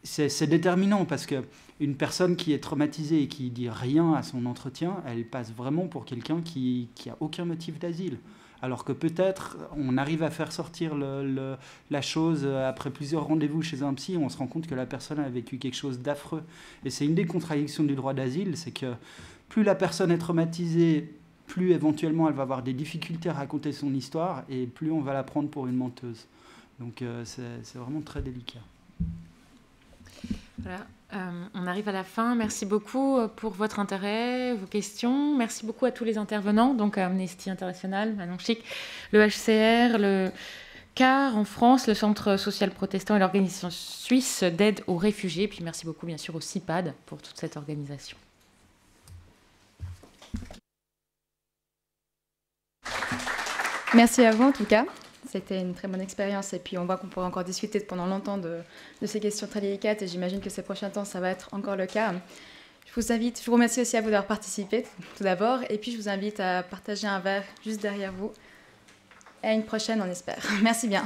c'est déterminant parce qu'une personne qui est traumatisée et qui dit rien à son entretien, elle passe vraiment pour quelqu'un qui a aucun motif d'asile. Alors que peut-être on arrive à faire sortir la chose après plusieurs rendez-vous chez un psy, on se rend compte que la personne a vécu quelque chose d'affreux. Et c'est une des contradictions du droit d'asile, c'est que plus la personne est traumatisée, plus éventuellement elle va avoir des difficultés à raconter son histoire, et plus on va la prendre pour une menteuse. Donc c'est vraiment très délicat. Voilà, on arrive à la fin. Merci beaucoup pour votre intérêt, vos questions. Merci beaucoup à tous les intervenants, donc à Amnesty International, Manon Chic, le HCR, le CAR en France, le Centre social protestant et l'organisation suisse d'aide aux réfugiés. Puis merci beaucoup bien sûr au CIPAD pour toute cette organisation. Merci à vous en tout cas. C'était une très bonne expérience et puis on voit qu'on pourra encore discuter pendant longtemps de ces questions très délicates et j'imagine que ces prochains temps, ça va être encore le cas. Je vous remercie aussi à vous d'avoir participé tout d'abord et puis je vous invite à partager un verre juste derrière vous. À une prochaine, on espère. Merci bien.